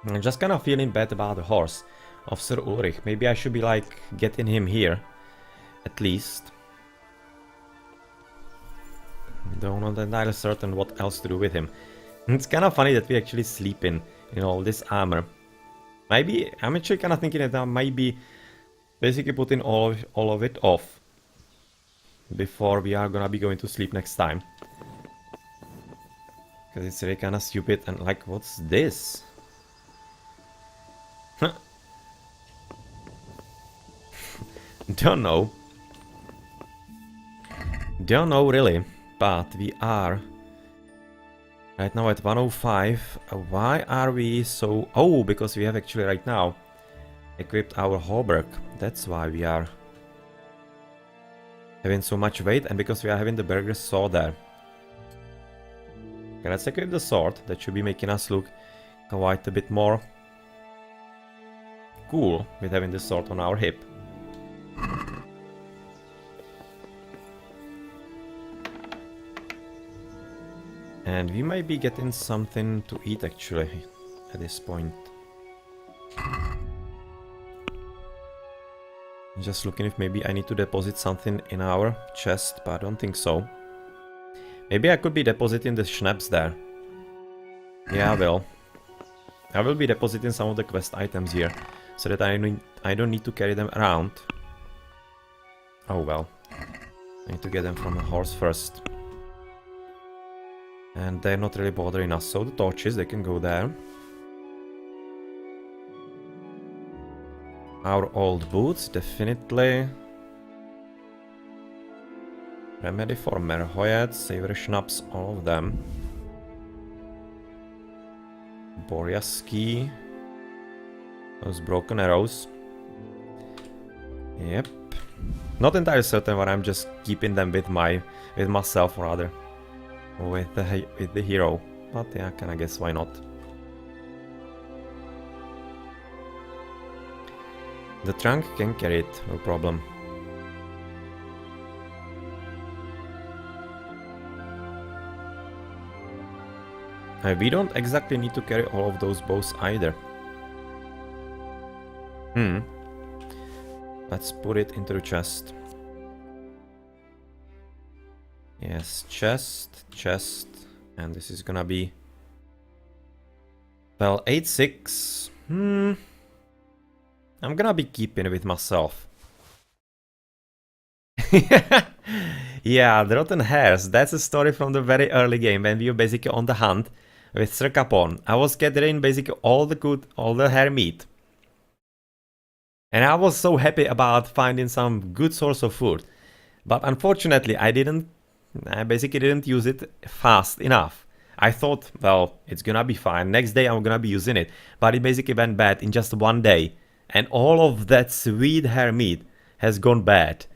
I'm just kind of feeling bad about the horse of Sir Ulrich. Maybe I should be like getting him here, at least. Though not entirely certain what else to do with him. It's kind of funny that we actually sleep in all this armor. Maybe I'm actually kind of thinking that I might be basically putting all of it off before we are gonna be going to sleep next time. Because it's really kind of stupid. And like, what's this? Don't know. Don't know really. But we are right now at 105. Why are we so... Oh, because we have actually right now equipped our hauberk. That's why we are having so much weight, and because we are having the burger saw there. Okay, let's equip the sword. That should be making us look quite a bit more cool with having the sword on our hip. And we might be getting something to eat actually at this point. Just looking if maybe I need to deposit something in our chest, but I don't think so. Maybe I could be depositing the schnapps there. Yeah, I will. I will be depositing some of the quest items here, so that I don't need to carry them around. Oh well. I need to get them from the horse first. And they're not really bothering us, so the torches, they can go there. Our old boots, definitely. Remedy for Merhoyet, Savory Schnapps, all of them. Boryaski. Those broken arrows. Yep. Not entirely certain why I'm just keeping them with myself rather. With the hero. But yeah, I kinda guess why not. The trunk can carry it, no problem. We don't exactly need to carry all of those bows either. Let's put it into the chest. Yes, chest, and this is gonna be... Well, 8-6. I'm gonna be keeping it with myself. Yeah, the rotten hares. That's a story from the very early game when we were basically on the hunt with Sir Capon. I was gathering basically all the hare meat. And I was so happy about finding some good source of food. But unfortunately, I basically didn't use it fast enough. I thought, well, it's gonna be fine. Next day I'm gonna be using it. But it basically went bad in just one day. And all of that sweet hare meat has gone bad.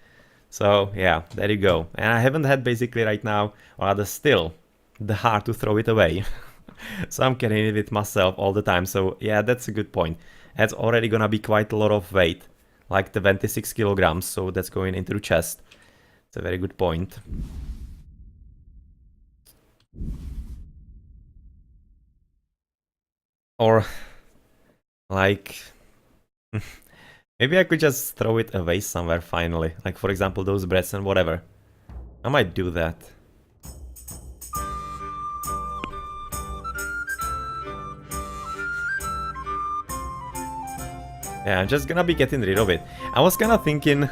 So yeah, there you go. And I haven't had basically right now, or rather still, the heart to throw it away. So I'm carrying it with myself all the time. So yeah, that's a good point. That's already gonna be quite a lot of weight. Like 26 kilograms. So that's going into the chest. It's a very good point. Or like... Maybe I could just throw it away somewhere finally. Like for example those breads and whatever. I might do that. Yeah, I'm just gonna be getting rid of it. I was kinda thinking...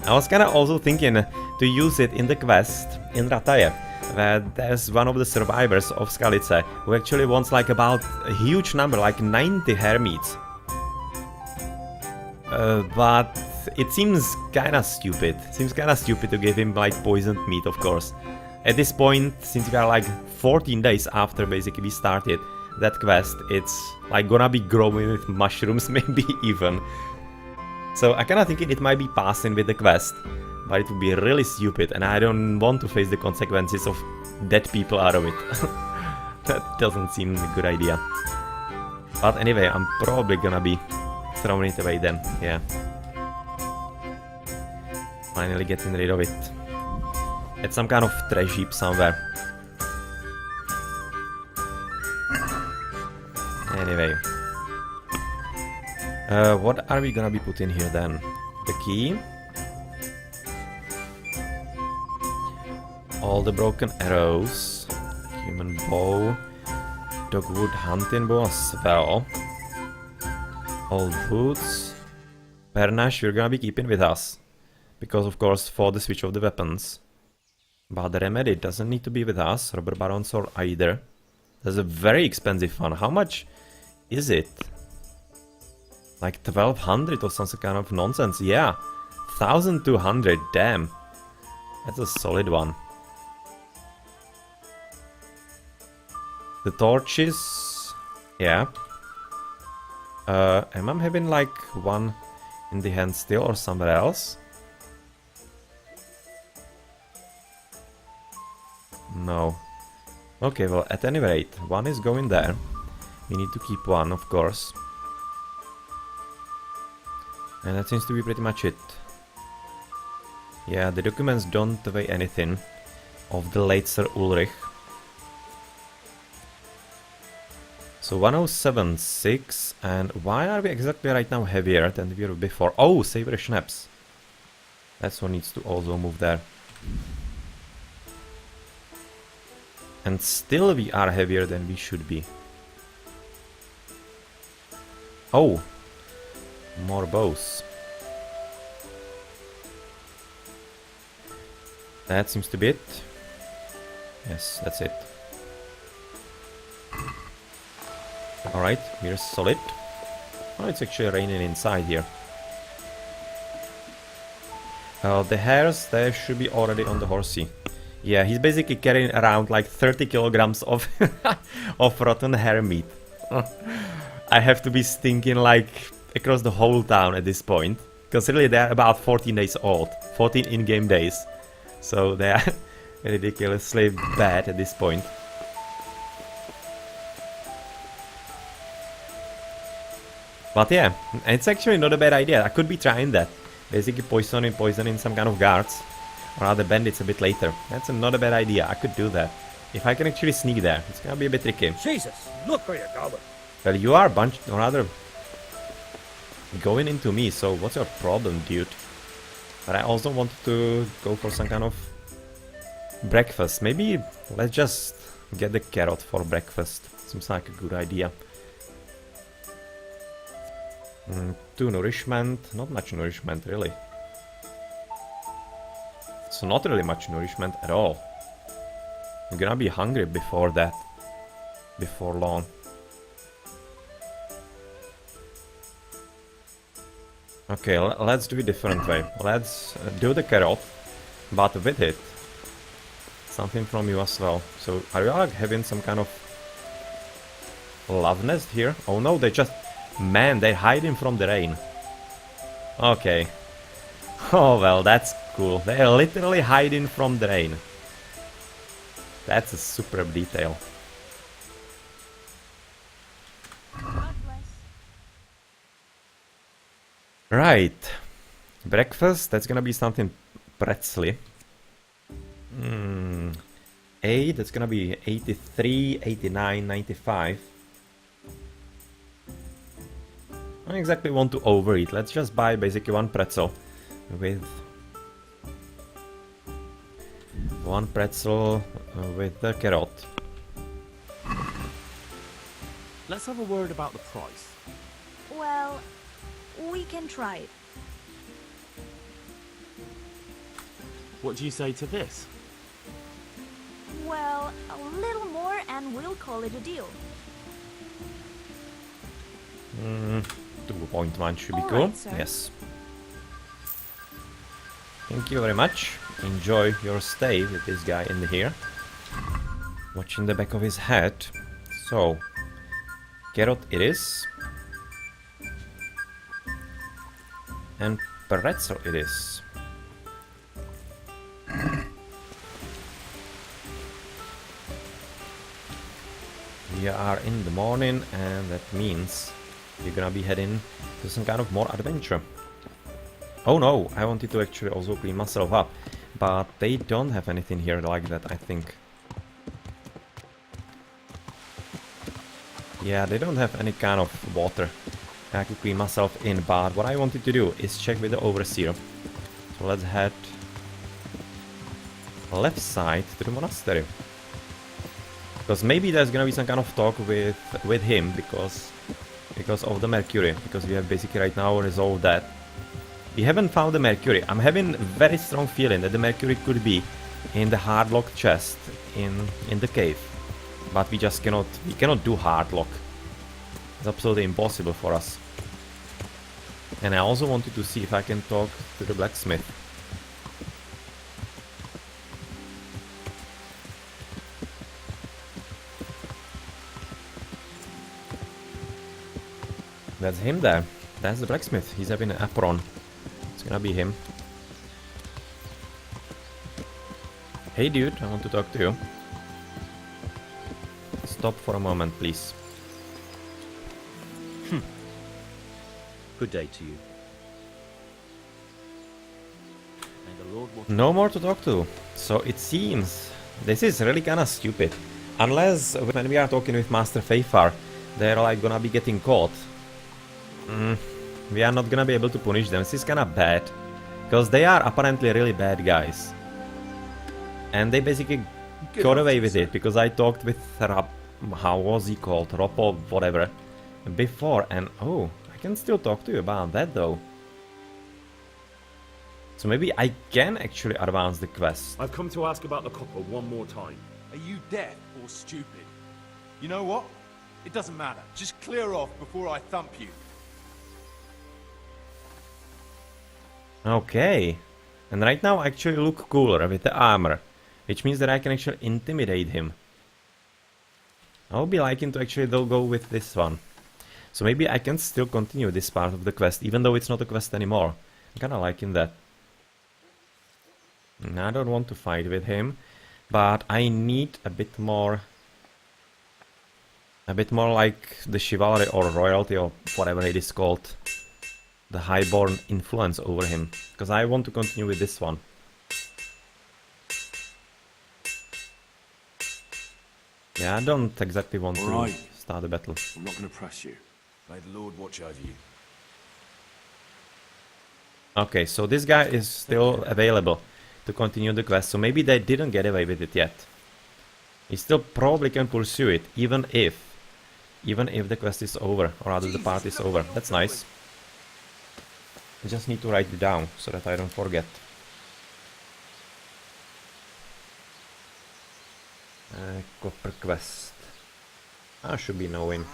I was kinda also thinking to use it in the quest in Rataje, where there's one of the survivors of Skalice who actually wants like about a huge number, like 90 hare meats. But it seems kinda stupid. It seems kinda stupid to give him like poisoned meat, of course. At this point, since we are like 14 days after basically we started that quest, it's like gonna be growing with mushrooms, maybe even. So I kinda think it might be passing with the quest, but it would be really stupid, and I don't want to face the consequences of dead people out of it. That doesn't seem a good idea. But anyway, I'm probably gonna be throwing it away then, yeah. Finally getting rid of it. It's some kind of trash heap somewhere. Anyway. What are we gonna be putting here then? The key. All the broken arrows. Human bow. Dogwood hunting bow as well. Old boots. Pernash you're gonna be keeping with us. Because of course for the switch of the weapons. But the remedy doesn't need to be with us. Robber Baron sword either. That's a very expensive one. How much is it? Like 1200 or some kind of nonsense. Yeah. 1200. Damn. That's a solid one. The torches. Yeah. Am I having like one in the hand still or somewhere else? No. Okay, well, at any rate, one is going there. We need to keep one, of course. And that seems to be pretty much it. Yeah, the documents don't weigh anything of the late Sir Ulrich. So 1076, and why are we exactly right now heavier than we were before? Oh, savory schnapps. That's what needs to also move there. And still we are heavier than we should be. Oh, more bows. That seems to be it. Yes, that's it. Alright, we're solid. Oh, it's actually raining inside here. The hares, they should be already on the horsey. Yeah, he's basically carrying around like 30 kilograms of of rotten hare meat. I have to be stinking like across the whole town at this point. Because really they're about 14 days old. 14 in-game days. So they are ridiculously bad at this point. But yeah, it's actually not a bad idea. I could be trying that. Basically poisoning some kind of guards. Or other bandits a bit later. That's not a bad idea. I could do that. If I can actually sneak there. It's gonna be a bit tricky. Jesus, look where you're going. Well, you are bunched, or rather going into me, so what's your problem, dude? But I also wanted to go for some kind of breakfast. Maybe let's just get the carrot for breakfast. Seems like a good idea. 2 nourishment. Not much nourishment, really. So not really much nourishment at all. I'm gonna be hungry before that. Before long. Okay, let's do it different way. Let's do the carrot, but with it, something from you as well. So, are you like having some kind of love nest here? Oh no, they just... Man, they're hiding from the rain. Okay. Oh well, that's cool. They're literally hiding from the rain. That's a superb detail. Right. Breakfast, that's gonna be something pretzely. 8, that's gonna be 83, 89, 95. I don't exactly want to overeat. Let's just buy basically one pretzel with... One pretzel with the carrot. Let's have a word about the price. Well, we can try it. What do you say to this? Well, a little more and we'll call it a deal. 2.1 should be All cool. right, sir. Yes. Thank you very much. Enjoy your stay with this guy in here. Watching the back of his head. So, carrot it is. And pretzel it is. We are in the morning, and that means you're gonna be heading to some kind of more adventure. Oh no, I wanted to actually also clean myself up, but they don't have anything here like that, I think. Yeah, they don't have any kind of water. I could clean myself in, but what I wanted to do is check with the overseer. So let's head left side to the monastery. Because maybe there's gonna be some kind of talk with him because of the Mercury. Because we have basically right now resolved that. We haven't found the Mercury. I'm having very strong feeling that the Mercury could be in the hardlock chest in the cave. But we just cannot do hardlock. It's absolutely impossible for us. And I also wanted to see if I can talk to the blacksmith. That's him there. That's the blacksmith. He's having an apron. It's gonna be him. Hey dude, I want to talk to you. Stop for a moment, please. Good day to you. May the Lord watch. No more to talk to. So it seems this is really kinda stupid. Unless when we are talking with Master Feifar, they're like gonna be getting caught. We are not gonna be able to punish them. This is kinda bad. Because they are apparently really bad guys. And they basically got away with it because I talked with how was he called? Ropo, whatever. Before, and oh, I can still talk to you about that though. So maybe I can actually advance the quest. I've come to ask about the copper one more time. Are you deaf or stupid? You know what? It doesn't matter. Just clear off before I thump you. Okay. And right now I actually look cooler with the armor. Which means that I can actually intimidate him. I'll be liking to actually go with this one. So maybe I can still continue this part of the quest, even though it's not a quest anymore. I'm kinda liking that. I don't want to fight with him, but I need a bit more like the chivalry or royalty or whatever it is called. The highborn influence over him, because I want to continue with this one. Yeah, I don't exactly want to start the battle. I'm not going to press you. May the Lord watch over you. Okay, so this guy is still available to continue the quest, so maybe they didn't get away with it yet. He still probably can pursue it, even if the quest is over, or rather the part is over. That's nice. I just need to write it down, so that I don't forget. Copper quest. I should be knowing.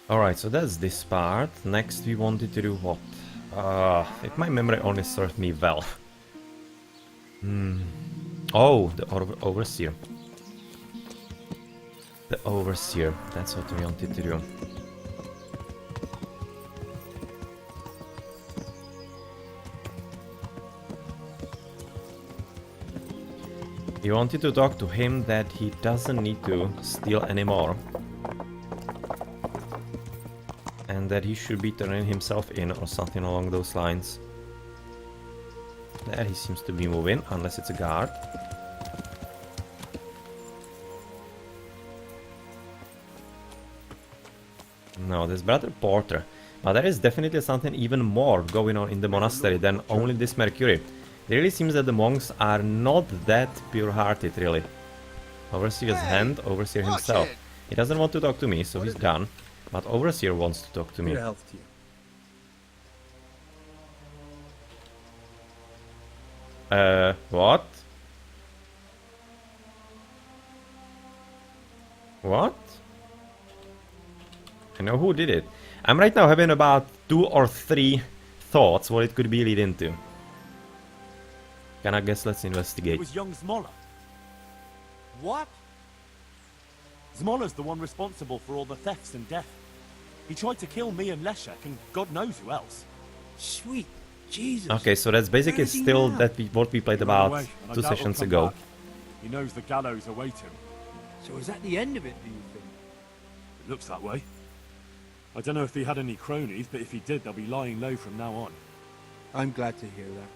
Alright, so that's this part. Next we wanted to do what? If my memory only served me well. Oh, the overseer. The overseer, that's what we wanted to do. We wanted to talk to him that he doesn't need to steal anymore. And that he should be turning himself in or something along those lines. There he seems to be moving, unless it's a guard. No, there's Brother Porter. But there is definitely something even more going on in the monastery than only this Mercury. It really seems that the monks are not that pure-hearted, really. Overseer's hand, Overseer himself. He doesn't want to talk to me, so he's done. But Overseer wants to talk to me. Good health to you. What? What? I know who did it. I'm right now having about 2 or 3 thoughts what it could be leading to. Can I guess? Let's investigate. It was young Zmolla. What? Zmolla's the one responsible for all the thefts and death. He tried to kill me and Leszek, and God knows who else. Sweet Jesus. Okay, so that's basically Where is he still now? that what we played about Away, and I 2 doubt he'll sessions come ago. back. He knows the gallows await him. So is that the end of it, do you think? It looks that way. I don't know if he had any cronies, but if he did, they'll be lying low from now on. I'm glad to hear that.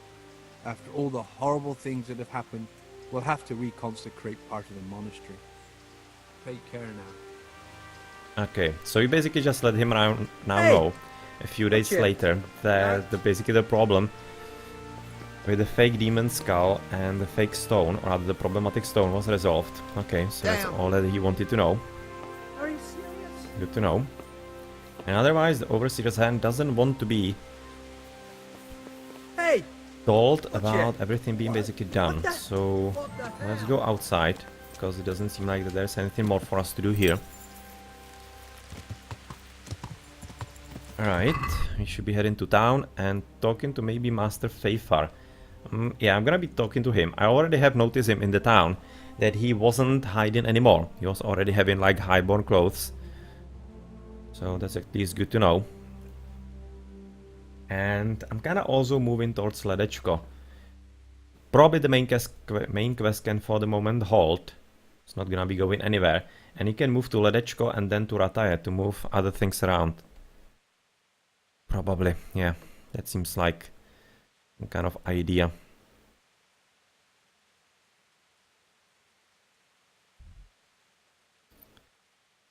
After all the horrible things that have happened, We'll have to reconsecrate part of the monastery. Take care now. Okay, so you basically just let him now Hey! know, a few days Gotcha. later, that basically the problem with the fake demon skull and the fake stone, or rather the problematic stone, was resolved. Okay, so that's Damn. all that he wanted to know. Are you serious? Good to know. And otherwise, the Overseer's hand doesn't want to be Hey! told Gotcha. about everything being basically done. the- So What the hell? let's go outside, because it doesn't seem like that there's anything more for us to do here. Alright, we should be heading to town and talking to maybe Master Feifar. Yeah, I'm gonna be talking to him. I already have noticed him in the town, that he wasn't hiding anymore. He was already having like highborn clothes. So that's at least good to know. And I'm kinda also moving towards Ledečko. Probably the main quest can for the moment halt. It's not gonna be going anywhere. And you can move to Ledečko and then to Rataje to move other things around. Probably, yeah. That seems like some kind of idea.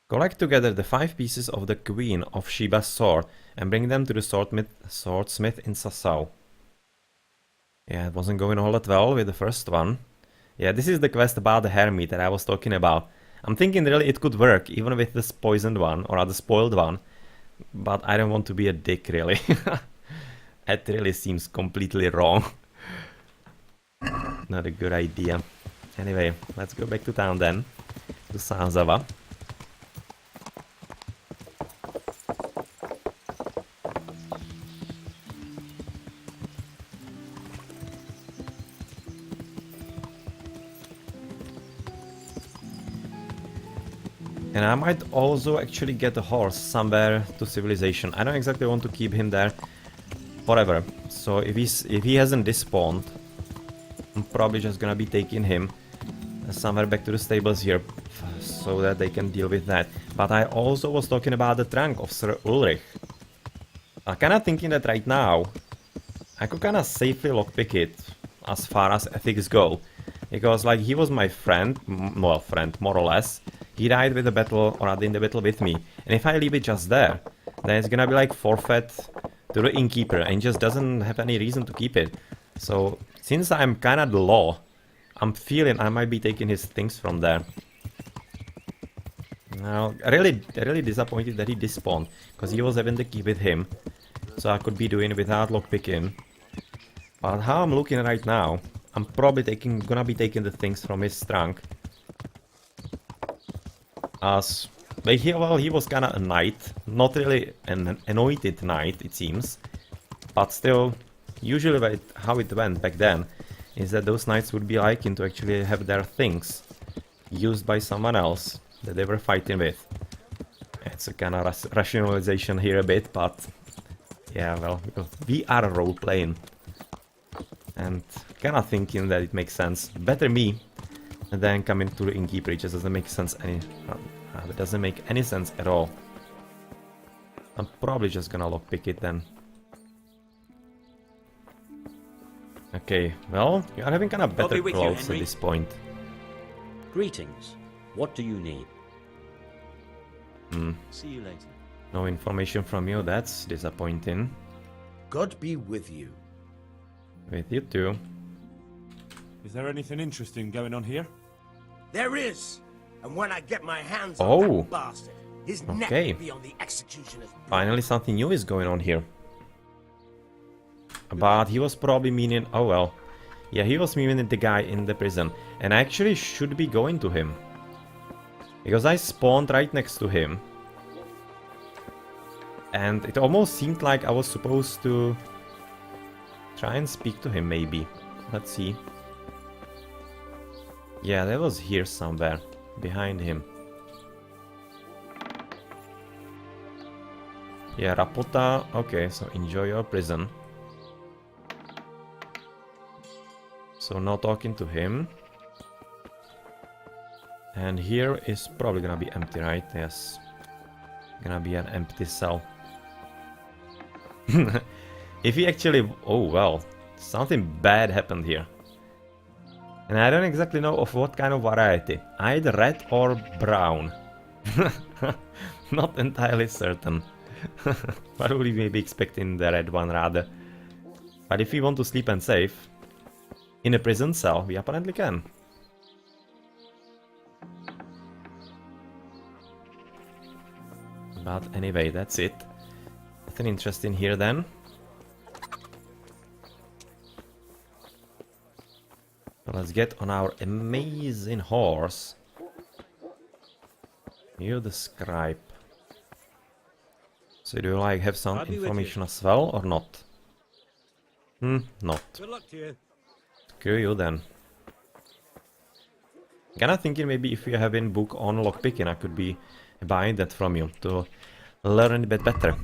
Collect together the 5 pieces of the Queen of Sheba's sword and bring them to the swordsmith in Sassau. Yeah, it wasn't going all that well with the first one. Yeah, this is the quest about the hermit that I was talking about. I'm thinking really it could work even with this poisoned one, or the spoiled one. But I don't want to be a dick, really. That really seems completely wrong. Not a good idea. Anyway, let's go back to town then. To Sázava. And I might also actually get a horse somewhere to civilization. I don't exactly want to keep him there forever. So if he hasn't despawned, I'm probably just gonna be taking him somewhere back to the stables here, so that they can deal with that. But I also was talking about the trunk of Sir Ulrich. I'm kinda thinking that right now I could kinda safely lockpick it as far as ethics go. Because like he was my friend, well, friend more or less. He died with the battle, or in the battle with me. And if I leave it just there, then it's gonna be like forfeit to the innkeeper, and just doesn't have any reason to keep it. So since I'm kinda the law, I'm feeling I might be taking his things from there. Now, really disappointed that he despawned, because he was having the key with him. So I could be doing it without lockpicking. But how I'm looking right now, I'm probably gonna be taking the things from his trunk. As well, he was kinda a knight, not really an anointed knight, it seems. But still, usually how it went back then is that those knights would be liking to actually have their things used by someone else that they were fighting with. It's a kind of rationalization here a bit, but yeah, well, we are role-playing. And kind of thinking that it makes sense. Better me than coming to the innkeeper. It just doesn't make sense it doesn't make any sense at all. I'm probably just gonna lockpick it then. Okay, well, you are having kind of better be with you, clothes at Henry. this point. Greetings. What do you need? See you later. No information from you, that's disappointing. God be with you. With you too. Is there anything interesting going on here? There is! And when I get my hands Oh. on that bastard, his neck Okay. will be on the executioner's block. Finally something new is going on here. But he was probably meaning, oh well. Yeah, he was meaning the guy in the prison. And I actually should be going to him. Because I spawned right next to him. And it almost seemed like I was supposed to try and speak to him, maybe. Let's see. Yeah, that was here somewhere. Behind him. Yeah, Rapota. Okay, so enjoy your prison. So not talking to him. And here is probably gonna be empty, right? Yes. Gonna be an empty cell. If he actually... Oh, well. Something bad happened here. And I don't exactly know of what kind of variety. Either red or brown. Not entirely certain. What would we maybe expect in the red one rather? But if we want to sleep and save in a prison cell, we apparently can. But anyway, that's it. Nothing interesting here then. So let's get on our amazing horse. You the scribe. So do you like have some I'll be with information as well or not? Not. Good luck to you. Screw you then. Kinda thinking maybe if you have a book on lockpicking, I could be buying that from you to learn a bit better.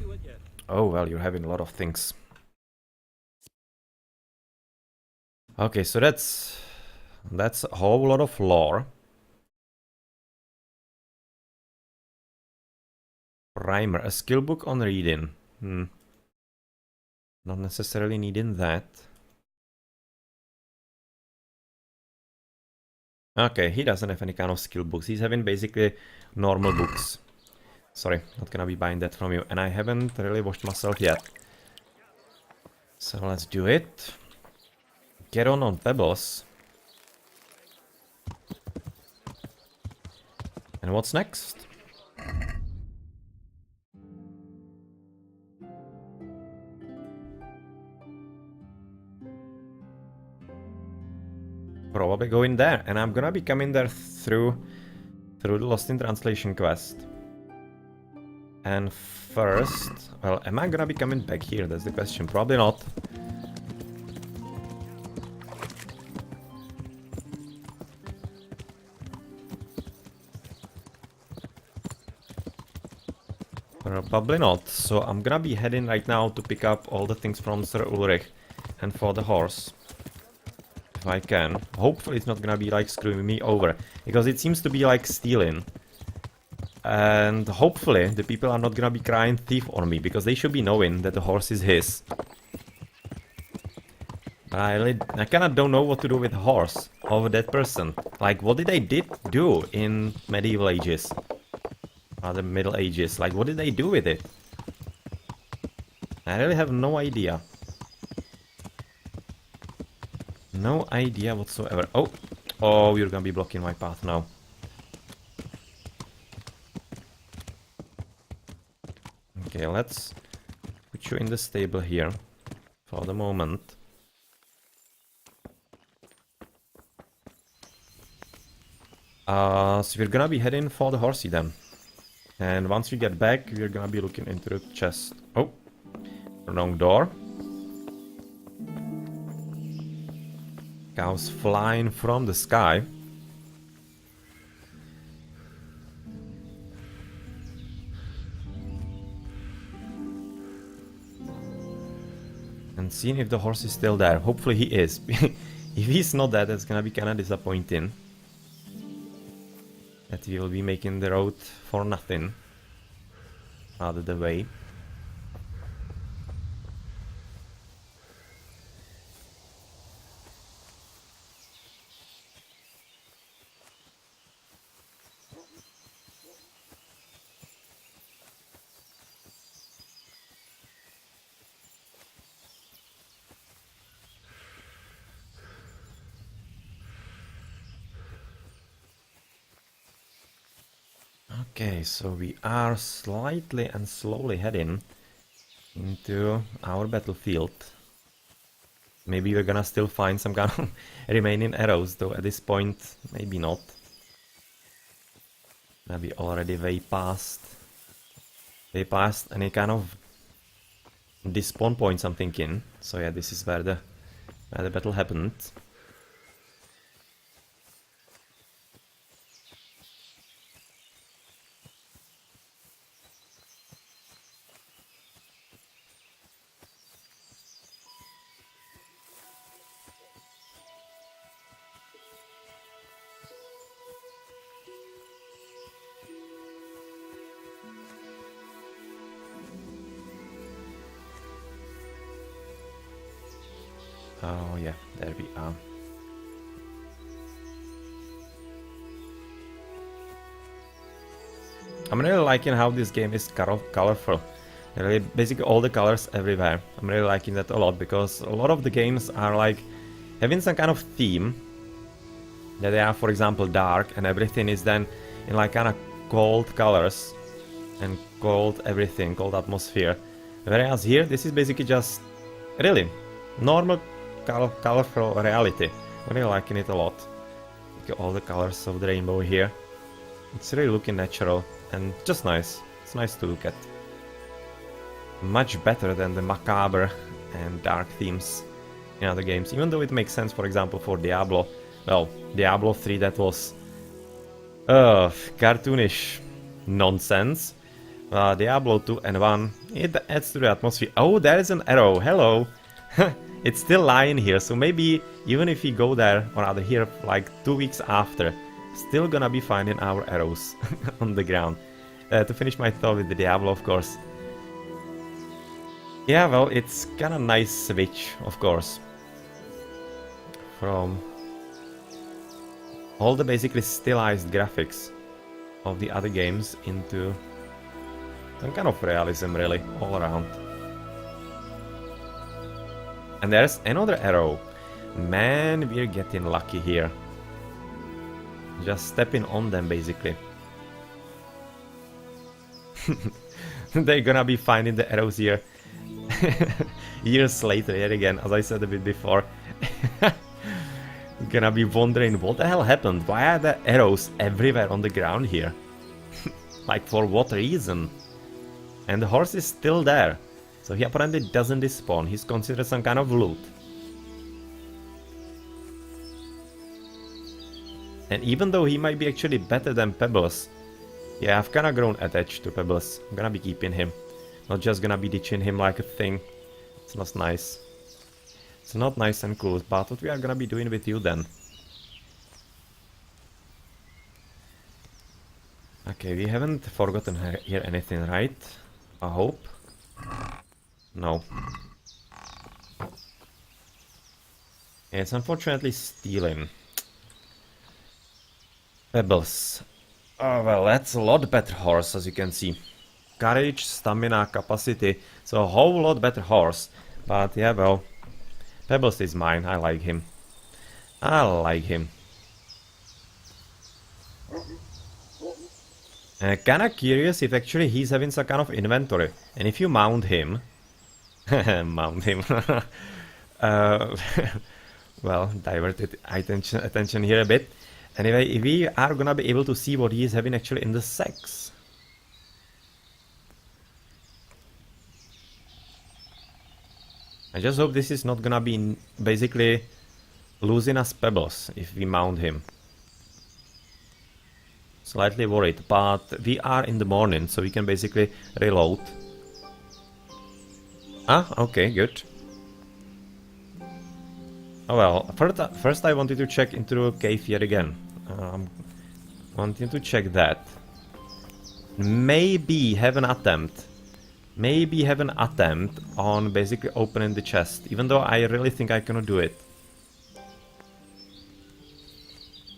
Oh well, you're having a lot of things. Okay, so that's a whole lot of lore. Primer, a skill book on reading. Not necessarily needing that. Okay, he doesn't have any kind of skill books. He's having basically normal books. Sorry, not gonna be buying that from you. And I haven't really washed myself yet. So let's do it. Get on Pebbles. And what's next? Probably going there, and I'm gonna be coming there through the Lost in Translation quest. And first, well, am I gonna be coming back here? That's the question. Probably not. Probably not. So I'm gonna be heading right now to pick up all the things from Sir Ulrich and for the horse. If I can. Hopefully it's not gonna be like screwing me over, because it seems to be like stealing. And hopefully the people are not gonna be crying thief on me, because they should be knowing that the horse is his. I kinda don't know what to do with a horse of that person. Like, what did they do in medieval ages? Or the Middle Ages? Like, what did they do with it? I really have no idea. No idea whatsoever. Oh, you're gonna be blocking my path now. Okay, let's put you in the stable here for the moment. So we're gonna be heading for the horsey then. And once we get back, we're gonna be looking into the chest. Oh, wrong door. Cows flying from the sky. And seeing if the horse is still there. Hopefully he is. If he's not there, that's gonna be kinda disappointing. That we will be making the road for nothing. Out of the way. Okay, so we are slightly and slowly heading into our battlefield. Maybe we're gonna still find some kind of remaining arrows, though at this point, maybe not. Maybe already way past any kind of despawn points, I'm thinking. So yeah, this is where the battle happened. Oh yeah, there we are. I'm really liking how this game is colorful. Really, basically all the colors everywhere. I'm really liking that a lot, because a lot of the games are like having some kind of theme. That they are, for example, dark, and everything is then in like kind of cold colors and cold everything, cold atmosphere. Whereas here, this is basically just really normal colorful reality. I'm really liking it a lot. Look at all the colors of the rainbow here. It's really looking natural and just nice. It's nice to look at. Much better than the macabre and dark themes in other games. Even though it makes sense, for example, for Diablo. Well, Diablo 3, that was cartoonish nonsense. Diablo 2 and 1, it adds to the atmosphere. Oh, there is an arrow. Hello. It's still lying here, so maybe even if we go there, or rather here, like 2 weeks after, still gonna be finding our arrows on the ground. To finish my thought with the Diablo, of course. Yeah, well, it's kinda nice switch, of course, from all the basically stylized graphics of the other games into some kind of realism, really, all around. And there's another arrow. Man, we're getting lucky here. Just stepping on them, basically. They're gonna be finding the arrows here years later, yet again, as I said a bit before. Gonna be wondering what the hell happened. Why are there arrows everywhere on the ground here? Like, for what reason? And the horse is still there, so he apparently doesn't despawn. He's considered some kind of loot. And even though he might be actually better than Pebbles, yeah, I've kinda grown attached to Pebbles. I'm gonna be keeping him. Not just gonna be ditching him like a thing. It's not nice. It's not nice and cool, but what we are gonna be doing with you then? Okay, we haven't forgotten here anything, right? I hope. No. It's unfortunately stealing. Pebbles. Oh well, that's a lot better horse, as you can see. Courage, stamina, capacity. So a whole lot better horse. But yeah, well, Pebbles is mine. I like him. I like him. Kinda curious if actually he's having some kind of inventory. And if you mount him... mount him. Well, diverted attention here a bit. Anyway, we are gonna be able to see what he is having actually in the sacks. I just hope this is not gonna be basically losing us Pebbles if we mount him. Slightly worried, but we are in the morning, so we can basically reload. Ah, okay, good. Oh well, first I wanted to check into the cave yet again. Wanting to check that. Maybe have an attempt. Maybe have an attempt on basically opening the chest, even though I really think I cannot do it.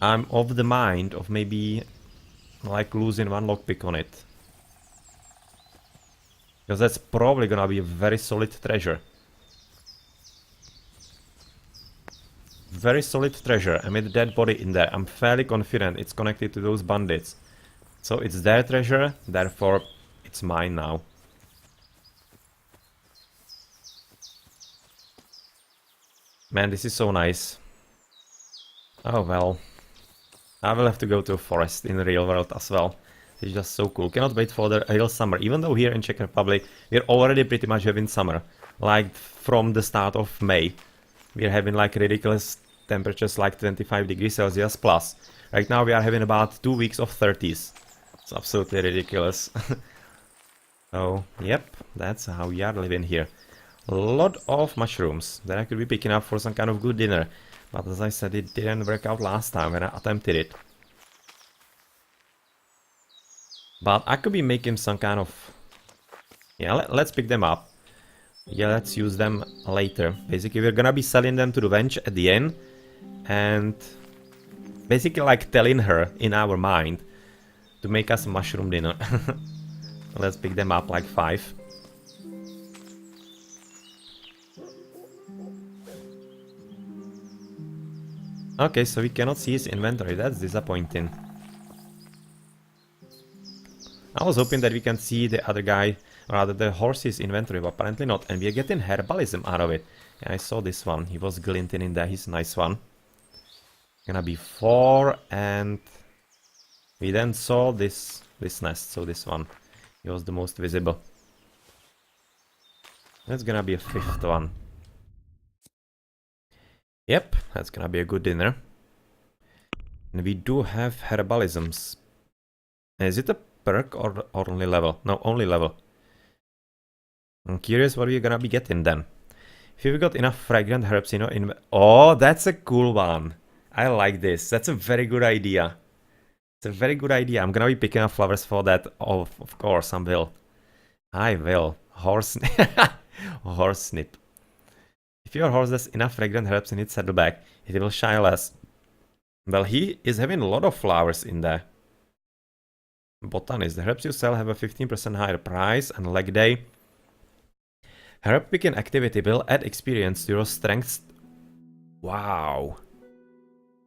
I'm of the mind of maybe like losing one lockpick on it. Because that's probably gonna be a very solid treasure. Very solid treasure, and with a dead body in there, I'm fairly confident it's connected to those bandits. So it's their treasure, therefore it's mine now. Man, this is so nice. Oh well. I will have to go to a forest in the real world as well. It's just so cool. Cannot wait for the real summer. Even though here in Czech Republic we're already pretty much having summer. Like from the start of May. We're having like ridiculous temperatures like 25 degrees Celsius plus. Right now we are having about 2 weeks of 30s. It's absolutely ridiculous. Oh, yep, that's how we are living here. A lot of mushrooms that I could be picking up for some kind of good dinner. But as I said, it didn't work out last time when I attempted it. But I could be making some kind of... Yeah, let's pick them up. Yeah, let's use them later. Basically, we're gonna be selling them to the wench at the end. And basically like telling her in our mind to make us mushroom dinner. Let's pick them up, like 5. Okay, so we cannot see his inventory. That's disappointing. I was hoping that we can see the other guy, rather the horse's inventory, but apparently not. And we are getting herbalism out of it. Yeah, I saw this one. He was glinting in there. He's a nice one. Gonna be 4, and we then saw this nest. So this one, he was the most visible. That's gonna be a 5th one. Yep, that's gonna be a good dinner. And we do have herbalisms. Is it a perk or only level? No, only level. I'm curious what we're gonna be getting then. If you've got enough fragrant herbs, you know, oh, that's a cool one. I like this. That's a very good idea. It's a very good idea. I'm gonna be picking up flowers for that. Oh, of course, I will. I will. Horse snip. If your horse has enough fragrant herbs in its saddleback, it will shine less. Well, he is having a lot of flowers in there. Botanist. The herbs you sell have a 15% higher price, and leg day. Herb picking activity will add experience to your strength. Wow.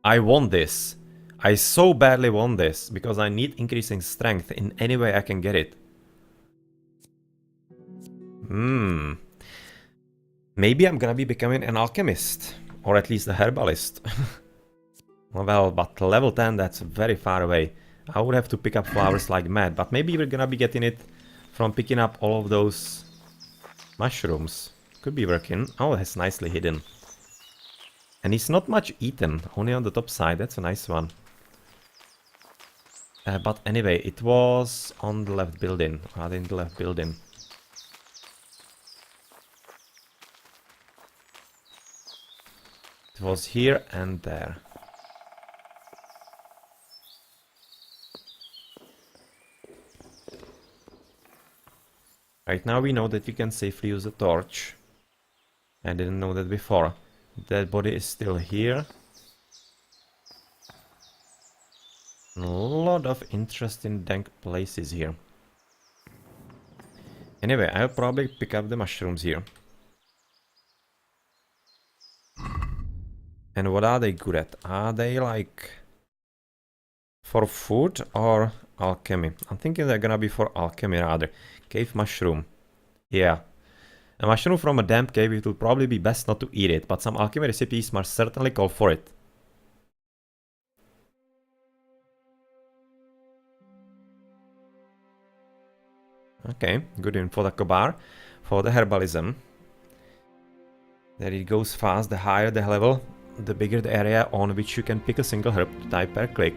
I want this. I so badly want this, because I need increasing strength in any way I can get it. Maybe I'm gonna be becoming an alchemist, or at least a herbalist. Well, but level 10, that's very far away. I would have to pick up flowers like mad, but maybe we're gonna be getting it from picking up all of those mushrooms. Could be working. Oh, that's nicely hidden. And it's not much eaten, only on the top side. That's a nice one. But anyway, it was on the left building, rather in the left building. It was here and there. Right now we know that we can safely use a torch. I didn't know that before. That body is still here. A lot of interesting dank places here. Anyway, I'll probably pick up the mushrooms here. And what are they good at? Are they like for food or alchemy? I'm thinking they're gonna be for alchemy rather. Cave mushroom. Yeah. A mushroom from a damp cave, it will probably be best not to eat it, but some alchemy recipes must certainly call for it. Okay, good info, the Kobar. For the herbalism. There it goes fast. The higher the level, the bigger the area on which you can pick a single herb type per click.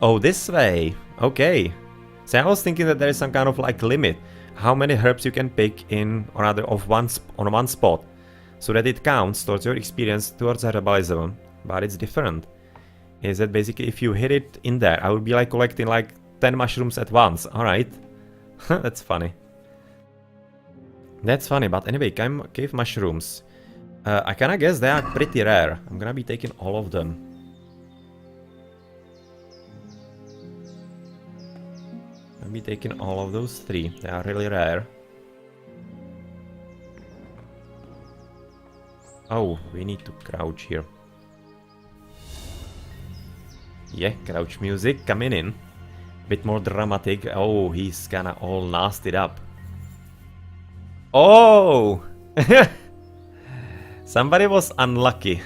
Oh, this way. Okay. So I was thinking that there is some kind of like limit. How many herbs you can pick in, or rather on one spot. So that it counts towards your experience towards herbalism. But it's different. Is that basically if you hit it in there, I would be like collecting like 10 mushrooms at once. Alright. That's funny. That's funny, but anyway, cave mushrooms. I kinda guess they are pretty rare. I'm gonna be taking all of them. I'll be taking all of those 3. They are really rare. Oh, we need to crouch here. Yeah, crouch music coming in. Bit more dramatic. Oh, he's kinda all nasty up. Oh! Somebody was unlucky.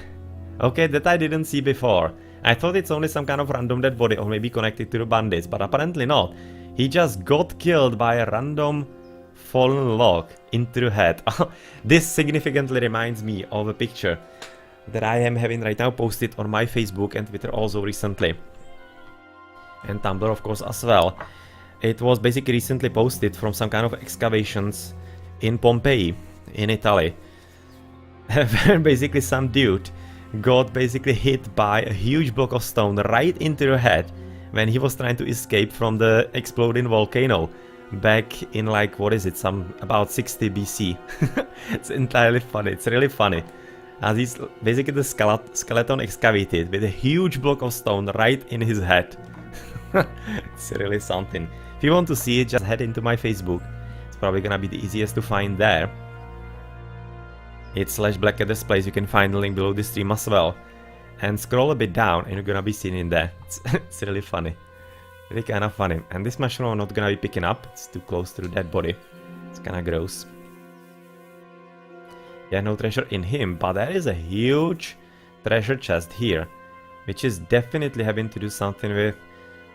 Okay, that I didn't see before. I thought it's only some kind of random dead body or maybe connected to the bandits, but apparently not. He just got killed by a random fallen log into the head. This significantly reminds me of a picture that I am having right now posted on my Facebook and Twitter also recently. And Tumblr of course as well. It was basically recently posted from some kind of excavations in Pompeii, in Italy. Where basically some dude got basically hit by a huge block of stone right into the head when he was trying to escape from the exploding volcano back in like, what is it, about 60 BC. It's entirely funny, it's really funny. as he's basically the skeleton excavated with a huge block of stone right in his head. It's really something. If you want to see it, just head into my Facebook. It's probably gonna be the easiest to find there. It's /black place. You can find the link below the stream as well. And scroll a bit down and you're gonna be seen in there. It's really funny. Really kind of funny. And this mushroom I'm not gonna be picking up. It's too close to the dead body. It's kind of gross. Yeah, no treasure in him, but there is a huge treasure chest here, which is definitely having to do something with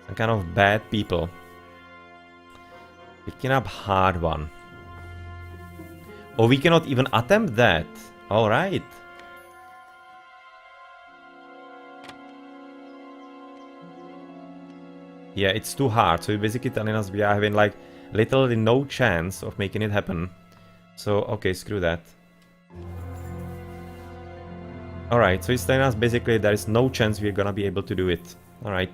some kind of bad people. Picking up hard one. Oh, we cannot even attempt that. Alright. Yeah, it's too hard, so you're basically telling us we are having like literally no chance of making it happen. So, okay, screw that. Alright, so he's telling us basically there is no chance we're gonna be able to do it. Alright.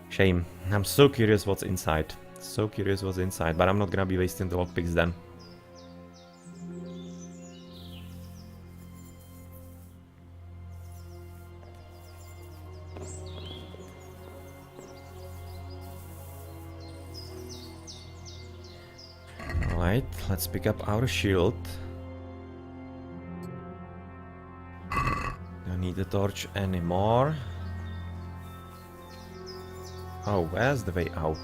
Shame. I'm so curious what's inside. So curious what's inside, but I'm not gonna be wasting the lockpicks then. Alright, let's pick up our shield. Don't need the torch anymore. Oh, where's the way out?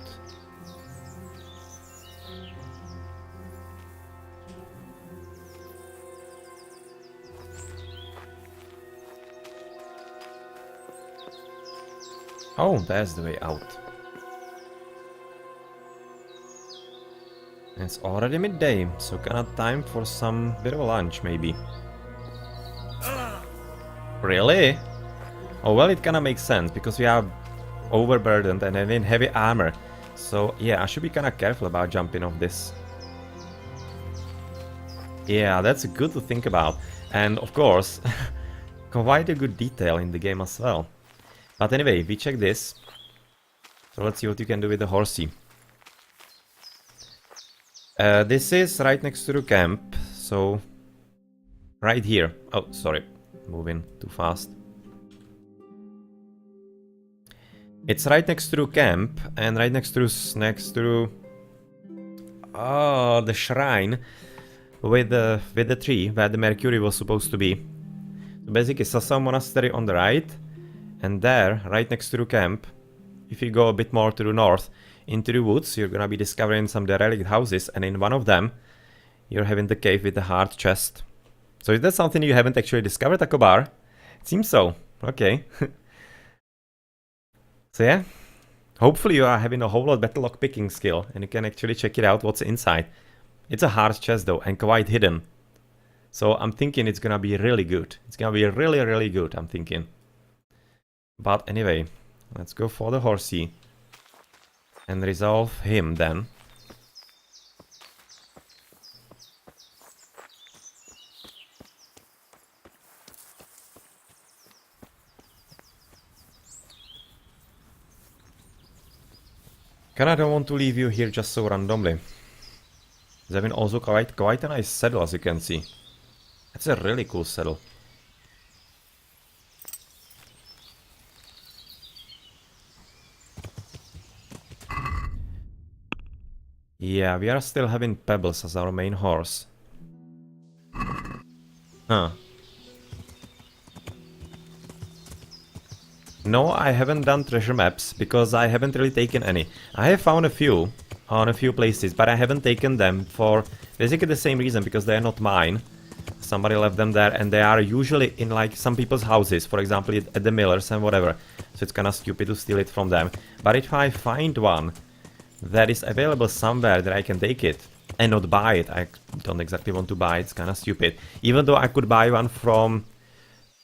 Oh, there's the way out. It's already midday, so kinda time for some bit of a lunch, maybe. Really? Oh, well, it kinda makes sense, because we are overburdened and having heavy armor. So, yeah, I should be kinda careful about jumping off this. Yeah, that's good to think about. And, of course, quite a good detail in the game as well. But anyway, we check this. So let's see what you can do with the horsey. This is right next to the camp, so right here. Oh, sorry, moving too fast. It's right next to the camp and right next to the shrine with the tree where the Mercury was supposed to be. So basically, Sasa Monastery on the right, and there, right next to the camp, if you go a bit more to the north, into the woods, you're gonna be discovering some derelict houses, and in one of them, you're having the cave with the hard chest. So is that something you haven't actually discovered, Akobar? It seems so. Okay. So yeah, hopefully you are having a whole lot better lockpicking skill, and you can actually check it out what's inside. It's a hard chest though, and quite hidden. So I'm thinking it's gonna be really good. It's gonna be really, really good, I'm thinking. But anyway, let's go for the horsey. And resolve him then. Kinda don't want to leave you here just so randomly. There's having also quite a nice saddle, as you can see. That's a really cool saddle. Yeah, we are still having Pebbles as our main horse. Huh. No, I haven't done treasure maps, because I haven't really taken any. I have found a few, on a few places, but I haven't taken them for basically the same reason, because they are not mine. Somebody left them there, and they are usually in like some people's houses, for example at the millers and whatever. So it's kinda stupid to steal it from them. But if I find one that is available somewhere that I can take it and not buy it, I don't exactly want to buy it, it's kinda stupid. Even though I could buy one from,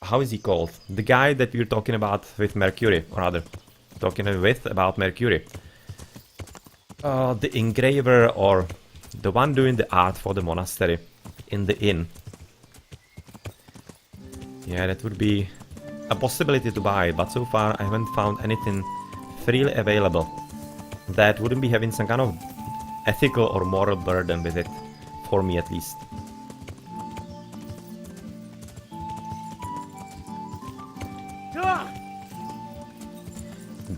how is he called? The guy that we were talking about with Mercury, or rather, talking with about Mercury. The engraver, or the one doing the art for the monastery in the inn. Yeah, that would be a possibility to buy, but so far I haven't found anything freely available that wouldn't be having some kind of ethical or moral burden with it, for me at least.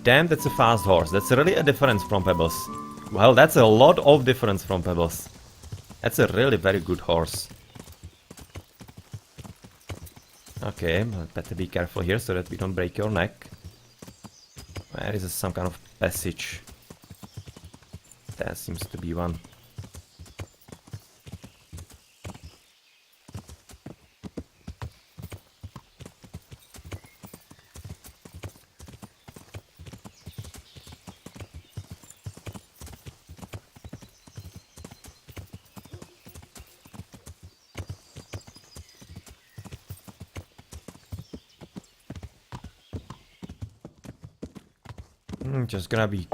damn, that's a fast horse. That's really a difference from Pebbles. Well, that's a lot of difference from Pebbles. That's a really very good horse. Okay, but better be careful here so that we don't break your neck. Where is some kind of passage? There seems to be one. Just gonna be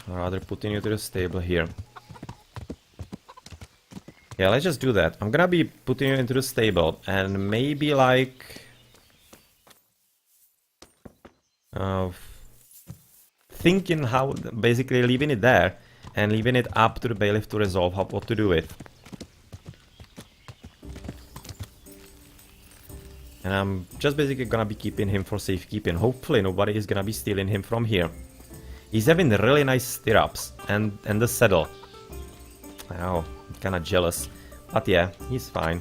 rather putting you to the stable here. Yeah, let's just do that. I'm gonna be putting you into the stable and maybe like thinking how basically leaving it there and leaving it up to the bailiff to resolve what to do with. And I'm just basically gonna be keeping him for safekeeping. Hopefully nobody is gonna be stealing him from here. He's having really nice stirrups and the saddle. Oh, I'm kinda jealous. But yeah, he's fine.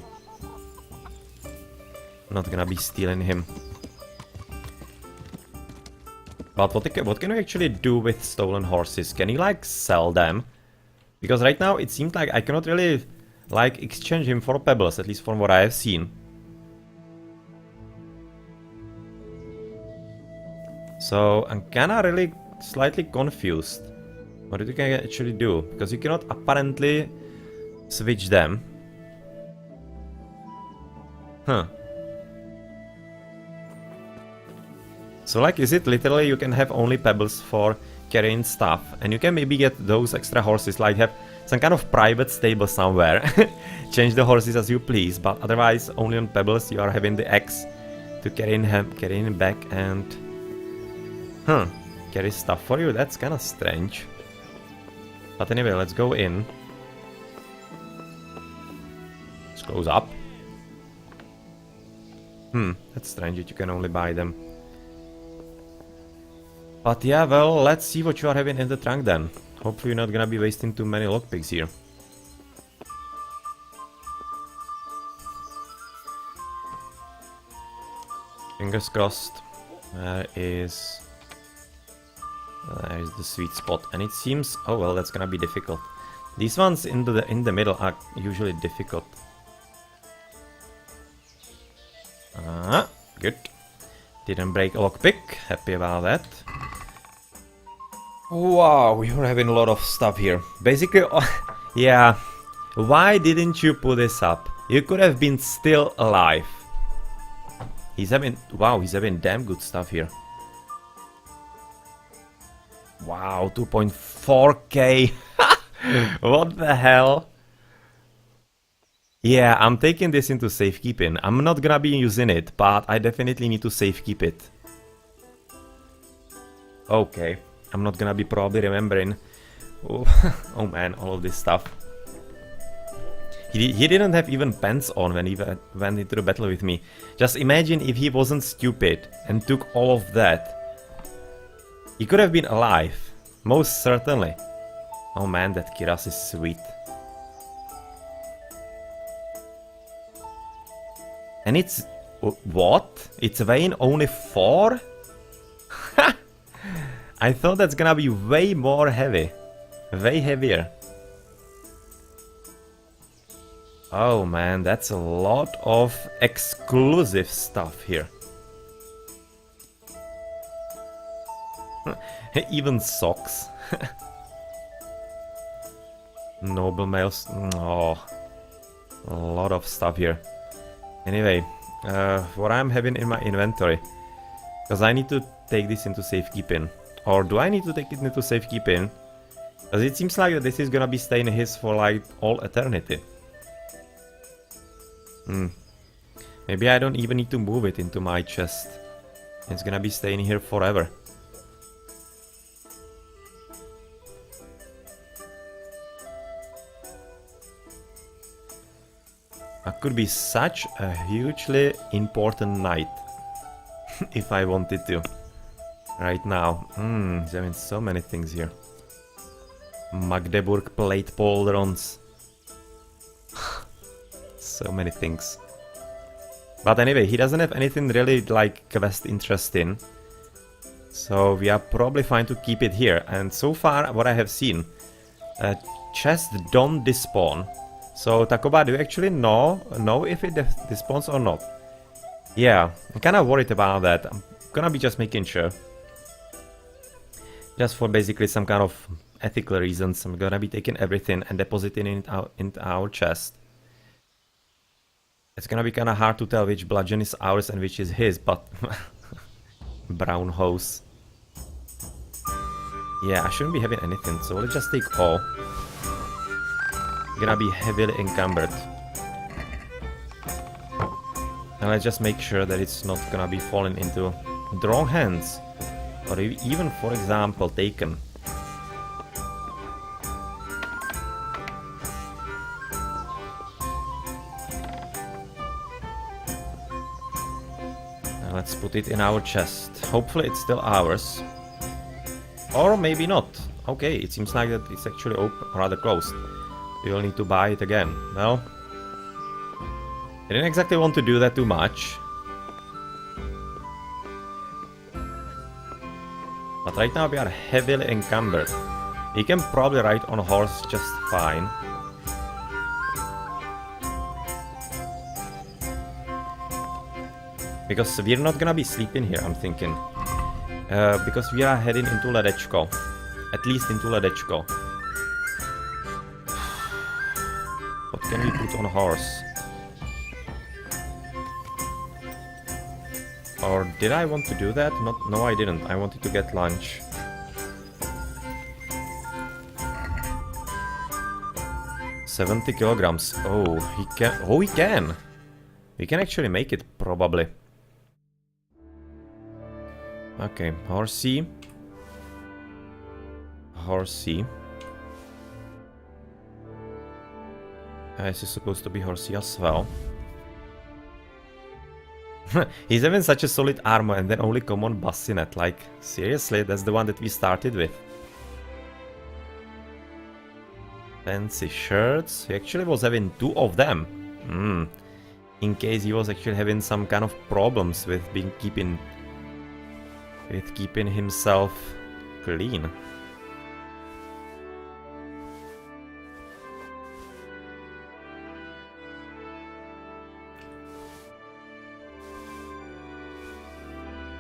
I'm not gonna be stealing him. But what can we actually do with stolen horses? Can you like sell them? Because right now it seems like I cannot really like exchange him for pebbles, at least from what I have seen. So I'm kinda really slightly confused. What you can actually do? Because you cannot apparently switch them. Huh. So like, is it literally you can have only pebbles for carrying stuff, and you can maybe get those extra horses, like have some kind of private stable somewhere. Change the horses as you please, but otherwise only on pebbles you are having the X to carrying him back and carry stuff for you. That's kind of strange. But anyway, let's go in. Let's close up. That's strange that you can only buy them. But yeah, well, let's see what you are having in the trunk then. Hopefully you're not gonna be wasting too many lockpicks here. Fingers crossed. There is the sweet spot, and it seems, oh well, that's gonna be difficult. These ones in the middle are usually difficult. Good. Didn't break a lockpick. Happy about that. Wow, you're having a lot of stuff here. Basically, yeah. Why didn't you put this up? You could have been still alive. He's having damn good stuff here. Wow, 2.4k. What the hell? Yeah, I'm taking this into safekeeping. I'm not gonna be using it, but I definitely need to safekeep it. Okay, I'm not gonna be probably remembering. Oh man, all of this stuff. He didn't have even pants on when he went into the battle with me. Just imagine if he wasn't stupid and took all of that. He could have been alive, most certainly. Oh man, that Kiras is sweet. And it's... what? It's weighing only 4? I thought that's gonna be way more heavy. Way heavier. Oh man, that's a lot of exclusive stuff here. Even socks. Noble males. Oh, a lot of stuff here. Anyway, what I'm having in my inventory, because I need to take this into safekeeping. Or do I need to take it into safekeeping? Because it seems like this is gonna be staying his for like all eternity. Maybe I don't even need to move it into my chest. It's gonna be staying here forever. That could be such a hugely important night. If I wanted to. right now. He's having so many things here. Magdeburg plate pauldrons. So many things. But anyway, he doesn't have anything really like quest interest in. So we are probably fine to keep it here. And so far, what I have seen, chests don't despawn. So Takoba, do you actually know if it despawns or not? Yeah, I'm kind of worried about that. I'm gonna be just making sure. Just for basically some kind of ethical reasons, I'm gonna be taking everything and depositing it into our chest. It's gonna be kind of hard to tell which bludgeon is ours and which is his, but... Brown hose. Yeah, I shouldn't be having anything, so let's just take all. Gonna be heavily encumbered. And let's just make sure that it's not gonna be falling into the wrong hands. Or even, for example, taken. And let's put it in our chest. Hopefully it's still ours. Or maybe not. Okay, it seems like that it's actually open, rather closed. We will need to buy it again. Well, I didn't exactly want to do that too much. But right now we are heavily encumbered. We can probably ride on a horse just fine. Because we're not gonna be sleeping here, I'm thinking. Because we are heading into Ledečko. At least into Ledečko. What can we put on a horse? Or did I want to do that? No, I didn't. I wanted to get lunch. $70 kilograms. Oh, he can. Oh, he can. We can actually make it, probably. Okay, horsey. Horsey. This is supposed to be horsey as well. He's having such a solid armor and then only common bassinet. Like, seriously, that's the one that we started with. Fancy shirts. He actually was having 2 of them. In case he was actually having some kind of problems with keeping himself clean.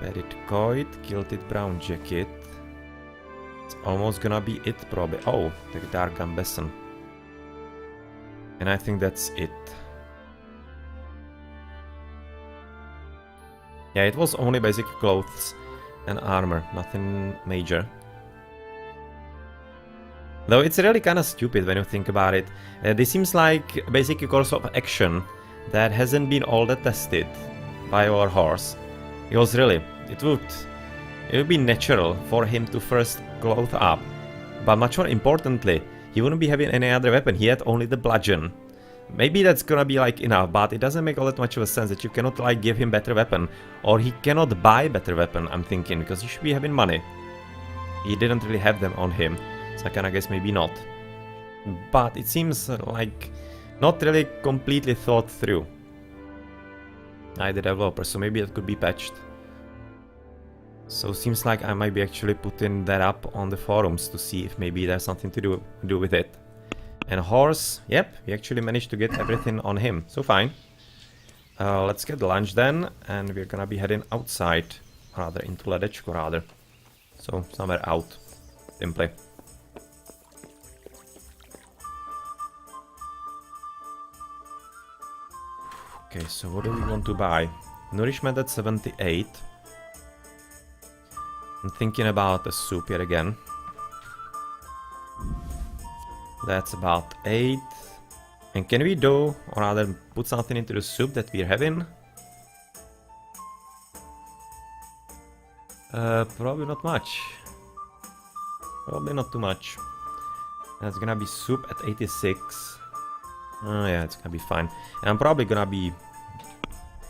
Padded coat, kilted brown jacket. It's almost gonna be it, probably. Oh, the dark gambesson. And I think that's it. Yeah, it was only basic clothes and armor, nothing major. Though it's really kind of stupid when you think about it. This seems like a basic course of action that hasn't been all that tested by our horse. Because really, it would be natural for him to first clothe up. But much more importantly, he wouldn't be having any other weapon. He had only the bludgeon. Maybe that's gonna be like enough, but it doesn't make all that much of a sense that you cannot like give him better weapon. Or he cannot buy better weapon, I'm thinking, because he should be having money. He didn't really have them on him, so I kinda guess maybe not. But it seems like not really completely thought through. The developer, so maybe it could be patched. So seems like I might be actually putting that up on the forums to see if maybe there's something to do with it. And horse, yep, we actually managed to get everything on him, so fine. Let's get lunch then, and we're gonna be heading outside, rather into Ledečko rather. So somewhere out, simply. Okay, so what do we want to buy? Nourishment at 78. I'm thinking about a soup yet again. That's about 8. And can we do, or rather put something into the soup that we're having? Probably not much. Probably not too much. That's gonna be soup at 86. Oh yeah, it's gonna be fine. And I'm probably gonna be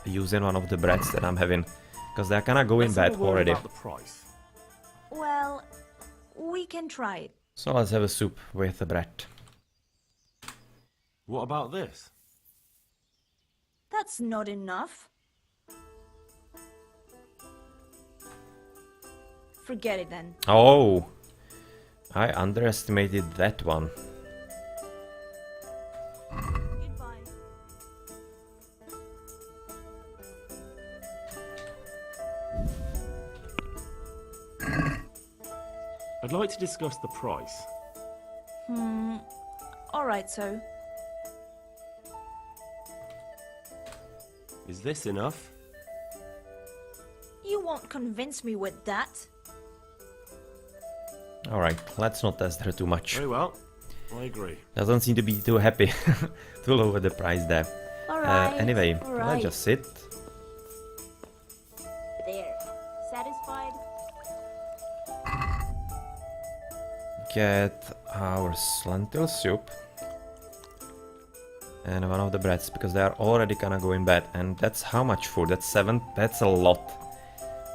using one of the breads that I'm having, because they're kinda going bad already. About the price. Well, we can try it. So let's have a soup with the bread. What about this? That's not enough. Forget it then. Oh, I underestimated that one. Goodbye. I'd like to discuss the price. Alright, so. Is this enough? You won't convince me with that. Alright, let's not test her too much. Very well. I agree. Doesn't seem to be too happy to lower the price there. Alright. Anyway, alright. let's just sit. There. Satisfied? Get our lentil soup. And one of the breads, because they are already gonna go in bed. And that's how much food? That's 7? That's a lot.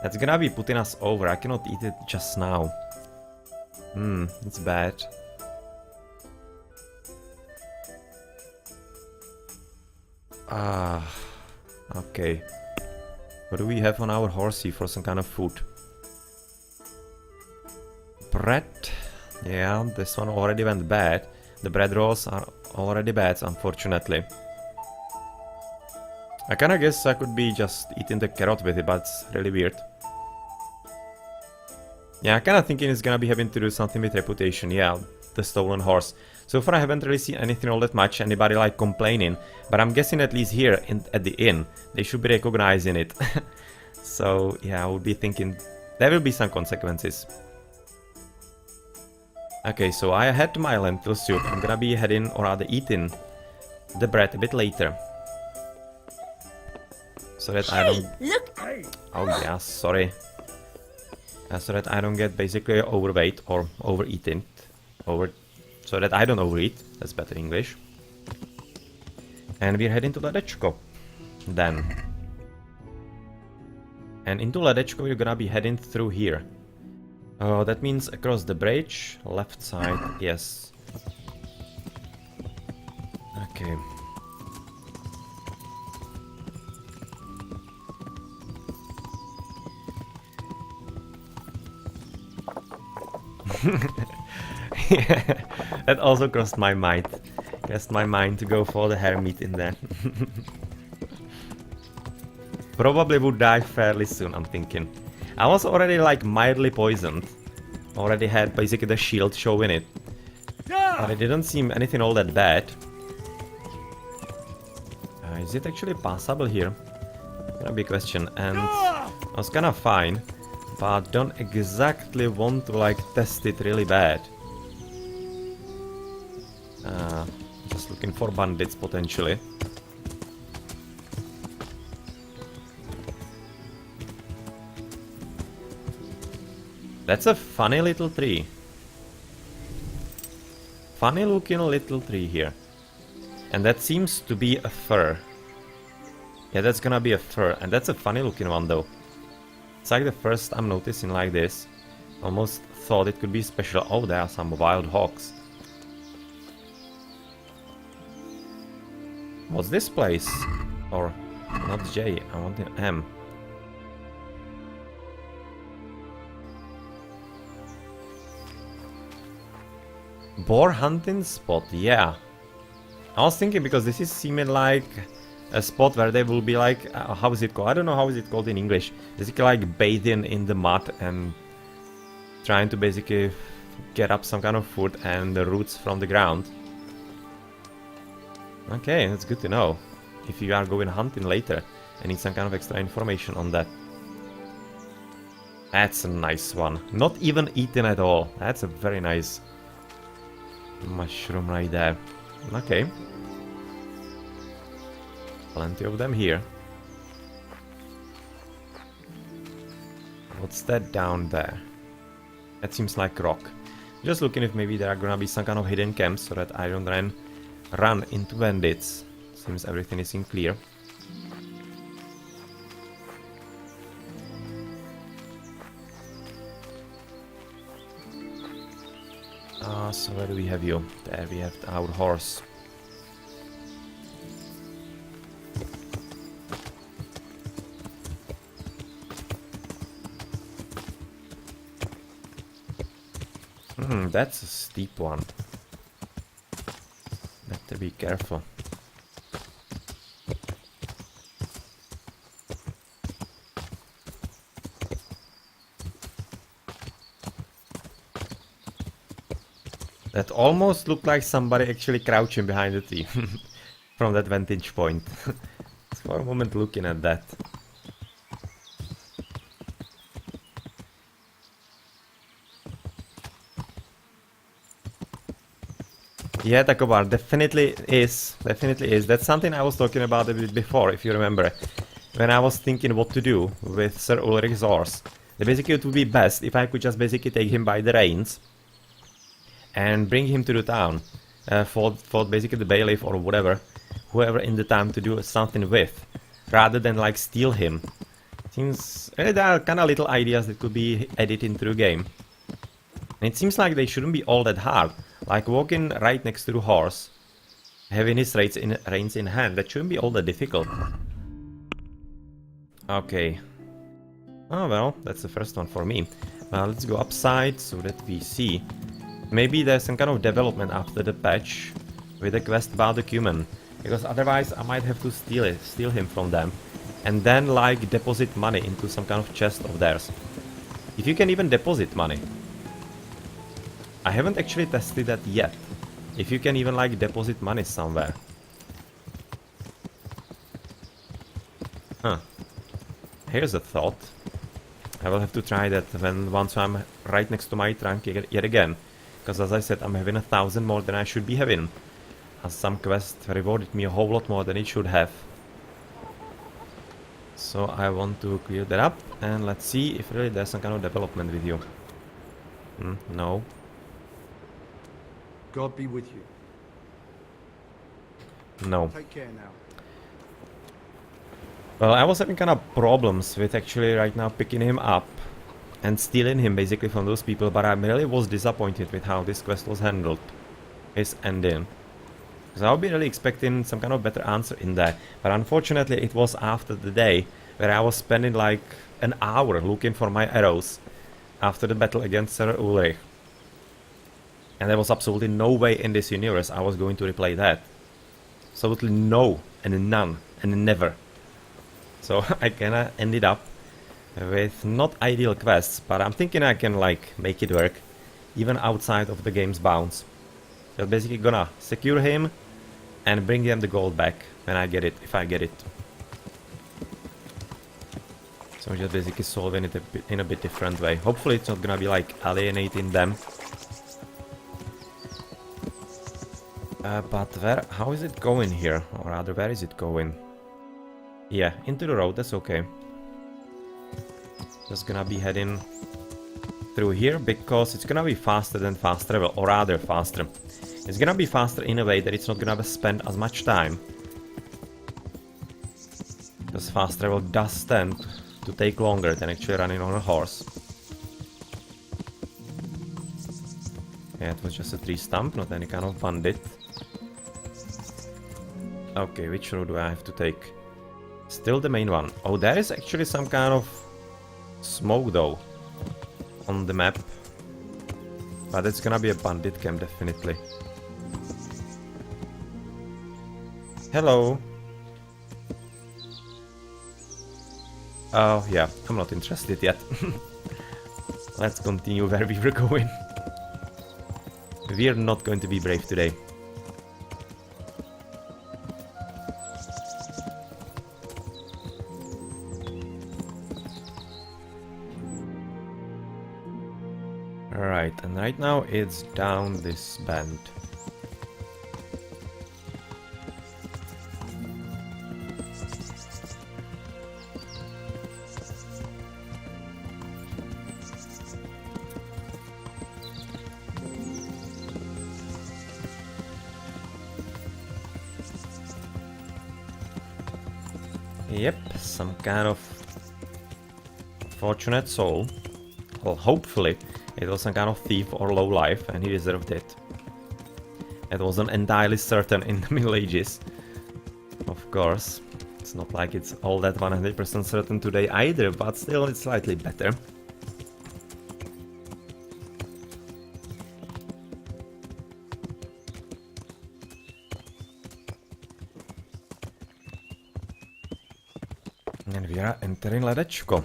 That's gonna be putting us over. I cannot eat it just now. It's bad. Okay. What do we have on our horsey for some kind of food? Bread. Yeah, this one already went bad. The bread rolls are already bad, unfortunately. I kinda guess I could be just eating the carrot with it, but it's really weird. Yeah, I'm kinda thinking it's gonna be having to do something with reputation. Yeah, the stolen horse. So far I haven't really seen anything all that much, anybody like complaining. But I'm guessing at least here at the inn, they should be recognizing it. So yeah, I would be thinking there will be some consequences. Okay, so I had my lentil soup. I'm gonna be heading, or rather eating, the bread a bit later. So that I don't... Look! Oh yeah, sorry. So that I don't get basically overweight or overeating. So that I don't overeat. That's better English. And we're heading to Ledečko. Then. And into Ledečko we're gonna be heading through here. Oh, that means across the bridge, left side, yes. Okay. Yeah, that also crossed my mind. Crossed my mind to go for the hermit in there. Probably would die fairly soon, I'm thinking. I was already like mildly poisoned. Already had basically the shield showing it. But it didn't seem anything all that bad. Is it actually passable here? Gonna be a question. And I was kinda fine. But don't exactly want to like test it really bad. Just looking for bandits potentially. That's a funny little tree. Funny looking little tree here. And that seems to be a fir. Yeah, that's gonna be a fir. And that's a funny looking one though. It's like the first I'm noticing like this. Almost thought it could be special. Oh, there are some wild hogs. What's this place? Or not J, I want an M. Boar hunting spot, yeah. I was thinking because this is seeming like a spot where they will be like, how is it called? I don't know how is it called in English. Basically like bathing in the mud and trying to basically get up some kind of food and the roots from the ground. Okay, that's good to know. If you are going hunting later and need some kind of extra information on that. That's a nice one. Not even eaten at all. That's a very nice mushroom right there. Okay. Plenty of them here. What's that down there? That seems like rock. Just looking if maybe there are gonna be some kind of hidden camps so that I don't run into bandits. Seems everything is in clear. So where do we have you? There we have our horse. That's a steep one. Better be careful. That almost looked like somebody actually crouching behind the tree from that vantage point. For a moment looking at that. Yeah, Takobar, definitely is. Definitely is. That's something I was talking about a bit before, if you remember. When I was thinking what to do with Sir Ulrich's horse. Basically it would be best if I could just basically take him by the reins and bring him to the town. For basically the bailiff or whatever. Whoever in the town to do something with. Rather than like steal him. Seems really there are kind of little ideas that could be added into the game. And it seems like they shouldn't be all that hard. Like walking right next to the horse, having his reins in hand, that shouldn't be all that difficult. Okay. Oh well, that's the first one for me. Now let's go upside so that we see. Maybe there's some kind of development after the patch with a quest about the cumin. Because otherwise I might have to steal him from them. And then like deposit money into some kind of chest of theirs. If you can even deposit money. I haven't actually tested that yet. If you can even like deposit money somewhere. Huh. Here's a thought. I will have to try that once I'm right next to my trunk yet again. Because as I said, I'm having 1,000 more than I should be having. As some quest rewarded me a whole lot more than it should have. So I want to clear that up. And let's see if really there's some kind of development with you. No. God be with you. No. Take care now. Well, I was having kind of problems with actually right now picking him up and stealing him basically from those people, but I really was disappointed with how this quest was handled. His ending. Because I would be really expecting some kind of better answer in there. But unfortunately it was after the day where I was spending like an hour looking for my arrows after the battle against Sir Ulrich. And there was absolutely no way in this universe I was going to replay that. Absolutely no, and none, and never. So I kinda ended up with not ideal quests, but I'm thinking I can like make it work, even outside of the game's bounds. So basically gonna secure him and bring him the gold back when I get it, if I get it. So just basically solving it in a bit different way. Hopefully it's not gonna be like alienating them. But how is it going here? Or rather, where is it going? Yeah, into the road, that's okay. Just gonna be heading through here because it's gonna be faster than fast travel, or rather faster. It's gonna be faster in a way that it's not gonna spend as much time. Because fast travel does tend to take longer than actually running on a horse. Yeah, it was just a tree stump, not any kind of bandit. Okay, which road do I have to take? Still the main one. Oh, there is actually some kind of smoke though on the map. But it's gonna be a bandit camp definitely. Hello. Oh yeah, I'm not interested yet. Let's continue where we were going. We're not going to be brave today. Alright, and right now it's down this bend. Yep, some kind of fortunate soul. Well, hopefully It was some kind of thief or lowlife, and he deserved it. It wasn't entirely certain in the Middle Ages. Of course. It's not like it's all that 100% certain today either, but still it's slightly better. And we are entering Ledečko.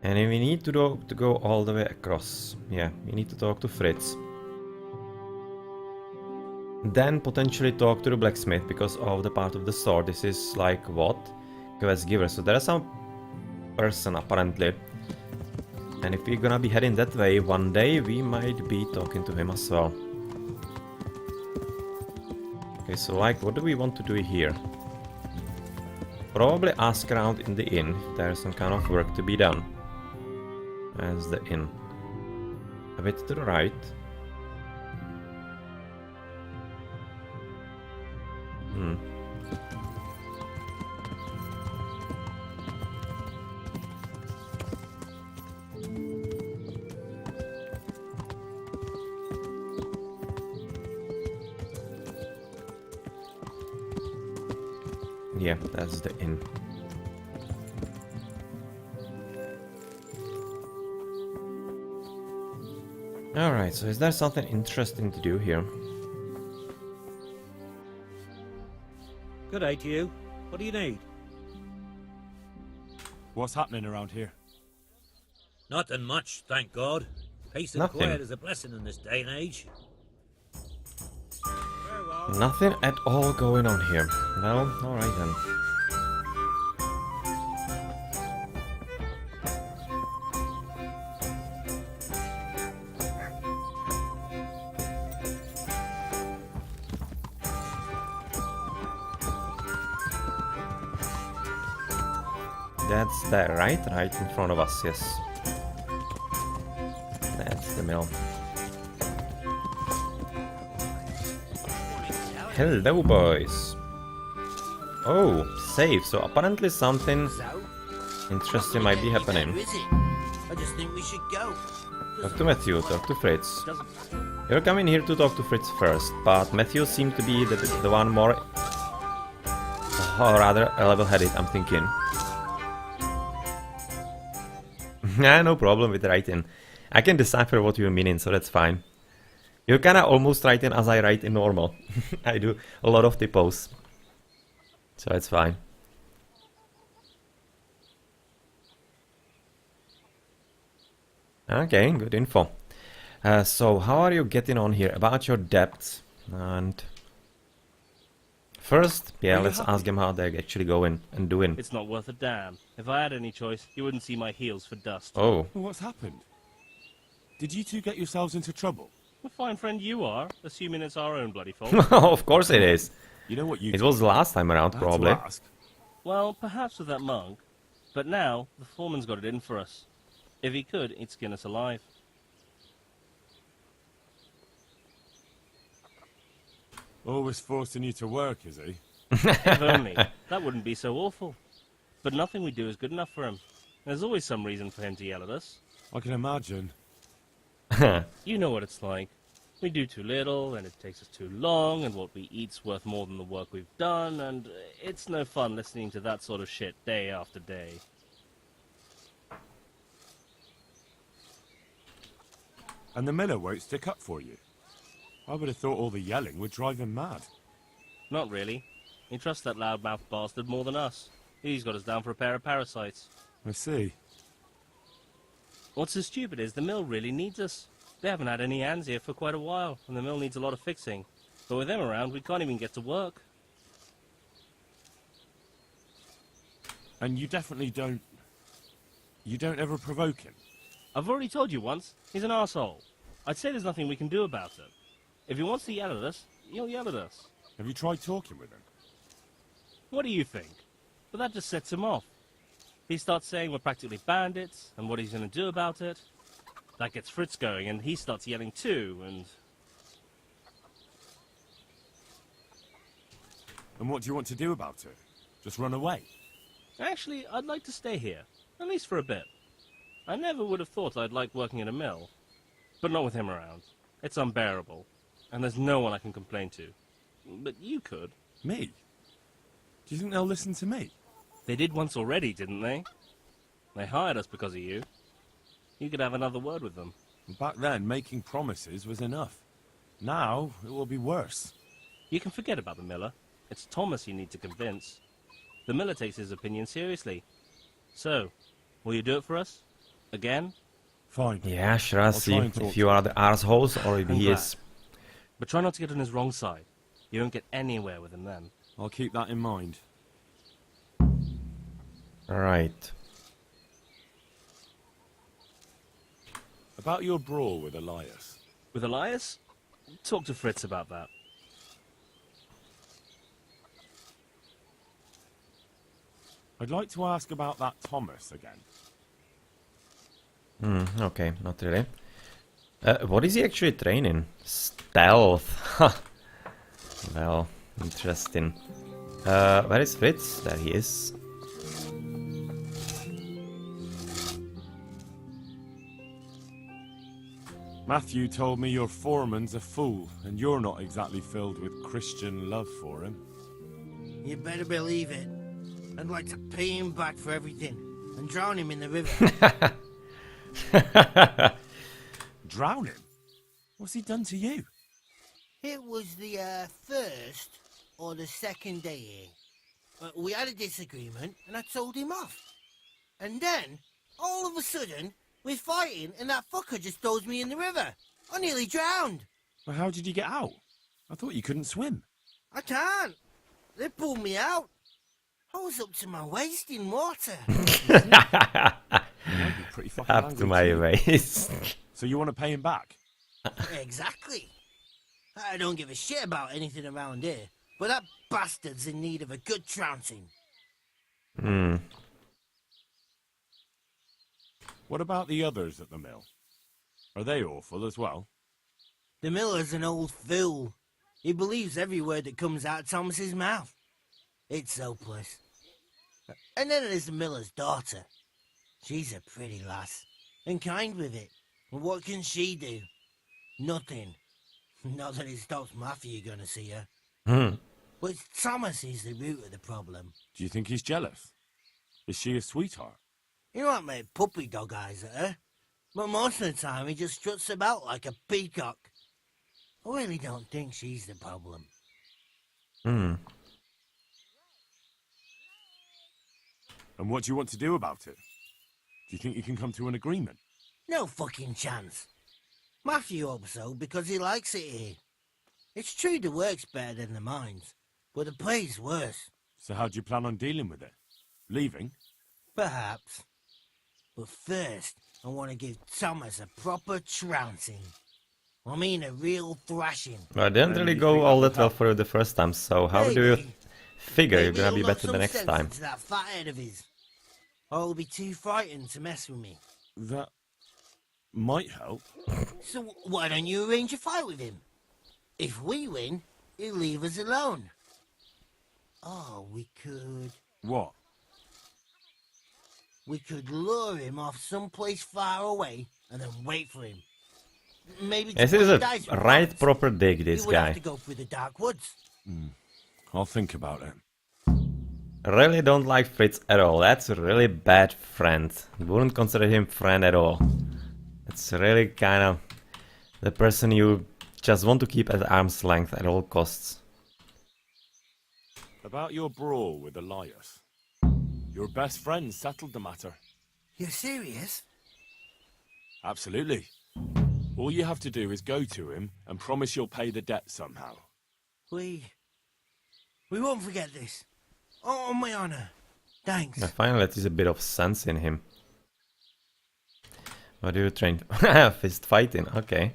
And we need to go all the way across. Yeah, we need to talk to Fritz. Then potentially talk to the blacksmith because of the part of the sword. This is like what? Quest giver. So there is some person apparently. And if we're gonna be heading that way one day, we might be talking to him as well. Okay, so like what do we want to do here? Probably ask around in the inn if there's some kind of work to be done. As the inn. A bit to the right. Yeah, that's the inn. Alright, so is there something interesting to do here? Good day to you. What do you need? What's happening around here? Nothing much, thank God. Peace and Nothing. quiet is a blessing in this day and age. Nothing at all going on here. Well, alright then. That's there, right? Right in front of us, yes. That's the mill. Hello, boys. Oh, save. So apparently something interesting might be happening. I just think we should go. Talk to Matthew, talk to Fritz. You're coming here to talk to Fritz first, but Matthew seemed to be the one more... or rather, level-headed, I'm thinking. Nah, no problem with writing. I can decipher what you're meaning, so that's fine. You're kinda almost writing as I write in normal. I do a lot of typos. So it's fine. Okay, good info. So how are you getting on here? About your debts and... First, yeah, let's ask him how they're actually going and doing. It's not worth a damn. If I had any choice, you wouldn't see my heels for dust. Oh. What's happened? Did you two get yourselves into trouble? A fine friend you are, assuming it's our own bloody fault. Of course it is. You know what you... It was last time around, I had to probably. ask. Well, perhaps with that monk. But now, the foreman's got it in for us. If he could, he'd skin us alive. Always forcing you to work, is he? If only. That wouldn't be so awful. But nothing we do is good enough for him. There's always some reason for him to yell at us. I can imagine. You know what it's like. We do too little, and it takes us too long, and what we eat's worth more than the work we've done, and it's no fun listening to that sort of shit day after day. And the miller won't stick up for you. I would have thought all the yelling would drive him mad. Not really. He trusts that loudmouth bastard more than us. He's got us down for a pair of parasites. I see. What's so stupid is the mill really needs us. They haven't had any hands here for quite a while, and the mill needs a lot of fixing. But with them around, we can't even get to work. And you definitely don't... You don't ever provoke him? I've already told you once, he's an arsehole. I'd say there's nothing we can do about it. If he wants to yell at us, he'll yell at us. Have you tried talking with him? What do you think? But that just sets him off. He starts saying we're practically bandits, and what he's going to do about it. That gets Fritz going, and he starts yelling too, and... And what do you want to do about it? Just run away? Actually, I'd like to stay here, at least for a bit. I never would have thought I'd like working in a mill, but not with him around. It's unbearable, and there's no one I can complain to. But you could. Me? Do you think they'll listen to me? They did once already, didn't they? They hired us because of you. You could have another word with them. Back then, making promises was enough. Now, it will be worse. You can forget about the miller. It's Thomas you need to convince. The miller takes his opinion seriously. So, will you do it for us? Again? Fine. Yeah, sure, I'll see try and talk if you are the arseholes or if I'm he glad. is. But try not to get on his wrong side. You won't get anywhere with him then. I'll keep that in mind. Alright. About your brawl with Elias. With Elias? Talk to Fritz about that. I'd like to ask about that Thomas again. Okay, not really. What is he actually training? Stealth. Well, interesting. Where is Fritz? There he is. Matthew told me your foreman's a fool, and you're not exactly filled with Christian love for him. You better believe it. I'd like to pay him back for everything and drown him in the river. Drown him? What's he done to you? It was the first or the second day here. We had a disagreement and I told him off. And then, all of a sudden, we're fighting and that fucker just throws me in the river. I nearly drowned. Well, how did you get out? I thought you couldn't swim. I can't. They pulled me out. I was up to my waist in water. Might be pretty fucking Up angry to my you. waist. So you want to pay him back? Exactly. I don't give a shit about anything around here, but that bastard's in need of a good trouncing. What about the others at the mill? Are they awful as well? The miller's an old fool. He believes every word that comes out of Thomas's mouth. It's hopeless. And then there's the miller's daughter. She's a pretty lass, and kind with it. But what can she do? Nothing. Not that it stops Matthew going to see her. But Thomas is the root of the problem. Do you think he's jealous? Is she a sweetheart? He might make puppy dog eyes at her, but most of the time he just struts about like a peacock. I really don't think she's the problem. And what do you want to do about it? Do you think you can come to an agreement? No fucking chance. Matthew hopes so because he likes it here. It's true the work's better than the mines, but the pay's worse. So how do you plan on dealing with it? Leaving? Perhaps. But first, I want to give Thomas a proper trouncing. I mean a real thrashing. Well, I didn't really go all that well for you the first time, so how do you figure you're gonna be Maybe he'll knock better the some next sense time? into that fat head of his. Or he'll be too frightened to mess with me. That might help. So why don't you arrange a fight with him? If we win, he'll leave us alone. Oh, we could What? lure him off someplace far away and then wait for him. Maybe This to is put a dice with right us. proper dig, this We would have guy. to go through the dark woods. I'll think about it. Really don't like Fritz at all. That's a really bad friend. Wouldn't consider him friend at all. It's really kind of the person you just want to keep at arm's length at all costs. About your brawl with Elias. Your best friend settled the matter. You're serious? Absolutely. All you have to do is go to him and promise you'll pay the debt somehow. We won't forget this. On my honor. Thanks. I find that there's a bit of sense in him. What do you train? Fist fighting, okay.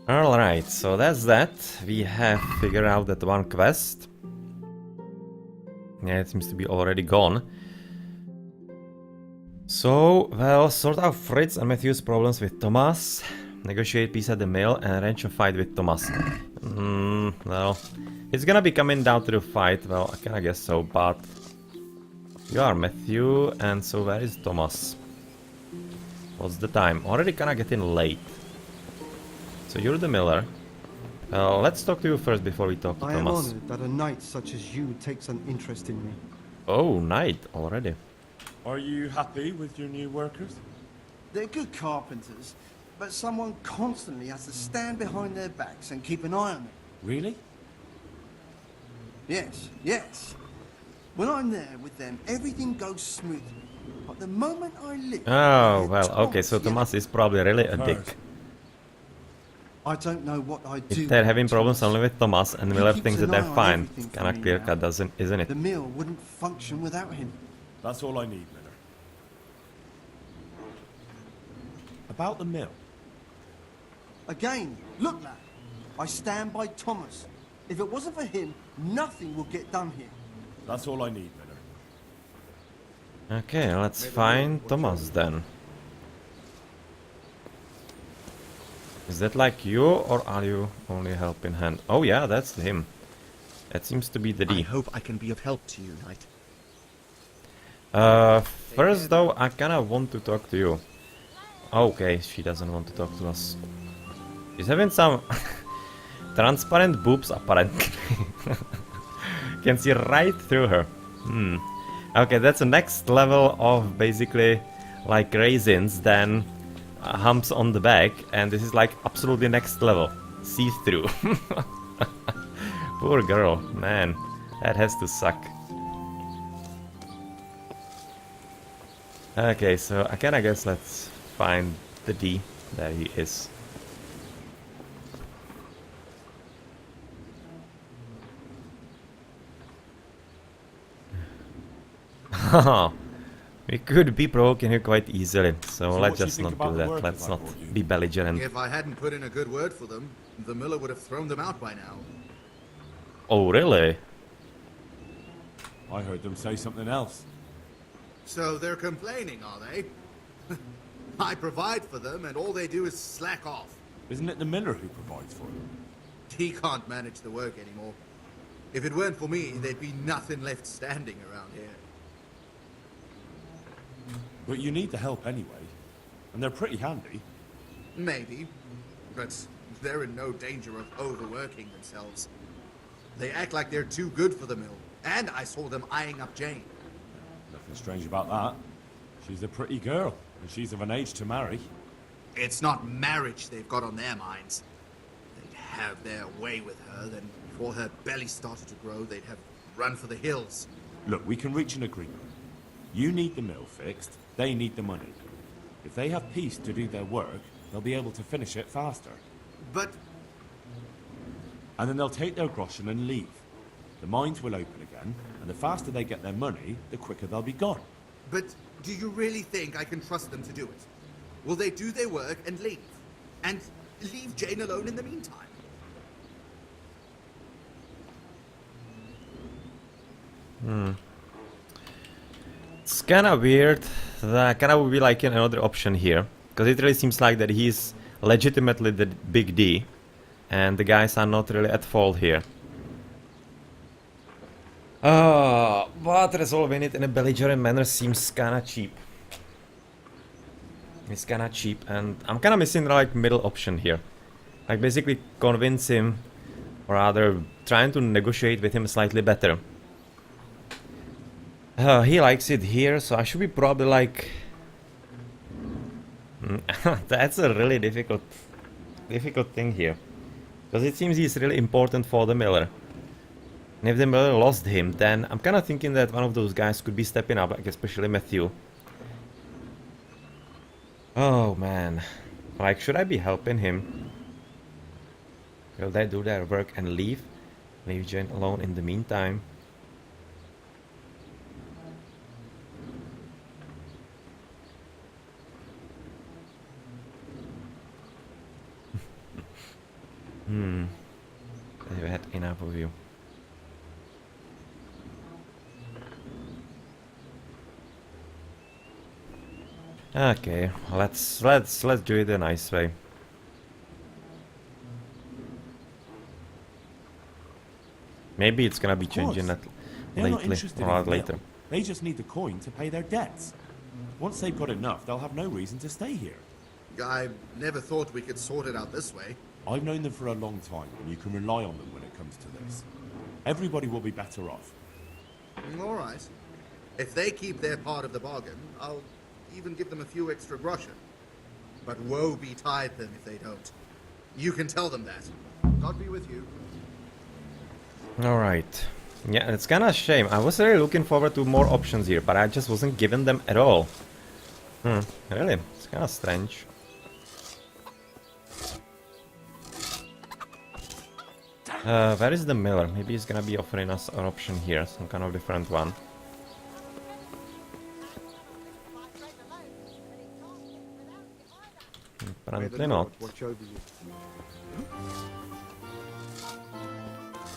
Alright, so that's that. We have figured out that one quest. Yeah, it seems to be already gone. So, well, sort out Fritz and Matthew's problems with Thomas, negotiate peace at the mill, and arrange a fight with Thomas. No. It's gonna be coming down to the fight, well, I kinda guess so, but... You are Matthew, and so where is Thomas? What's the time? Already kinda getting late. So you're the miller. Let's talk to you first before we talk to I am Thomas. honored that a knight such as you takes an interest in me. Oh, knight already. Are you happy with your new workers? They're good carpenters, but someone constantly has to stand behind their backs and keep an eye on them. Really? Yes, yes. When I'm there with them, everything goes smoothly. But the moment I leave... Oh, well, okay, so Thomas is probably really a dick. I don't know what I do. If they're having problems only with Thomas and Miller He thinks keeps that an they're eye on fine, everything it's for kinda me clear now. cut, isn't it? The mill wouldn't function without him. That's all I need, Miller. About the mill. Again, look, lad. I stand by Thomas. If it wasn't for him, nothing will get done here. That's all I need, Miller. Okay, let's find Thomas then. Is that like you, or are you only a helping hand? Oh yeah, that's him. That seems to be the D. I hope I can be of help to you, knight. First though, I kinda want to talk to you. Okay, she doesn't want to talk to us. She's having some transparent boobs apparently. Can see right through her. Okay, that's the next level of basically like raisins, then humps on the back, and this is like absolutely next level. See-through. Poor girl, man. That has to suck. Okay, so I kinda guess let's find the D. There he is. We could be broken here quite easily, so So let's what do you just think not about do the that. workers Let's I not brought you? be belligerent. If I hadn't put in a good word for them, the miller would have thrown them out by now. Oh, really? I heard them say something else. So they're complaining, are they? I provide for them, and all they do is slack off. Isn't it the miller who provides for them? He can't manage the work anymore. If it weren't for me, there'd be nothing left standing around here. But you need the help anyway. And they're pretty handy. Maybe, but they're in no danger of overworking themselves. They act like they're too good for the mill, and I saw them eyeing up Jane. Nothing strange about that. She's a pretty girl, and she's of an age to marry. It's not marriage they've got on their minds. They'd have their way with her, then before her belly started to grow, they'd have run for the hills. Look, we can reach an agreement. You need the mill fixed, they need the money. If they have peace to do their work, they'll be able to finish it faster. But And then they'll take their groschen and leave. The mines will open again, and the faster they get their money, the quicker they'll be gone. But do you really think I can trust them to do it? Will they do their work and leave? And leave Jane alone in the meantime? It's kinda weird. That kinda would be like another option here. Because it really seems like that he's legitimately the big D. And the guys are not really at fault here. But resolving it in a belligerent manner seems kinda cheap. It's kinda cheap, and I'm kinda missing the like middle option here. Like basically convince him, or rather trying to negotiate with him slightly better. He likes it here, so I should be probably like... That's a really difficult thing here. Because it seems he's really important for the miller. And if the miller lost him, then I'm kind of thinking that one of those guys could be stepping up, like especially Matthew. Oh man. Like, should I be helping him? Will they do their work and leave? Leave Jane alone in the meantime? They've had enough of you. Okay, let's do it the nice way. Maybe it's gonna be changing that They're not lately interested or in the later. mill. They just need the coin to pay their debts. Once they've got enough, they'll have no reason to stay here. I never thought we could sort it out this way. I've known them for a long time, and you can rely on them when it comes to this. Everybody will be better off. All right. If they keep their part of the bargain, I'll even give them a few extra groschen. But woe betide them if they don't. You can tell them that. God be with you. Alright. Yeah, it's kinda a shame. I was really looking forward to more options here, but I just wasn't given them at all. Really? It's kinda strange. Where is the miller? Maybe he's gonna be offering us an option here, some kind of different one. Apparently not. Watch over you.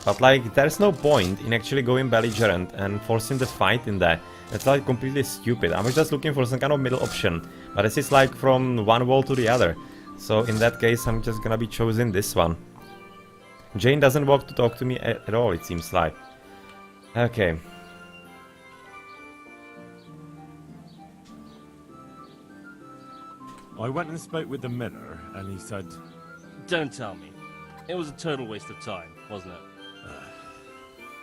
But like, there's no point in actually going belligerent and forcing the fight in there. It's like completely stupid. I was just looking for some kind of middle option. But this is like from one wall to the other. So in that case, I'm just gonna be choosing this one. Jane doesn't want to talk to me at all, it seems like. Okay. I went and spoke with the miller, and he said... Don't tell me. It was a total waste of time, wasn't it?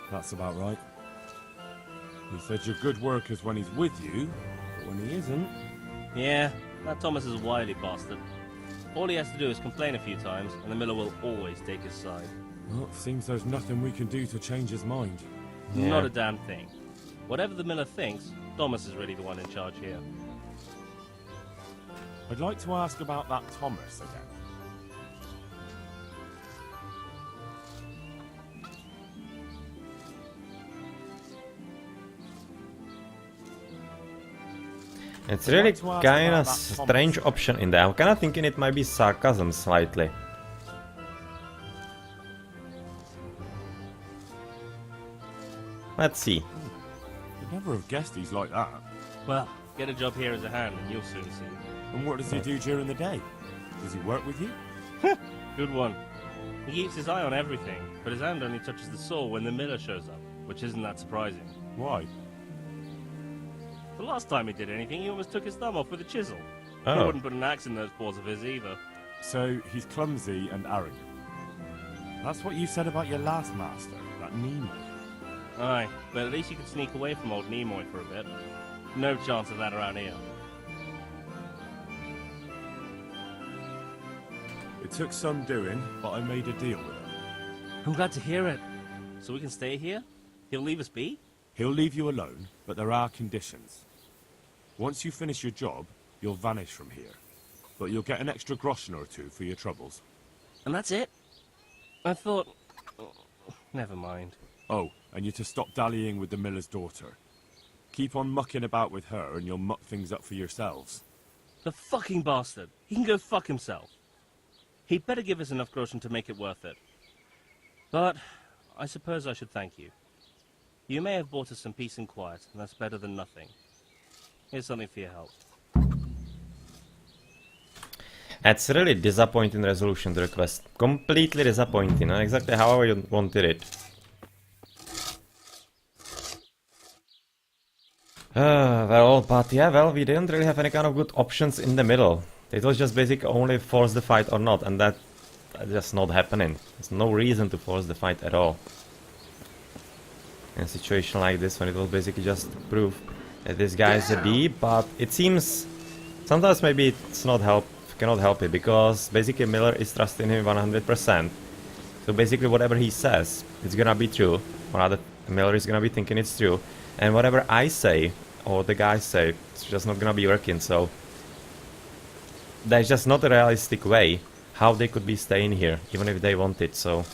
That's about right. He said your good work is when he's with you, but when he isn't... Yeah, that Thomas is a wily bastard. All he has to do is complain a few times, and the miller will always take his side. Well, it seems there's nothing we can do to change his mind. Yeah. Not a damn thing. Whatever the miller thinks, Thomas is really the one in charge here. I'd like to ask about that Thomas again. It's really kinda strange option in there. I'm kinda thinking it might be sarcasm slightly. Let's see. You'd never have guessed he's like that. Well, get a job here as a hand and you'll soon see. And what does he do during the day? Does he work with you? Good one. He keeps his eye on everything, but his hand only touches the saw when the miller shows up, which isn't that surprising. Why? The last time he did anything, he almost took his thumb off with a chisel. He Oh. wouldn't put an axe in those paws of his either. So he's clumsy and arrogant. That's what you said about your last master, that Nemo. Aye, but at least you could sneak away from old Nimoy for a bit. No chance of that around here. It took some doing, but I made a deal with him. I'm glad to hear it. So we can stay here? He'll leave us be? He'll leave you alone, but there are conditions. Once you finish your job, you'll vanish from here. But you'll get an extra groschen or two for your troubles. And that's it? I thought... Never mind. Oh, and you're to stop dallying with the miller's daughter. Keep on mucking about with her and you'll muck things up for yourselves. The fucking bastard. He can go fuck himself. He'd better give us enough groschen to make it worth it. But I suppose I should thank you. You may have bought us some peace and quiet, and that's better than nothing. Here's something for your help. That's really disappointing resolution to the quest. Completely disappointing, not exactly how I wanted it. Well, but yeah, well, we didn't really have any kind of good options in the middle. It was just basically only force the fight or not, and that's just not happening. There's no reason to force the fight at all. In a situation like this, when it was basically just proof that this guy is a B, but it seems sometimes maybe it's not cannot help it, because basically Miller is trusting him 100%. So basically whatever he says, it's gonna be true, or rather Miller is gonna be thinking it's true, and whatever I say, or the guys say, it's just not gonna be working, so there's just not a realistic way how they could be staying here, even if they wanted, so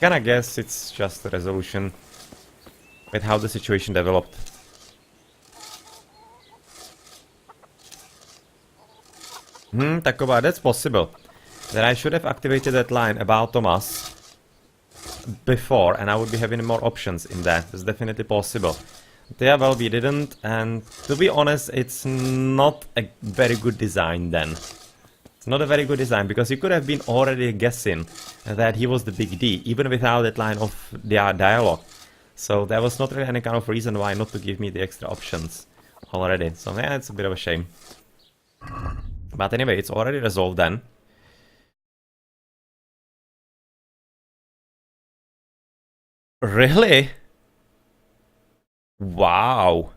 kinda guess it's just a resolution with how the situation developed. Taková, that's possible. That I should have activated that line about Thomas before, and I would be having more options in that. It's definitely possible. But yeah, well, we didn't, and to be honest, it's not a very good design then. It's not a very good design, because you could have been already guessing that he was the big D, even without that line of dialogue. So there was not really any kind of reason why not to give me the extra options already. So yeah, it's a bit of a shame. But anyway, it's already resolved then. Really? Wow.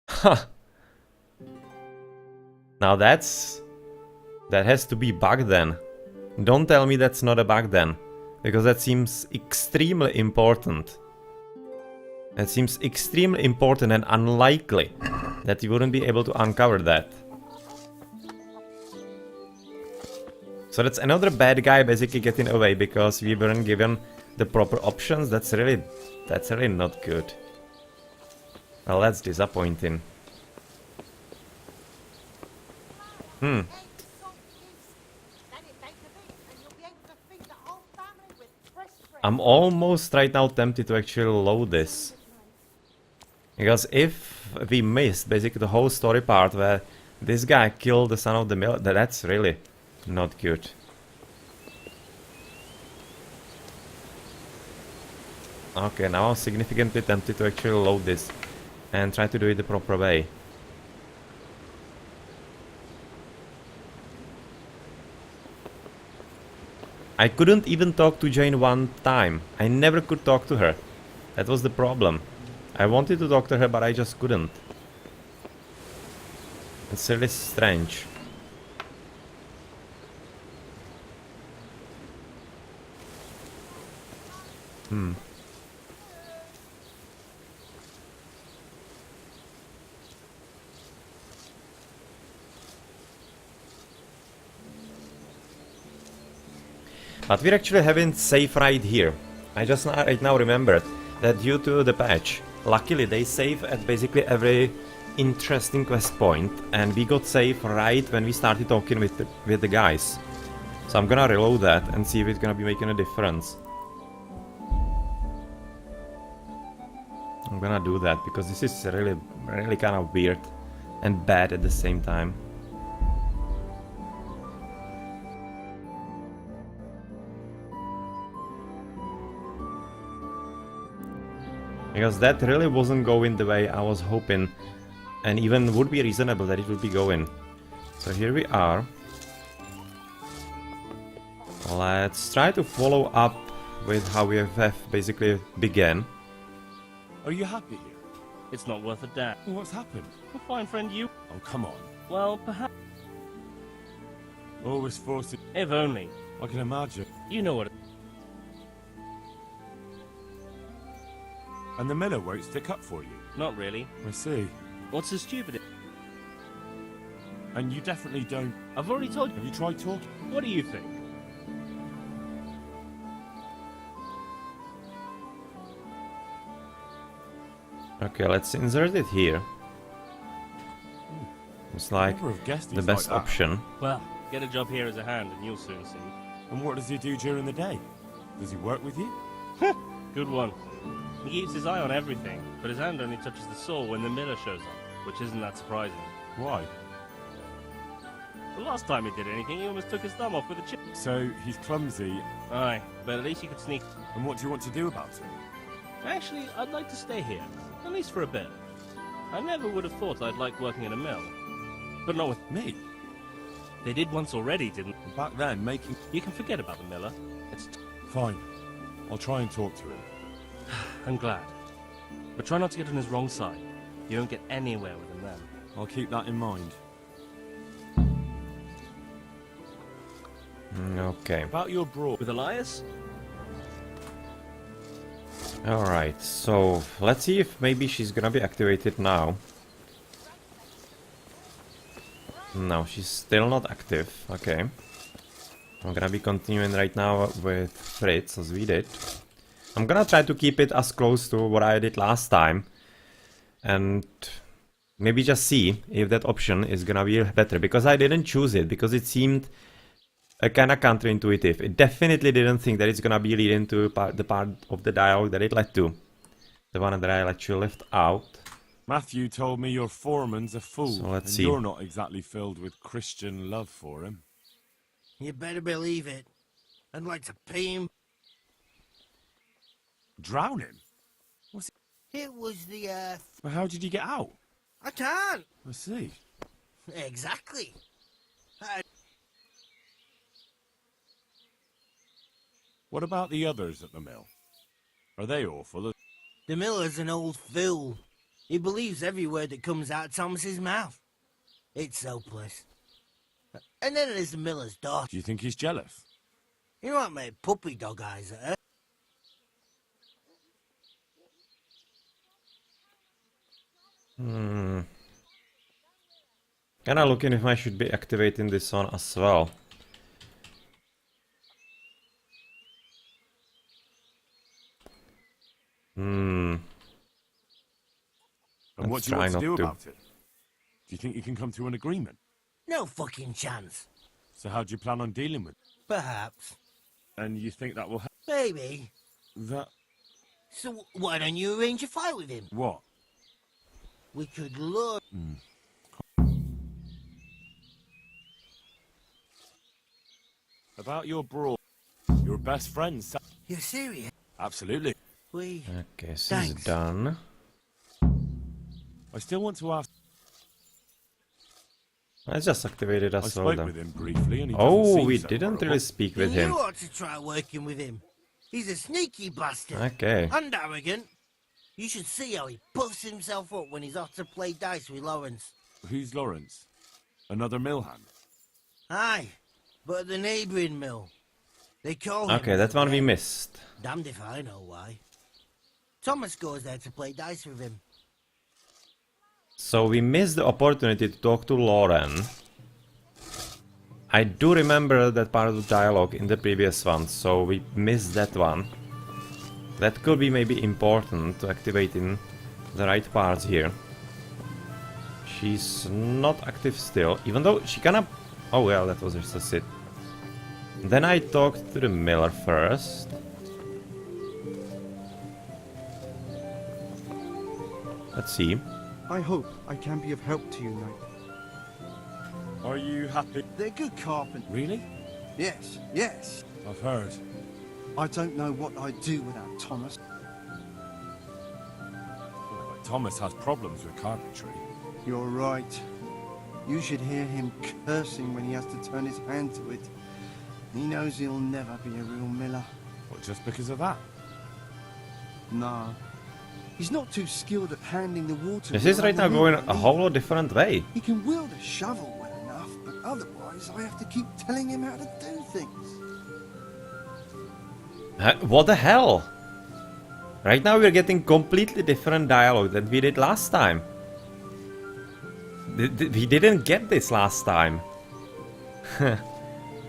Huh. Now that has to be bug then. Don't tell me that's not a bug then, because that seems extremely important. That seems extremely important and unlikely that you wouldn't be able to uncover that. So that's another bad guy basically getting away because we weren't given the proper options. That's really not good. Well, that's disappointing. I'm almost right now tempted to actually load this. Because if we missed basically the whole story part where this guy killed the son of the mill, that's really not good. Okay, now I'm significantly tempted to actually load this and try to do it the proper way. I couldn't even talk to Jane one time. I never could talk to her. That was the problem. I wanted to talk to her, but I just couldn't. It's really strange. But we're actually having save right here. I just right now remembered that due to the patch, luckily they save at basically every interesting quest point, and we got save right when we started talking with the guys. So I'm gonna reload that and see if it's gonna be making a difference. I'm gonna do that because this is really kind of weird and bad at the same time. Because that really wasn't going the way I was hoping, and even would be reasonable that it would be going. So here we are. Let's try to follow up with how we have basically began. Are you happy here? It's not worth a damn. What's happened? A fine friend you... Oh, come on. Well, perhaps... Always forcing... If only. I can imagine. You know what... And the miller won't stick up for you? Not really. I see. What's so stupid? And you definitely don't... I've already told you. Have you tried talking? What do you think? Okay, let's insert it here. It's like the best option. Well, get a job here as a hand and you'll soon see. And what does he do during the day? Does he work with you? Good one. He keeps his eye on everything, but his hand only touches the saw when the miller shows up, which isn't that surprising. Why? The last time he did anything, he almost took his thumb off with a chip. So, he's clumsy. Aye, but at least you could sneak... And what do you want to do about it? Actually, I'd like to stay here, at least for a bit. I never would have thought I'd like working in a mill. But not with me. They did once already, didn't they? Back then, making... You can forget about the miller. It's... Fine. I'll try and talk to him. I'm glad. But try not to get on his wrong side. You don't get anywhere with him then. I'll keep that in mind. Okay. About your brawl with Elias? Alright, so let's see if maybe she's gonna be activated now. No, she's still not active. Okay. I'm gonna be continuing right now with Fritz, as we did. I'm gonna try to keep it as close to what I did last time. And maybe just see if that option is gonna be better. Because I didn't choose it, because it seemed kinda counterintuitive. It definitely didn't think that it's gonna be leading to the part of the dialogue that it led to. The one that I actually left out. Matthew told me your foreman's a fool, So let's and see. you're not exactly filled with Christian love for him. You better believe it. I'd like to pay him. Drown him? It was the, Well, how did you get out? I can't. I see. Exactly. What about the others at the mill? Are they awful? The miller's an old fool. He believes every word that comes out of Thomas's mouth. It's hopeless. And then there's the miller's daughter. Do you think he's jealous? He might make puppy dog eyes at her. Kinda looking if I should be activating this one as well. And what Let's do you want try to do not to. about it? Do you think you can come to an agreement? No fucking chance. So how do you plan on dealing with it? Perhaps. And you think that will help? Maybe. That... So why don't you arrange a fight with him? What? We could lure... About your brawl. Your best friend, You're serious? Absolutely. We... Okay, so Thanks. it's done. I still want to ask... I just activated I as well spoke then. with him briefly and he doesn't Oh, seem we so didn't horrible. really speak with Then him. you ought to try working with him. He's a sneaky bastard. Okay. And arrogant. You should see how he puffs himself up when he's off to play dice with Lawrence. Who's Lawrence? Another mill hand? Aye, but at the neighbouring mill. They call him... Okay, that one we missed. Damned if I know why. Thomas goes there to play dice with him. So we missed the opportunity to talk to Lauren. I do remember that part of the dialogue in the previous one, so we missed that one. That could be maybe important to activating the right parts here. She's not active still, even though she kinda... Oh well, that was just a sit. Then I talked to the miller first. Let's see. I hope I can be of help to you, Knight. Are you happy? They're good carpenters. Really? Yes, yes. I've heard. I don't know what I'd do without Thomas. But Thomas has problems with carpentry. You're right. You should hear him cursing when he has to turn his hand to it. He knows he'll never be a real miller. What, just because of that? No. He's not too skilled at handling the water. This is right now going a whole lot different way. He can wield a shovel well enough, but otherwise I have to keep telling him how to do things. What the hell? Right now we're getting completely different dialogue than we did last time. We didn't get this last time.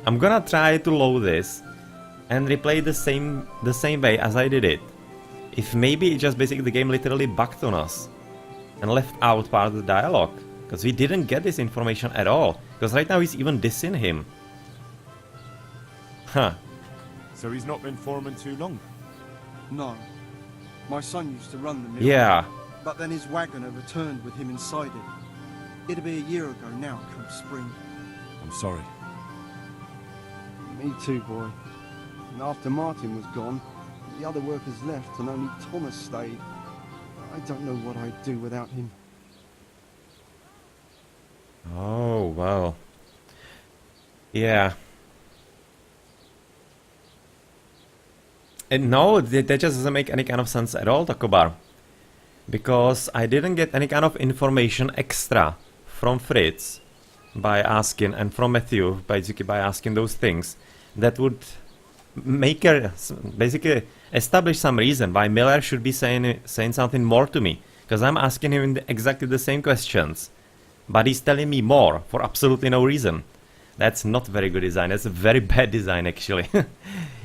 I'm gonna try to load this and replay the same way as I did it. If maybe just basically the game literally bugged on us and left out part of the dialogue. Because we didn't get this information at all. Because right now he's even dissing him. Huh. So he's not been foreman too long? No. My son used to run the mill. Yeah. But then his wagoner returned with him inside it. It'll be a year ago now, come spring. I'm sorry. Me too, boy. And after Martin was gone, the other workers left and only Thomas stayed. I don't know what I'd do without him. Oh, well. Yeah. And no, that just doesn't make any kind of sense at all, Takobar. Because I didn't get any kind of information extra from Fritz by asking, and from Matthew basically by asking those things that would make her basically establish some reason why Miller should be saying something more to me. Because I'm asking him exactly the same questions. But he's telling me more for absolutely no reason. That's not very good design. That's a very bad design, actually.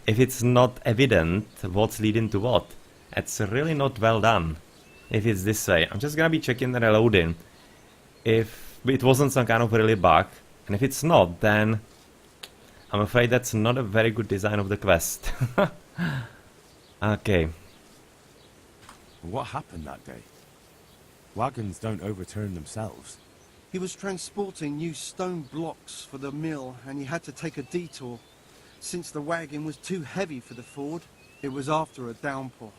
If it's not evident what's leading to what. It's really not well done. If it's this way. I'm just gonna be checking the reloading. If it wasn't some kind of really bug. And if it's not, then I'm afraid that's not a very good design of the quest. Okay. What happened that day? Wagons don't overturn themselves. He was transporting new stone blocks for the mill, and he had to take a detour. Since the wagon was too heavy for the ford, it was after a downpour.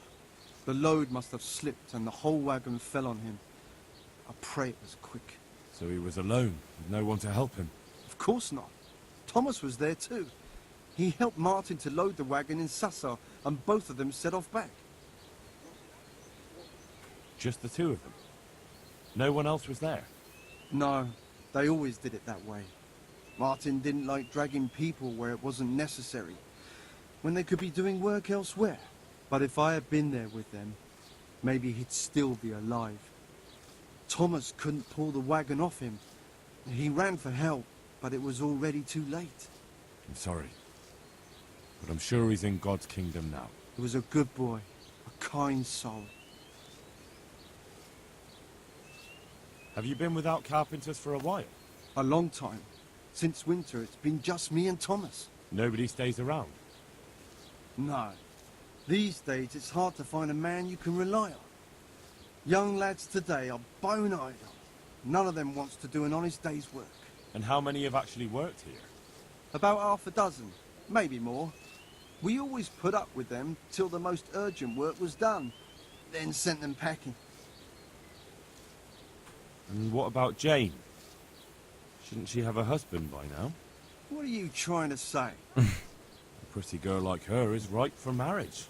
The load must have slipped and the whole wagon fell on him. I pray it was quick. So he was alone, with no one to help him. Of course not. Thomas was there too. He helped Martin to load the wagon in Sassa, and both of them set off back. Just the two of them? No one else was there? No, they always did it that way. Martin didn't like dragging people where it wasn't necessary, when they could be doing work elsewhere. But if I had been there with them, maybe he'd still be alive. Thomas couldn't pull the wagon off him. He ran for help, but it was already too late. I'm sorry. But I'm sure he's in God's kingdom now. He was a good boy, a kind soul. Have you been without carpenters for a while? A long time. Since winter, it's been just me and Thomas. Nobody stays around? No. These days, it's hard to find a man you can rely on. Young lads today are bone idle. None of them wants to do an honest day's work. And how many have actually worked here? About half a dozen, maybe more. We always put up with them till the most urgent work was done, then sent them packing. And what about Jane? Shouldn't she have a husband by now? What are you trying to say? A pretty girl like her is ripe for marriage.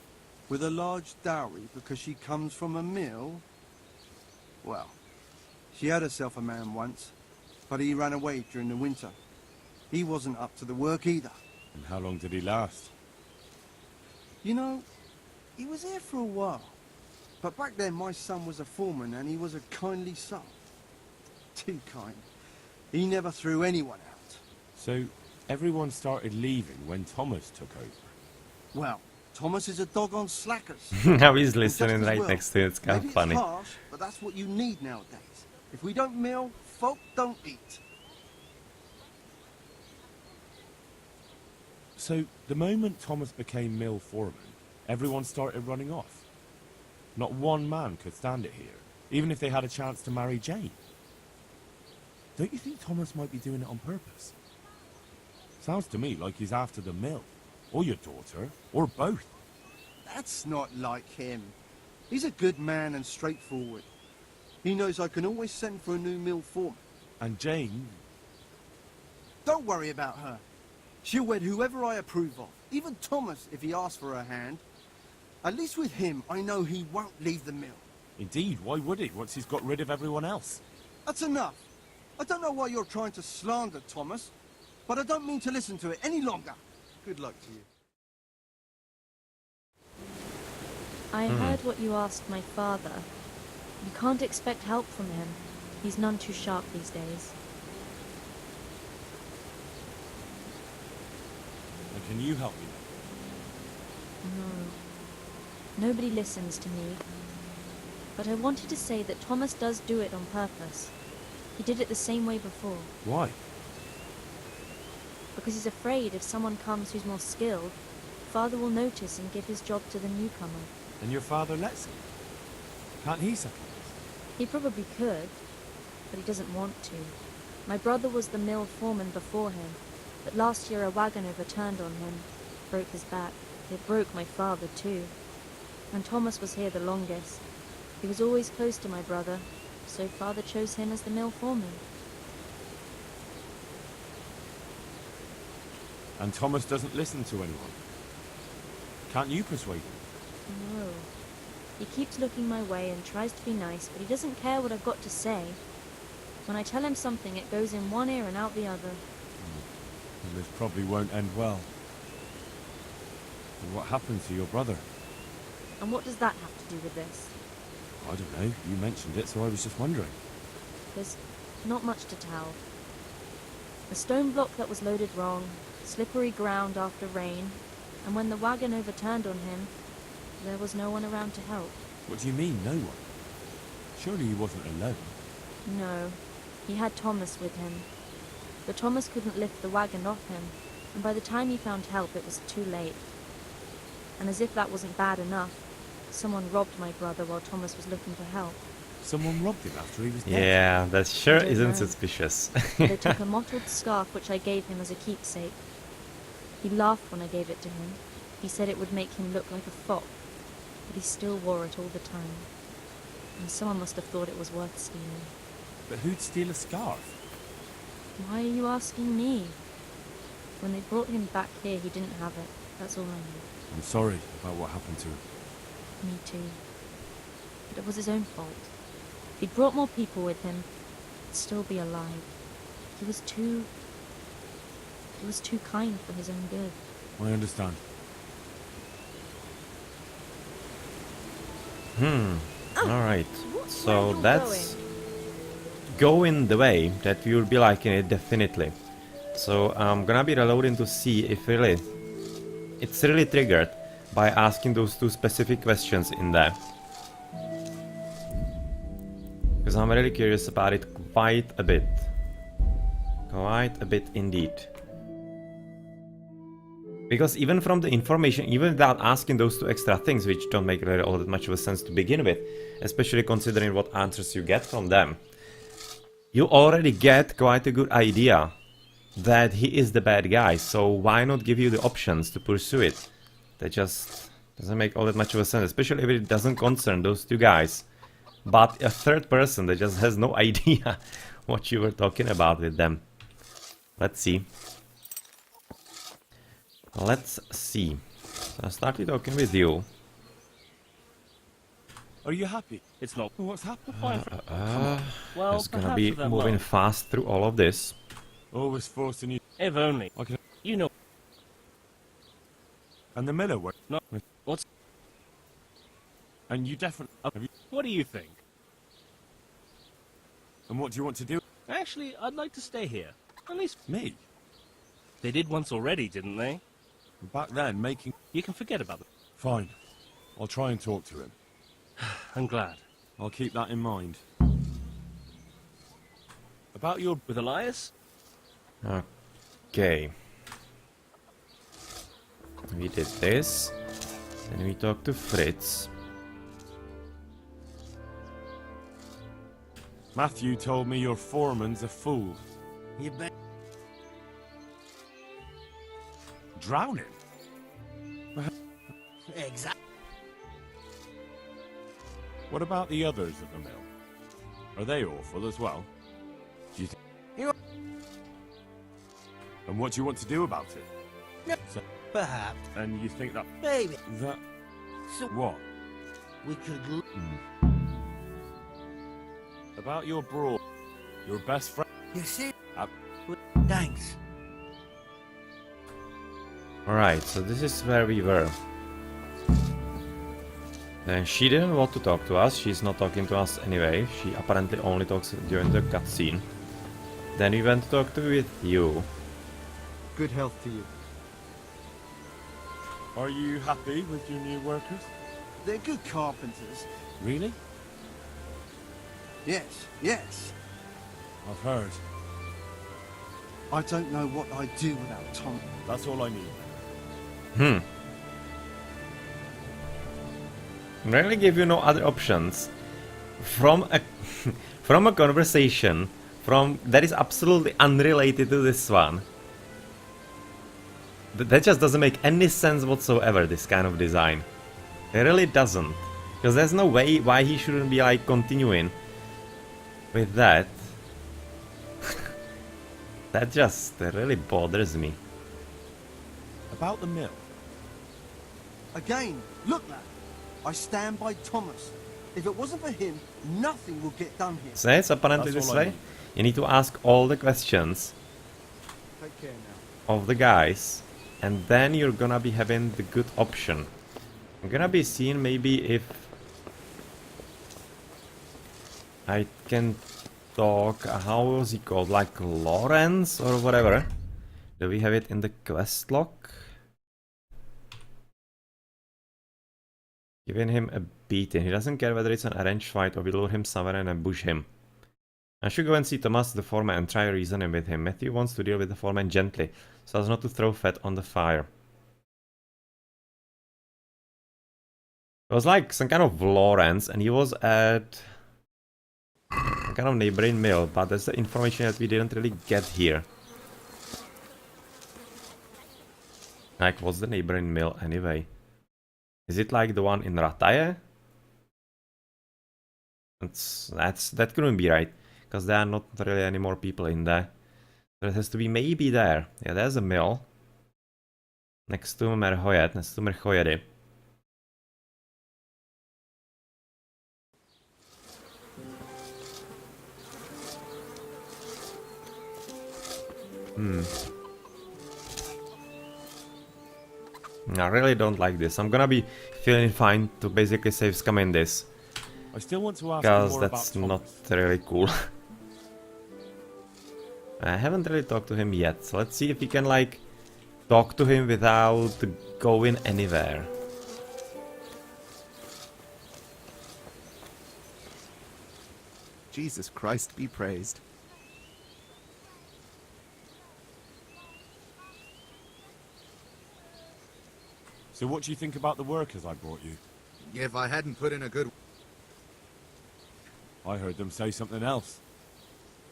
With a large dowry because she comes from a mill? Well, she had herself a man once, but he ran away during the winter. He wasn't up to the work either. And how long did he last? You know, he was here for a while. But back then my son was a foreman and he was a kindly soul. Too kind. He never threw anyone out. So, everyone started leaving when Thomas took over? Well, Thomas is a dog on slackers. Now he's And just listening as right well. next to it. It's kind Maybe of funny. It's harsh, but that's what you need nowadays. If we don't mill, folk don't eat. So, the moment Thomas became mill foreman, everyone started running off. Not one man could stand it here, even if they had a chance to marry Jane. Don't you think Thomas might be doing it on purpose? Sounds to me like he's after the mill, or your daughter, or both. That's not like him. He's a good man and straightforward. He knows I can always send for a new mill foreman. And Jane... Don't worry about her. She'll wed whoever I approve of, even Thomas if he asks for her hand. At least with him, I know he won't leave the mill. Indeed, why would he, once he's got rid of everyone else? That's enough. I don't know why you're trying to slander Thomas, but I don't mean to listen to it any longer. Good luck to you. I heard what you asked my father. You can't expect help from him. He's none too sharp these days. And can you help me? No. Nobody listens to me. But I wanted to say that Thomas does do it on purpose. He did it the same way before. Why? Because he's afraid if someone comes who's more skilled, Father will notice and give his job to the newcomer. And your father lets him? Can't he second this? He probably could, but he doesn't want to. My brother was the mill foreman before him, but last year a wagon overturned on him, broke his back. It broke my father too. And Thomas was here the longest. He was always close to my brother, so Father chose him as the mill foreman. And Thomas doesn't listen to anyone? Can't you persuade him? No. He keeps looking my way and tries to be nice, but he doesn't care what I've got to say. When I tell him something, it goes in one ear and out the other. And this probably won't end well. And what happened to your brother? And what does that have to do with this? I don't know. You mentioned it, so I was just wondering. There's not much to tell. A stone block that was loaded wrong, slippery ground after rain, and when the wagon overturned on him, there was no one around to help. What do you mean, no one? Surely he wasn't alone. No, he had Thomas with him. But Thomas couldn't lift the wagon off him, and by the time he found help it was too late. And as if that wasn't bad enough, someone robbed my brother while Thomas was looking for help. Someone robbed him after he was dead. Yeah, that sure I don't isn't know. suspicious. They took a mottled scarf which I gave him as a keepsake. He laughed when I gave it to him. He said it would make him look like a fop, but he still wore it all the time. And someone must have thought it was worth stealing. But who'd steal a scarf? Why are you asking me? When they brought him back here, he didn't have it. That's all I know. I'm sorry about what happened to him. Me too. But it was his own fault. If he'd brought more people with him, he'd still be alive. He was too kind for his own good. I understand. Alright. So that's going the way that you'll be liking it, definitely. So I'm gonna be reloading to see if it's really triggered by asking those two specific questions in there. Because I'm really curious about it quite a bit. Quite a bit indeed. Because even from the information, even without asking those two extra things, which don't make really all that much of a sense to begin with, especially considering what answers you get from them, you already get quite a good idea that he is the bad guy, so why not give you the options to pursue it? That just doesn't make all that much of a sense, especially if it doesn't concern those two guys, but a third person that just has no idea what you were talking about with them. Let's see. Let's see. So I started talking with you. Are you happy? It's not. What's happened? Well, Just gonna perhaps be with that moving love. fast through all of this. Always forcing you. If only. Okay. You know. And the miller were. No. What's? And you definitely. What do you think? And what do you want to do? Actually, I'd like to stay here. At least Me? they did once already, didn't they? Back then, making. You can forget about it. Fine. I'll try and talk to him. I'm glad. I'll keep that in mind. About your. With Elias? Okay. We did this. Then we talked to Fritz. Matthew told me your foreman's a fool. You bet. Drowning? Exactly. What about the others at the mill? Are they awful as well? Do you think? And what do you want to do about it? No. So, Perhaps. and you think that Maybe. that So what? we could. About your bro, your best friend? You see? Uh, Thanks. Alright, so this is where we were. Then she didn't want to talk to us, she's not talking to us anyway. She apparently only talks during the cutscene. Then we went to talk with you. Good health to you. Are you happy with your new workers? They're good carpenters. Really? Yes, yes. I've heard. I don't know what I'd do without Tom. That's all I need. Really give you no other options. From a from a conversation that is absolutely unrelated to this one. That just doesn't make any sense whatsoever, this kind of design. It really doesn't. Because there's no way why he shouldn't be like continuing with that. That just really bothers me. About the mill. Again, look lad. I stand by Thomas. If it wasn't for him, nothing would get done here. So it's apparently That's this all I way. need. You need to ask all the questions Take care now. of the guys, and then you're gonna be having the good option. I'm gonna be seeing maybe if I can talk, how was he called, like Lawrence or whatever. Do we have it in the quest log? Giving him a beating. He doesn't care whether it's an arranged fight or we lure him somewhere and ambush him. I should go and see Thomas the foreman and try reasoning with him. Matthew wants to deal with the foreman gently, so as not to throw fat on the fire. It was like some kind of Lawrence, and he was at Some kind of neighboring mill, but that's the information that we didn't really get here. Like, what's the neighboring mill anyway? Is it like the one in Rataje? That couldn't be right, because there are not really any more people in there. So it has to be maybe there. Yeah, there's a mill. Next to Merhojet, next to Merhojedy. I really don't like this. I'm gonna be feeling fine to basically save scum in this. I still want to ask Because more that's about not really cool. I haven't really talked to him yet, so let's see if we can like talk to him without going anywhere. Jesus Christ be praised. So what do you think about the workers I brought you? If I hadn't put in a good... I heard them say something else.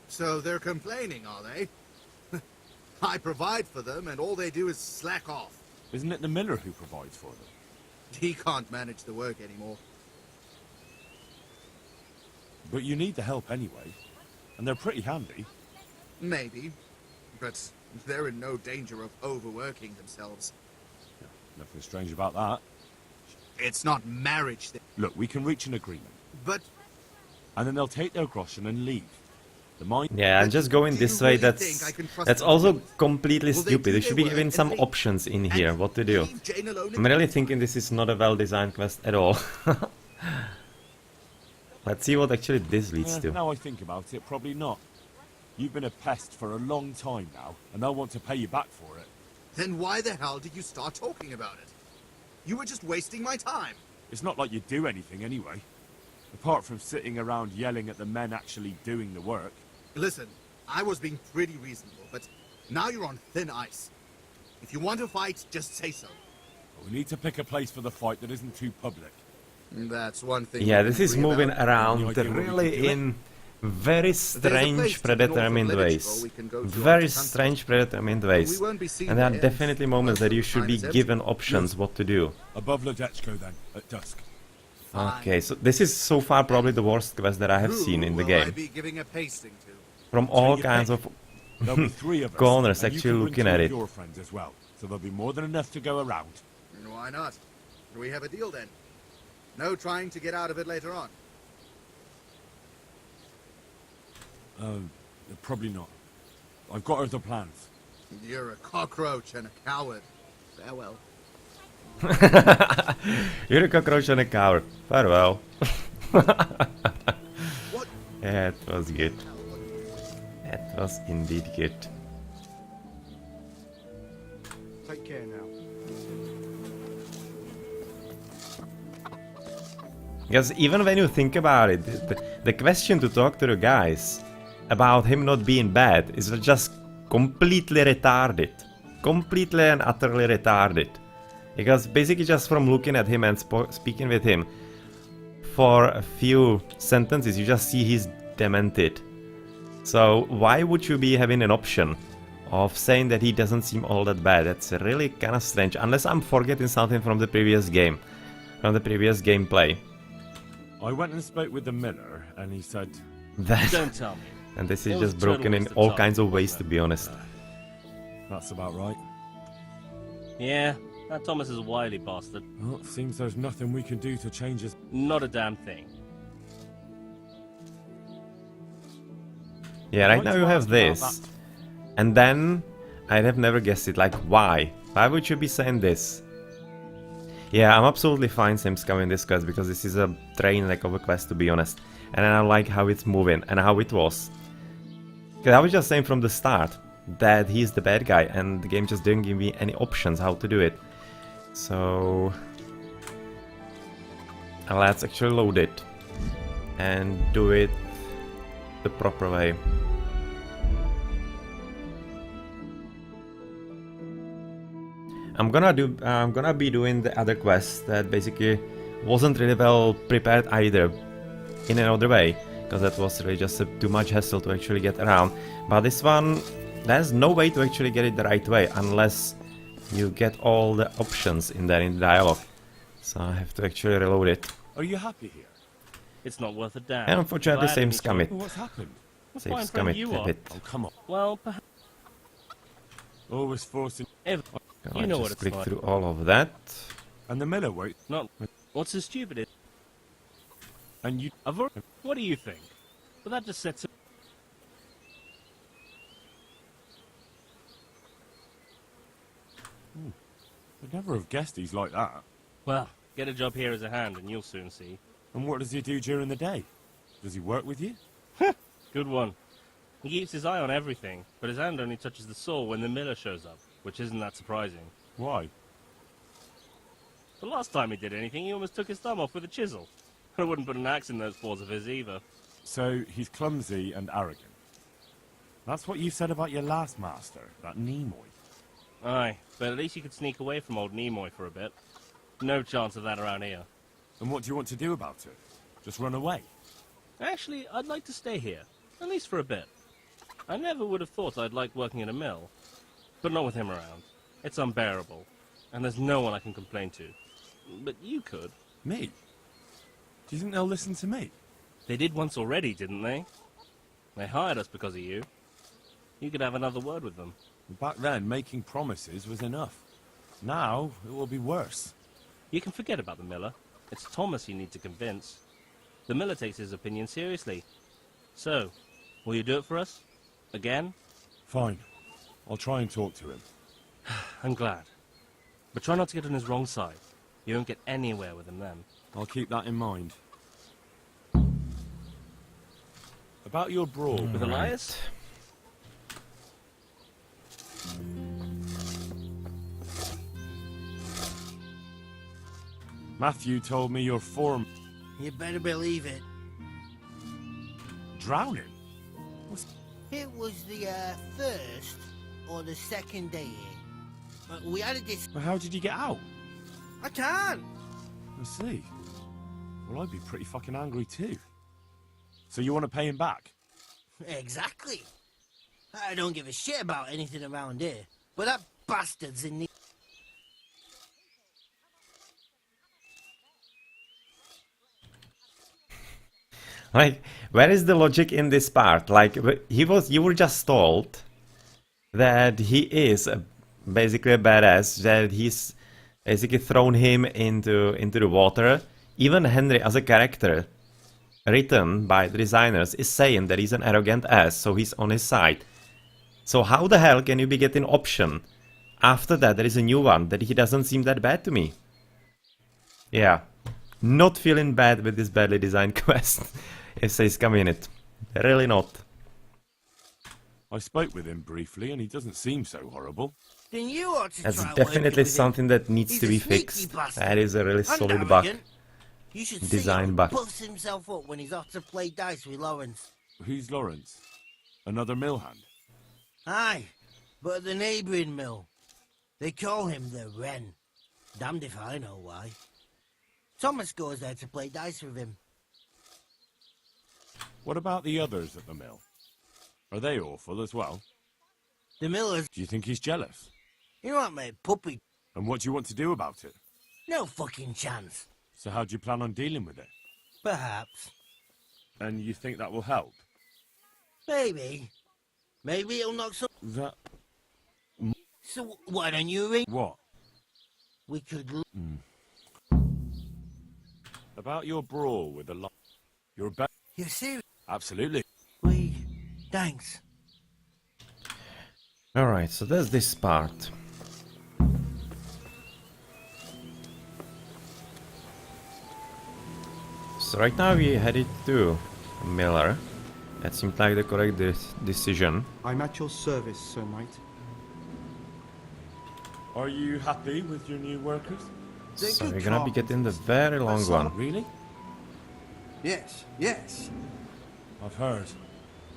So they're complaining, are they? I provide for them, and all they do is slack off. Isn't it the miller who provides for them? He can't manage the work anymore. But you need the help anyway. And they're pretty handy. Maybe. But they're in no danger of overworking themselves. Nothing strange about that. It's not marriage. Look, we can reach an agreement. But... And then they'll take their groschen and leave. The mine... Yeah, and just going this way, that's also completely stupid. You should be given some options in here, what to do. I'm really thinking this is not a well-designed quest at all. Let's see what actually this leads to. Now I think about it, probably not. You've been a pest for a long time now, and they'll want to pay you back for it. Then why the hell did you start talking about it? You were just wasting my time. It's not like you do anything anyway. Apart from sitting around yelling at the men actually doing the work. Listen, I was being pretty reasonable, but now you're on thin ice. If you want to fight, just say so. We need to pick a place for the fight that isn't too public. That's one thing. Yeah, this is moving around really in very strange predetermined ways. Very strange predetermined ways. And there are definitely moments that you should be given options what to do. Above Ledečko then, at dusk. Okay, so this is so far probably the worst quest that I have seen in the game. From all kinds of corners actually looking at it. Your friends as well, so there'll be more than enough to go around. Why not? We have a deal then. No trying to get out of it later on. Probably not. I've got other plans. You're a cockroach and a coward. Farewell. You're a cockroach and a coward. Farewell. Yeah, it was good. It was indeed good. Take care now. Because even when you think about it, the question to talk to the guys about him not being bad is just completely retarded. Completely and utterly retarded. Because basically just from looking at him and speaking with him for a few sentences, you just see he's demented. So why would you be having an option of saying that he doesn't seem all that bad? That's really kind of strange, unless I'm forgetting something from the previous game, from the previous gameplay. I went and spoke with the miller, and he said, that, Don't tell me. And this is just broken in all kinds of ways, to be honest. That's about right. Yeah, that Thomas is a wily bastard. Well, it seems there's nothing we can do to change his... Not a damn thing. Yeah, right now you have this. And then, I'd have never guessed it. Like, why? Why would you be saying this? Yeah, I'm absolutely fine Sims coming this quest, because this is a train wreck of a quest, to be honest. And I like how it's moving, and how it was. Because I was just saying from the start that he's the bad guy, and the game just didn't give me any options how to do it. So... let's actually load it. And do it the proper way. I'm gonna be doing the other quest that basically wasn't really well prepared either, in another way. because that was really just too much hassle to actually get around. But this one, there's no way to actually get it the right way unless you get all the options in there in the dialogue. So I have to actually reload it. Are you happy here? It's not worth a damn. And unfortunately, Glad same any scum it. What's happened? Same fine scum friend it you a are. bit. Oh, come on. Well, perhaps Always forcing... you I know just what it's click like. through all of that. And the miller wait. Not what's so stupid is. And you... What do you think? Well, that just sets it. I'd never have guessed he's like that. Well, get a job here as a hand, and you'll soon see. And what does he do during the day? Does he work with you? Good one. He keeps his eye on everything, but his hand only touches the saw when the miller shows up, which isn't that surprising. Why? The last time he did anything, he almost took his thumb off with a chisel. I wouldn't put an axe in those paws of his either. So he's clumsy and arrogant. That's what you said about your last master, that Nimoy. Aye, but at least you could sneak away from old Nimoy for a bit. No chance of that around here. And what do you want to do about it? Just run away? Actually, I'd like to stay here, at least for a bit. I never would have thought I'd like working in a mill, but not with him around. It's unbearable, and there's no one I can complain to. But you could. Me? Do you think they'll listen to me? They did once already, didn't they? They hired us because of you. You could have another word with them. Back then, making promises was enough. Now, it will be worse. You can forget about the miller. It's Thomas you need to convince. The miller takes his opinion seriously. So, will you do it for us? Again? Fine. I'll try and talk to him. I'm glad. But try not to get on his wrong side. You won't get anywhere with him then. I'll keep that in mind. About your brawl With Elias? Matthew told me your form... You better believe it. Drowning? It was the first or the second day here. But we had a But how did you get out? I can't. I see. Well, I'd be pretty fucking angry too. So you want to pay him back? Exactly. I don't give a shit about anything around here. But that bastard's in the... Like, where is the logic in this part? Like, you were just told that he is basically a badass, that he's basically thrown him into the water. Even Henry, as a character, written by the designers, is saying that he's an arrogant ass, so he's on his side. So how the hell can you be getting option? After that, there is a new one, that he doesn't seem that bad to me. Yeah. Not feeling bad with this badly designed quest. If says come in it. Really not. I spoke with him briefly and he doesn't seem so horrible. Then you ought to That's try definitely something that needs He's to a be sneaky fixed. bastard. That is a really And solid bug. arrogant. You should Design see how bug. he puffs himself up when he's off to play dice with Lawrence. Who's Lawrence? Another mill hand? Aye, but at the neighbouring mill. They call him the Wren. Damned if I know why. Thomas goes there to play dice with him. What about the others at the mill? Are they awful as well? The miller's... Do you think he's jealous? You want my puppy? And what do you want to do about it? No fucking chance. So how do you plan on dealing with it? Perhaps. And you think that will help? Maybe. Maybe it'll knock some... That... So why don't you ring? What? We could... About your brawl with the lot. You're back. You're serious? Absolutely. Thanks. Alright, so there's this part. So right now we headed to Miller. That seemed like the correct decision. I'm at your service, Sir Knight. Are you happy with your new workers? So we're gonna be getting the very long one. Really? Yes, yes. I've heard.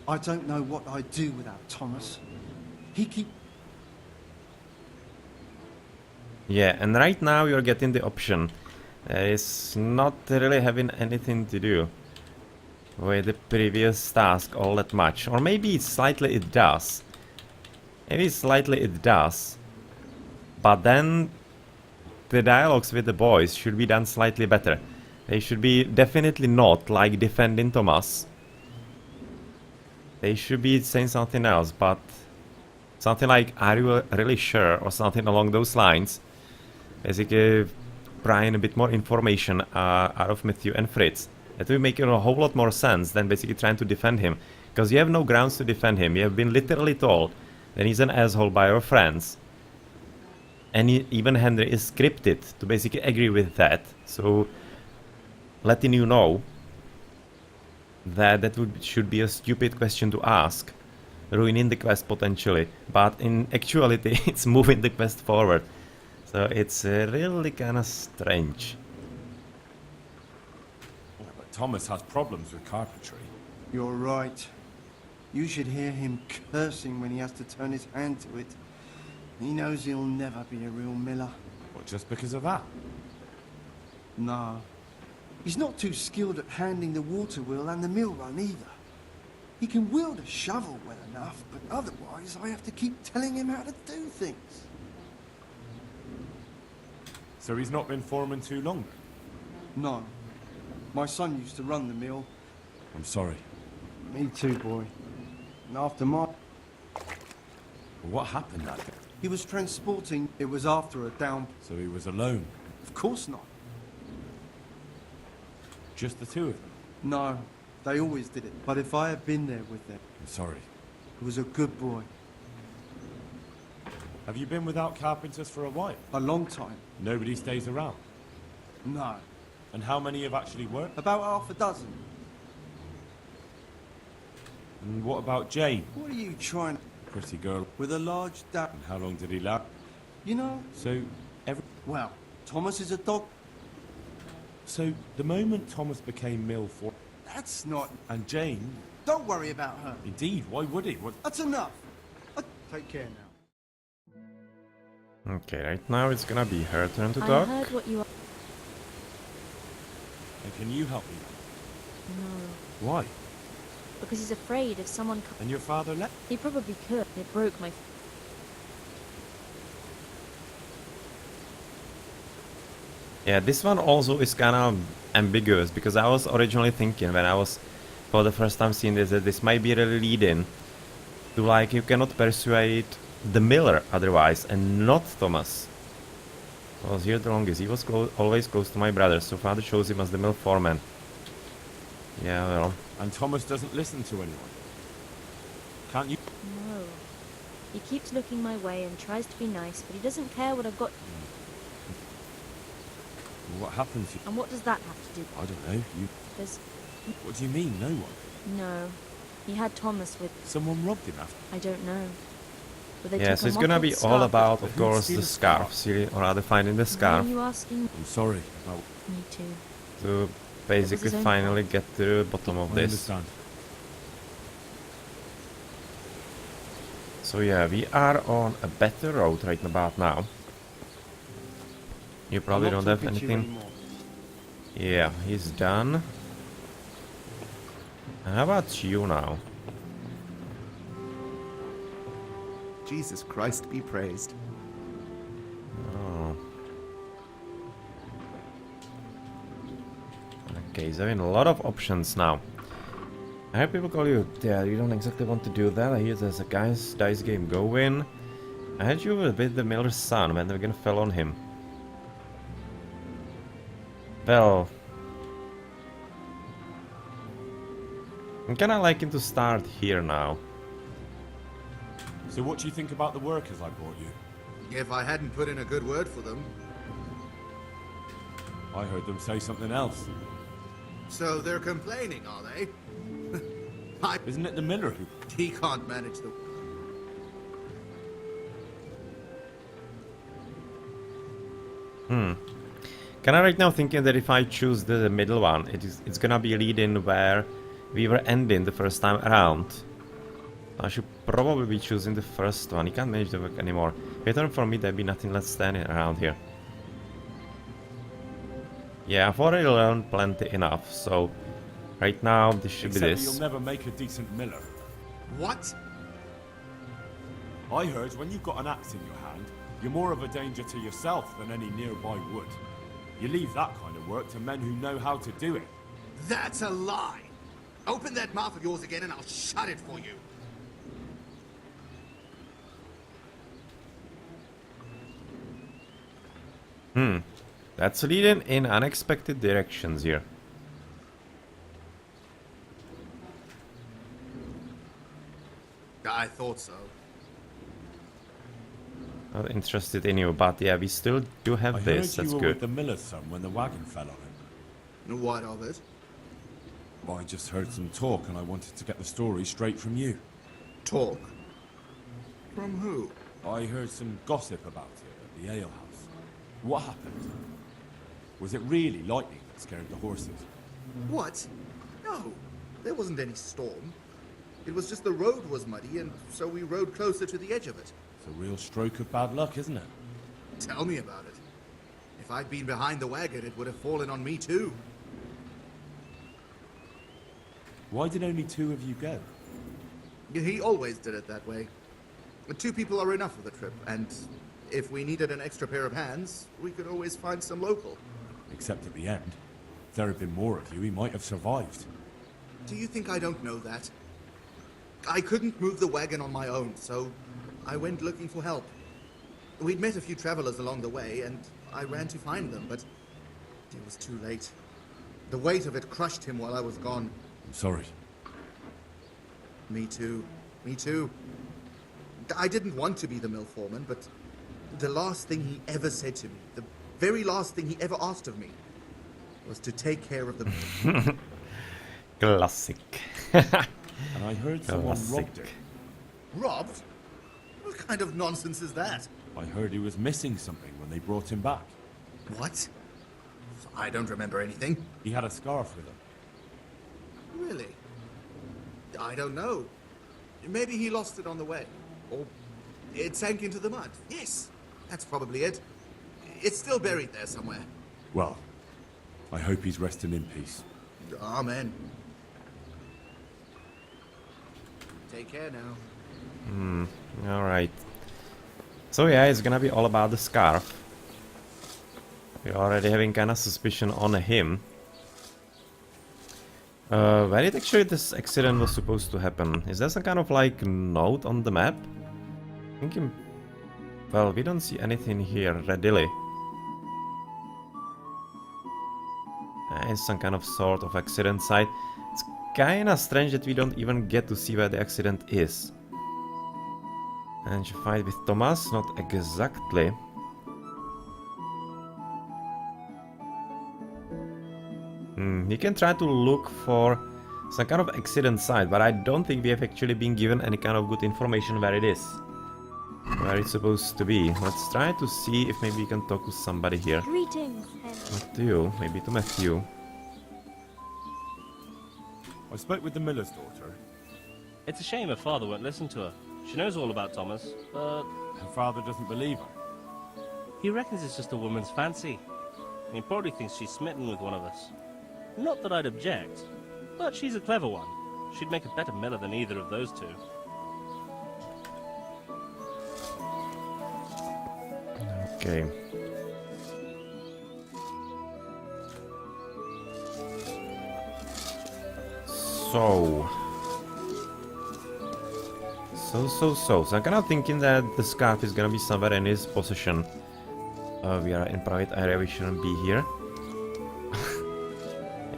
I don't know what I'd do without Thomas. He keep... Yeah, and right now you're getting the option. There is not really having anything to do with the previous task all that much. Or maybe slightly it does. Maybe slightly it does. But then the dialogues with the boys should be done slightly better. They should be definitely not like defending Thomas. They should be saying something else, but something like, "Are you really sure?" or something along those lines. Basically prying a bit more information out of Matthew and Fritz. That will make a whole lot more sense than basically trying to defend him. Because you have no grounds to defend him. You have been literally told that he's an asshole by your friends. And even Henry is scripted to basically agree with that. So, letting you know that should be a stupid question to ask. Ruining the quest potentially. But in actuality, it's moving the quest forward. So it's really kinda strange. Yeah, but Thomas has problems with carpentry. You're right. You should hear him cursing when he has to turn his hand to it. He knows he'll never be a real miller. What, just because of that? No. He's not too skilled at handling the water wheel and the mill run either. He can wield a shovel well enough, but otherwise I have to keep telling him how to do things. So he's not been foreman too long? No. My son used to run the mill. I'm sorry. Me too, boy. And after my... What happened that day? He was transporting... It was after a down... So he was alone? Of course not. Just the two of them? No. They always did it. But if I had been there with them... I'm sorry. He was a good boy. Have you been without carpenters for a while? A long time. Nobody stays around? No. And how many have actually worked? About half a dozen. And what about Jane? What are you trying... Pretty girl. With a large dad. And how long did he last? You know... So, Well, Thomas is a dog... So, the moment Thomas became mill for... That's not... And Jane... Don't worry about her. Indeed, why would he? What... That's enough. Take care now. Okay, right now it's gonna be her turn to I talk. heard what you are. And can you help me? No. Why? Because he's afraid if someone... And your father left? He probably could. It broke my... Yeah, this one also is kind of ambiguous, because I was originally thinking when I was for the first time seeing this that this might be really leading to, like, you cannot persuade the miller otherwise and not Thomas. I was here the longest. He was always close to my brother, so father chose him as the mill foreman. Yeah, well. And Thomas doesn't listen to anyone. Can't you? No. He keeps looking my way and tries to be nice, but he doesn't care what I've got... What happens? And what does that have to do? I don't know. There's... What do you mean, no one? No. He had Thomas with... Someone robbed him after? I don't know. But they Yeah, took so a it's gonna mottled be scarf all about, with- of course, the scarf, or rather finding the Why scarf. are you asking? I'm sorry. Me too. To basically his own finally get to the bottom of I this. understand. So yeah, we are on a better road right about now. You probably I'm don't not have talking to you anything. anymore. Yeah, he's done. And how about you now? Jesus Christ be praised. Oh. Okay, so in a lot of options now. I heard people call you, yeah, you don't exactly want to do that. I hear there's a guy's dice game going. I heard you were with the miller's son when the gun fell on him. Well, I'm kinda liking to start here now. So what do you think about the workers I brought you? If I hadn't put in a good word for them. I heard them say something else. So they're complaining, are they? Isn't it the miller who... He can't manage the... Kinda right now thinking that if I choose the middle one, it's gonna be leading where we were ending the first time around. I should probably be choosing the first one. He can't manage the work anymore. Better for me, there'd be nothing left standing around here. Yeah, I've already learned plenty enough, so Right now, this should Except be that this. you'll never make a decent miller. What? I heard when you've got an axe in your hand, you're more of a danger to yourself than any nearby wood. You leave that kind of work to men who know how to do it. That's a lie! Open that mouth of yours again and I'll shut it for you. That's leading in unexpected directions here. I thought so. Oh, Not interested in you, but yeah, we still do have I this. heard That's you were good. with the miller's son when the wagon fell on him. What of it? Well, I just heard some talk and I wanted to get the story straight from you. Talk? From who? I heard some gossip about it at the alehouse. What happened? Was it really lightning that scared the horses? What? No, there wasn't any storm. It was just the road was muddy, and so we rode closer to the edge of it. It's a real stroke of bad luck, isn't it? Tell me about it. If I'd been behind the wagon, it would have fallen on me too. Why did only 2 of you go? He always did it that way. 2 people are enough for the trip, and if we needed an extra pair of hands, we could always find some local. Except at the end. If there had been more of you, he might have survived. Do you think I don't know that? I couldn't move the wagon on my own, so I went looking for help. We'd met a few travelers along the way, and I ran to find them, but it was too late. The weight of it crushed him while I was gone. I'm sorry. Me too. Me too. I didn't want to be the mill foreman, but the last thing he ever said to me, the very last thing he ever asked of me, was to take care of the mill. Classic. And I heard someone Classic. robbed it. Robbed? What kind of nonsense is that? I heard he was missing something when they brought him back. What? I don't remember anything. He had a scarf with him. Really? I don't know. Maybe he lost it on the way. Or it sank into the mud. Yes, that's probably it. It's still buried there somewhere. Well, I hope he's resting in peace. Amen. Take care now. Alright. So yeah, it's gonna be all about the scarf. We're already having kind of suspicion on him. Where did actually this accident was supposed to happen? Is there some kind of like note on the map? Thinking. Well, we don't see anything here readily. It's some kind of sort of accident site. It's kinda strange that we don't even get to see where the accident is. And you fight with Thomas? Not exactly. You can try to look for some kind of accident site, but I don't think we have actually been given any kind of good information where it is. Where it's supposed to be. Let's try to see if maybe we can talk to somebody here. Greetings, Not to you, maybe to Matthew. I spoke with the miller's daughter. It's a shame her father won't listen to her. She knows all about Thomas, but Her father doesn't believe her. he reckons it's just a woman's fancy. And he probably thinks she's smitten with one of us. Not that I'd object, but she's a clever one. She'd make a better miller than either of those 2. Okay. So I'm kind of thinking that the scarf is gonna be somewhere in his possession. We are in private area, we shouldn't be here.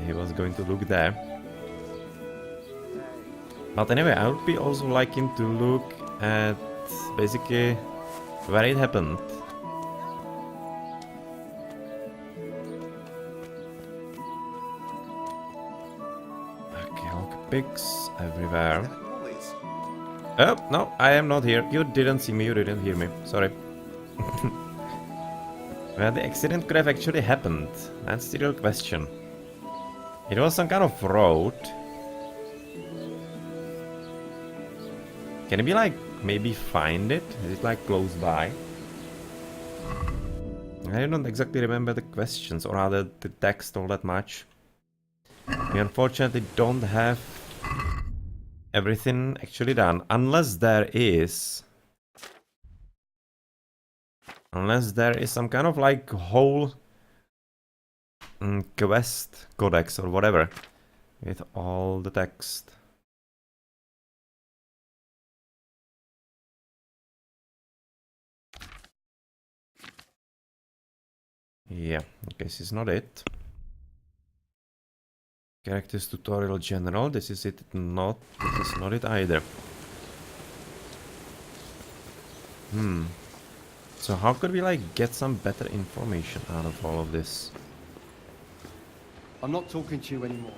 He was going to look there. But anyway, I would be also liking to look at basically where it happened. Okay, lockpicks everywhere. Oh, no, I am not here. You didn't see me, you didn't hear me. Sorry. Where the accident could have actually happened? That's the real question. It was some kind of road. Can we like maybe find it? Is it like close by? I don't exactly remember the questions, or rather the text all that much. We unfortunately don't have everything actually done, unless there is some kind of like whole quest codex or whatever with all the text. Yeah, okay, this is not it. Characters tutorial general, this is it not, this is not it either. So how could we like get some better information out of all of this? I'm not talking to you anymore.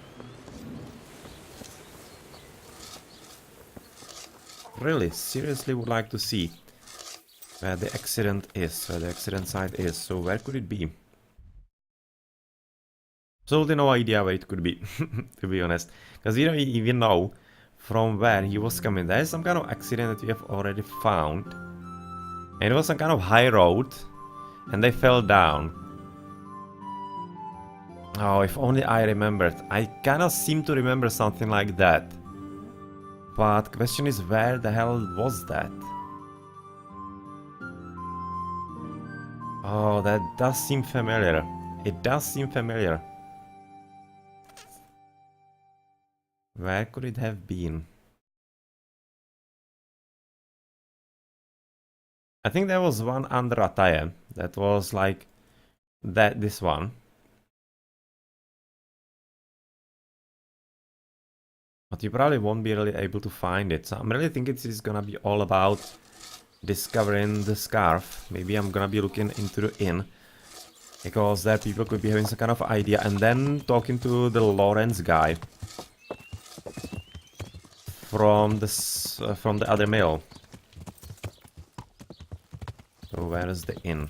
Really, seriously would like to see where the accident is, where the accident site is. So where could it be? Absolutely no idea where it could be, to be honest. Because we don't even know from where he was coming. There is some kind of accident that we have already found. And it was some kind of high road. And they fell down. Oh, if only I remembered. I kind of seem to remember something like that. But the question is, where the hell was that? Oh, that does seem familiar. It does seem familiar. Where could it have been? I think there was one under Ataye. That was like this one. But you probably won't be really able to find it. So I'm really thinking this is gonna be all about discovering the scarf. Maybe I'm gonna be looking into the inn. Because there people could be having some kind of idea. And then talking to the Lawrence guy. From the other mill. So where is the inn?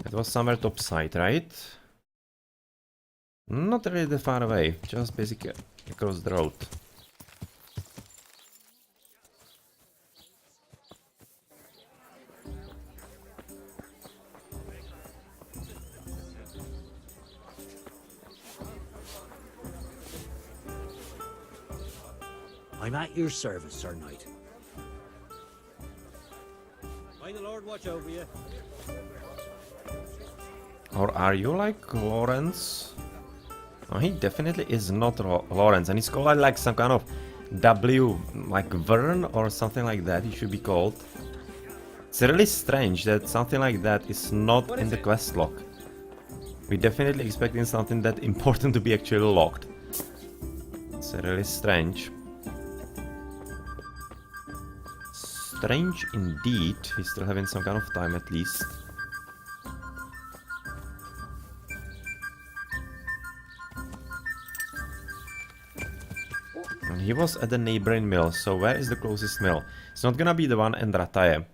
It was somewhere topside, right? Not really that far away, just basically across the road. I'm at your service, Sir Knight. May the Lord watch over you. Or are you like Lawrence? No, he definitely is not Lawrence, and he's called like some kind of W, like Vern or something like that he should be called. It's really strange that something like that is not in the quest log. We're definitely expecting something that important to be actually logged. It's really strange. Strange indeed. He's still having some kind of time at least. And he was at the neighboring mill, so where is the closest mill? It's not gonna be the one in Rataye.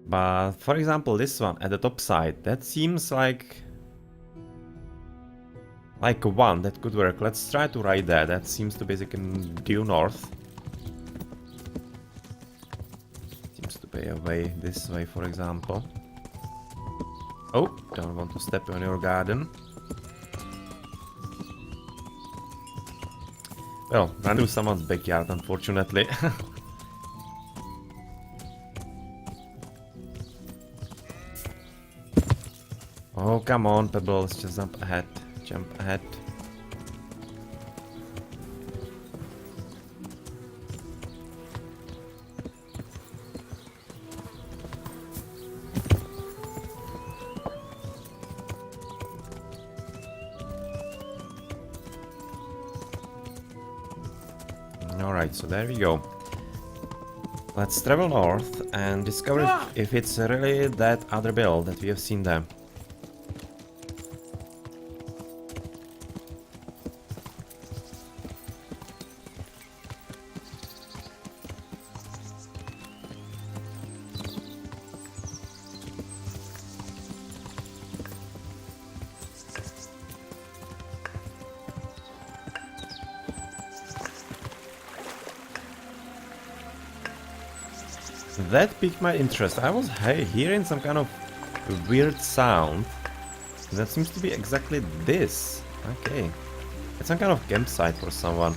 But for example, this one at the top side, that seems like one that could work. Let's try to ride there. That seems to basically due north. Seems to be away this way, for example. Oh, don't want to step on your garden. Well, run to someone's backyard, unfortunately. Oh, come on, Pebbles, just jump ahead. Jump ahead. Alright, so there we go. Let's travel north and discover if it's really that other bill that we have seen there. That piqued my interest. I was hearing some kind of weird sound. That seems to be exactly this. Okay. It's some kind of campsite for someone.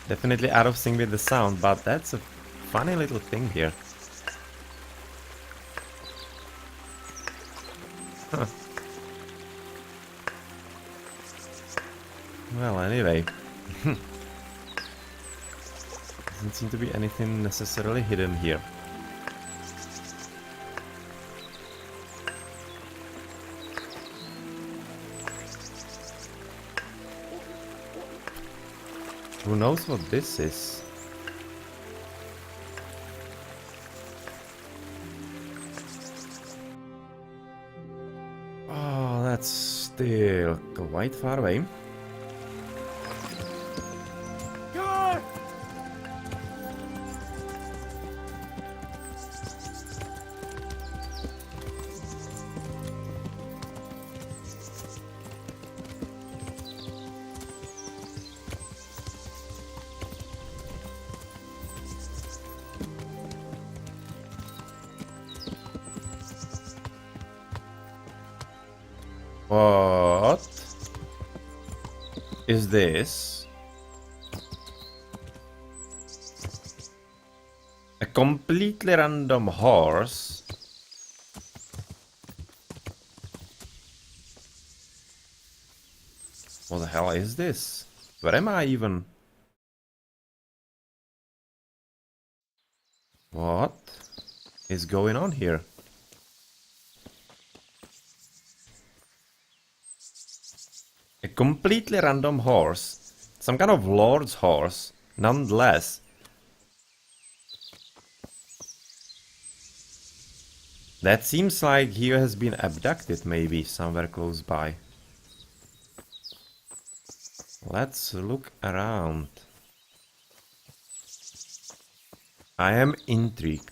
Definitely out of sync with the sound, but that's a funny little thing here. Huh. Well, anyway. Doesn't seem to be anything necessarily hidden here. Who knows what this is? Oh, that's still quite far away. What is this? A completely random horse? What the hell is this? Where am I even? What is going on here? A completely random horse. Some kind of lord's horse, nonetheless. That seems like he has been abducted, maybe, somewhere close by. Let's look around. I am intrigued.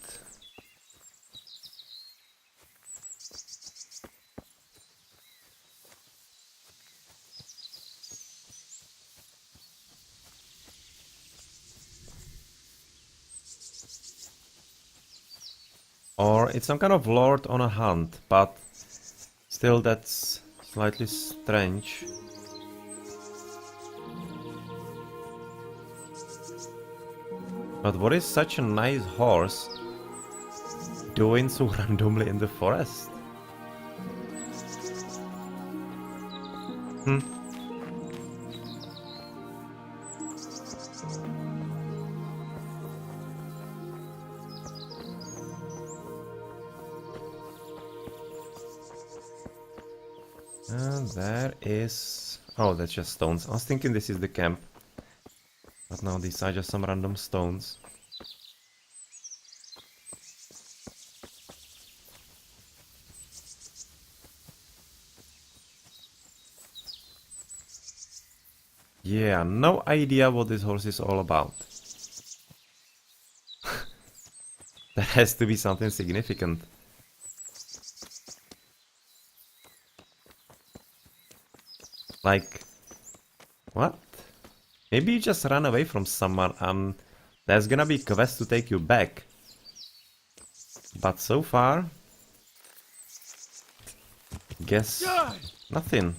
Or it's some kind of lord on a hunt, but still that's slightly strange. But what is such a nice horse doing so randomly in the forest? And there is... oh, that's just stones. I was thinking this is the camp. But no, these are just some random stones. Yeah, no idea what this horse is all about. There has to be something significant. Like, what? Maybe you just ran away from someone and there's gonna be a quest to take you back. But so far, guess nothing.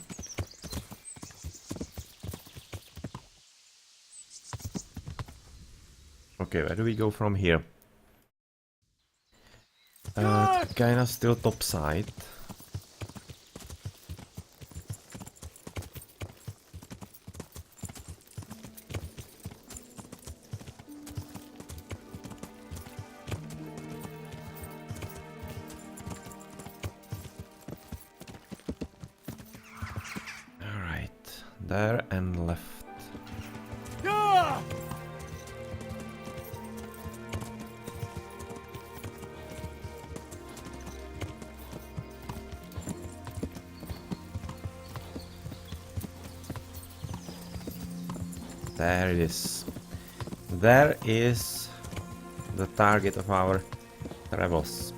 Okay, where do we go from here? Kinda still topside. There and left. There it is. There is the target of our travels.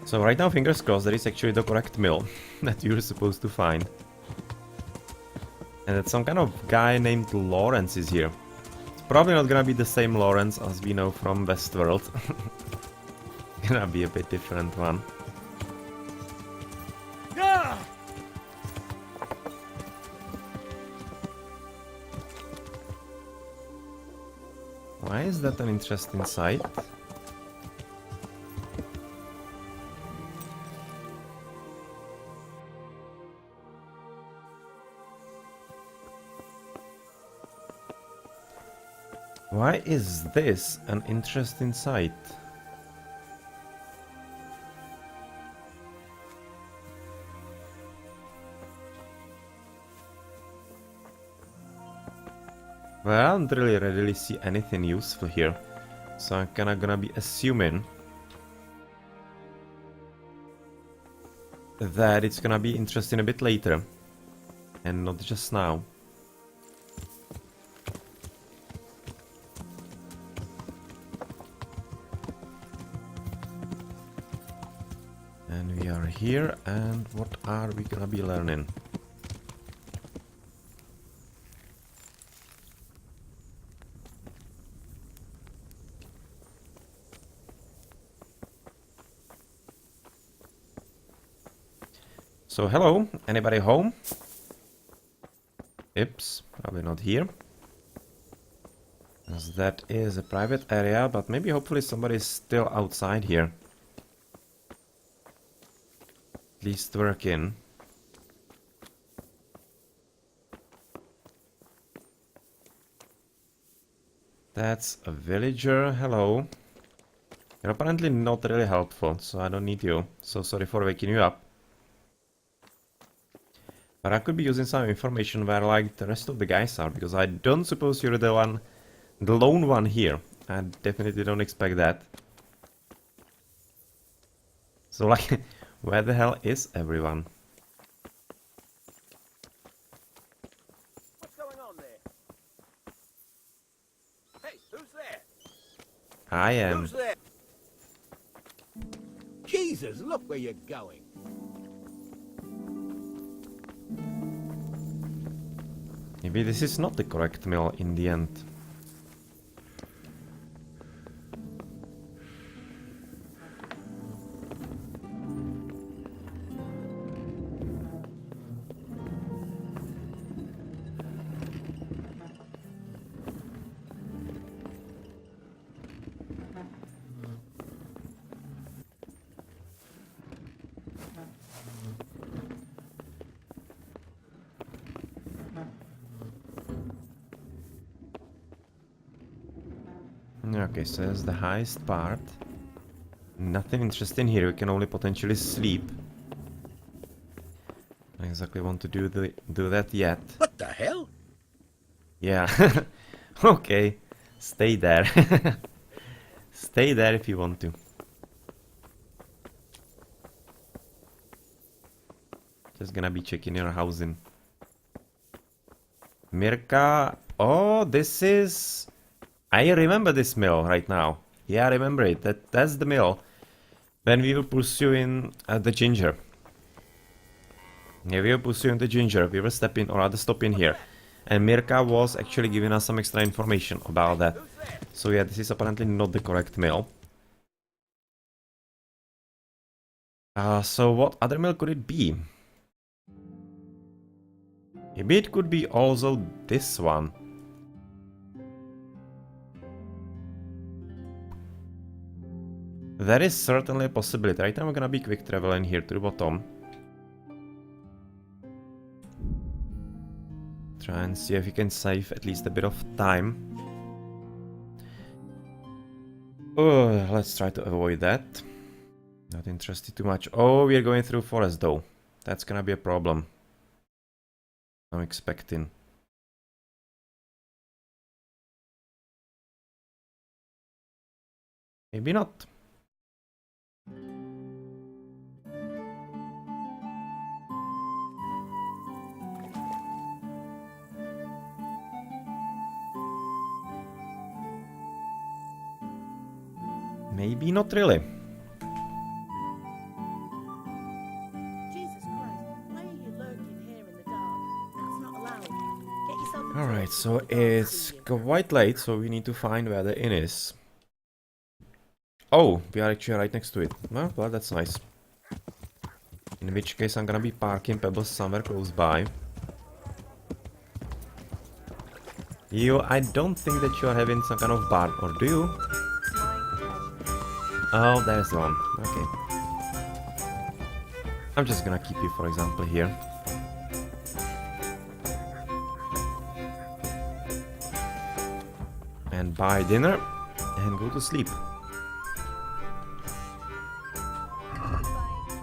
So right now, fingers crossed, there is actually the correct mill that you're supposed to find. And that some kind of guy named Lawrence is here. It's probably not gonna be the same Lawrence as we know from Westworld. gonna be a bit different one. Why is that an interesting sight? Why is this an interesting sight? Well, I don't really readily see anything useful here, so I'm kinda gonna be assuming that it's gonna be interesting a bit later, and not just now. And we are here, and what are we gonna be learning? So hello, anybody home? Oops, probably not here. As that is a private area, but maybe hopefully somebody's still outside here. At least working. That's a villager, hello. You're apparently not really helpful, so I don't need you. So sorry for waking you up. But I could be using some information where like the rest of the guys are, because I don't suppose you're the lone one here. I definitely don't expect that. So like, where the hell is everyone? What's going on there? Hey, who's there? I am. Who's there? Jesus, look where you're going. Maybe this is not the correct mill in the end. Okay, so that's the highest part. Nothing interesting here, we can only potentially sleep. I exactly want to do that yet. What the hell? Yeah. Okay, stay there. Stay there if you want to. Just gonna be checking your housing. Mirka, oh, this is... I remember this mill right now. Yeah, I remember it. That's the mill. When we were pursuing the ginger. Yeah, we were pursuing the ginger. We were stepping, or rather stopping here. And Mirka was actually giving us some extra information about that. So yeah, this is apparently not the correct mill. So what other mill could it be? Maybe it could be also this one. That is certainly a possibility. Right now we're gonna be quick traveling here to the bottom. Try and see if we can save at least a bit of time. Oh, let's try to avoid that. Not interested too much. Oh, we are going through forest though. That's gonna be a problem. I'm expecting. Maybe not. Maybe not really. Jesus Christ, why are you lurking here in the dark? That's not allowed. Get yourself a Alright, so it's quite late, so we need to find where the inn is. Oh, we are actually right next to it. Well, that's nice. In which case I'm gonna be parking pebbles somewhere close by. You, I don't think that you are having some kind of barn, or do you? Oh, there's the one. Okay. I'm just gonna keep you, for example, here. And buy dinner and go to sleep.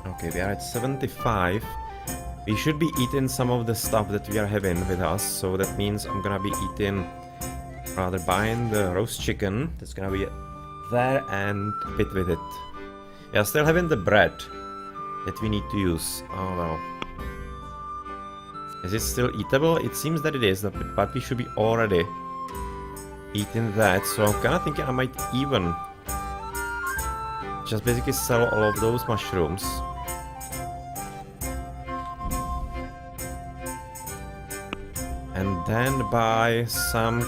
Okay, we are at 75. We should be eating some of the stuff that we are having with us, so that means I'm gonna be eating, rather buying the roast chicken. That's gonna be there and a bit with it. Yeah, still having the bread that we need to use. Oh well. Is it still eatable? It seems that it is, but we should be already eating that, so I'm kinda thinking I might even just basically sell all of those mushrooms. And then buy some...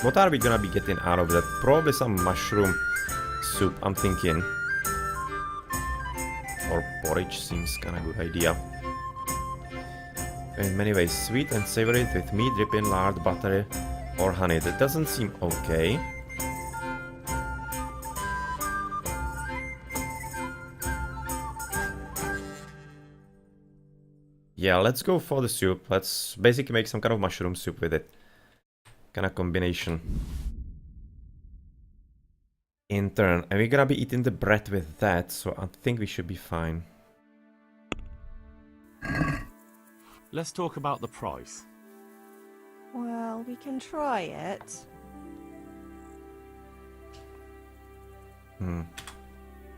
What are we gonna be getting out of that? Probably some mushroom soup, I'm thinking. Or porridge seems kinda good idea. In many ways, sweet and savory with meat, dripping, lard, butter, or honey. That doesn't seem okay. Yeah, let's go for the soup. Let's basically make some kind of mushroom soup with it. Kind of combination. In turn. And we're gonna be eating the bread with that, so I think we should be fine. Let's talk about the price. Well, we can try it.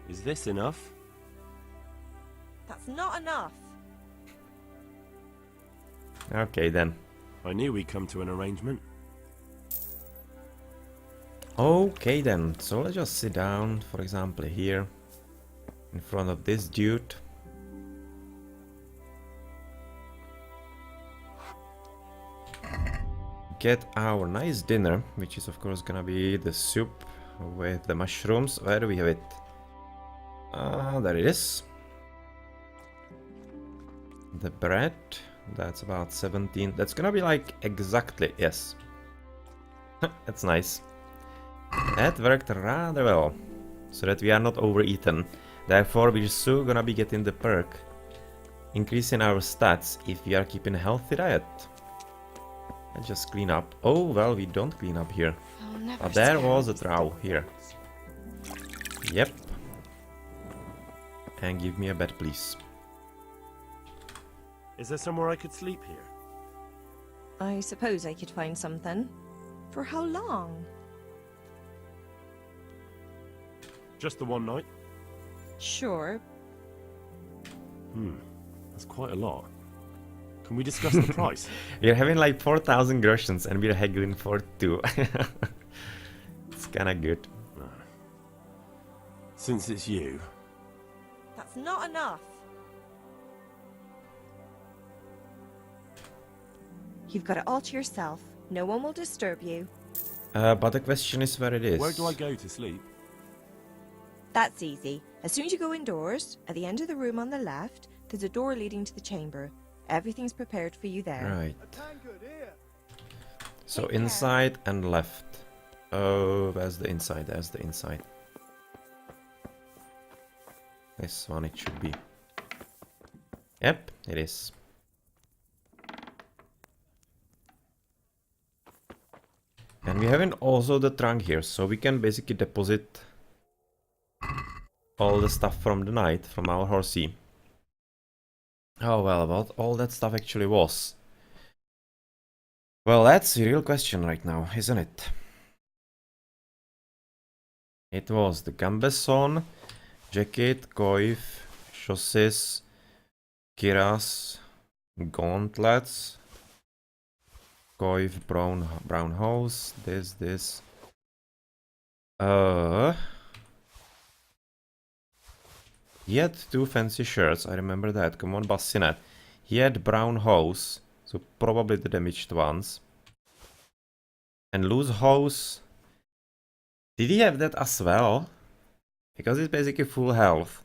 Is this enough? That's not enough. Okay then. I knew we'd come to an arrangement. Okay then, so let's just sit down, for example, here in front of this dude. Get our nice dinner, which is of course gonna be the soup with the mushrooms. Where do we have it? There it is. The bread, that's about 17. That's gonna be like exactly, yes. That's nice. That worked rather well, so that we are not overeaten. Therefore, we're soon gonna be getting the perk, increasing our stats if we are keeping a healthy diet. Let's just clean up. Oh, well, we don't clean up here. But there was a drow here. Yep. And give me a bed, please. Is there somewhere I could sleep here? I suppose I could find something. For how long? Just the one night? Sure. That's quite a lot. Can we discuss the price? We're having like 4,000 groshens and we're haggling for 2. It's kinda good. Since it's you. That's not enough. You've got it all to yourself. No one will disturb you. But the question is where it is. Where do I go to sleep? That's easy. As soon as you go indoors, at the end of the room on the left, there's a door leading to the chamber. Everything's prepared for you there. Right. So inside and left. Oh, where's the inside? There's the inside. This one it should be. Yep, it is. And we haven't also the trunk here, so we can basically deposit all the stuff from the night from our horsey. Oh well, what all that stuff actually was. Well, that's the real question right now, isn't it? It was the gambeson, jacket, coif, chausses, kiras, gauntlets, coif, brown hose, this. He had 2 fancy shirts, I remember that. Come on, bassinet. He had brown hose, so probably the damaged ones. And loose hose. Did he have that as well? Because it's basically full health.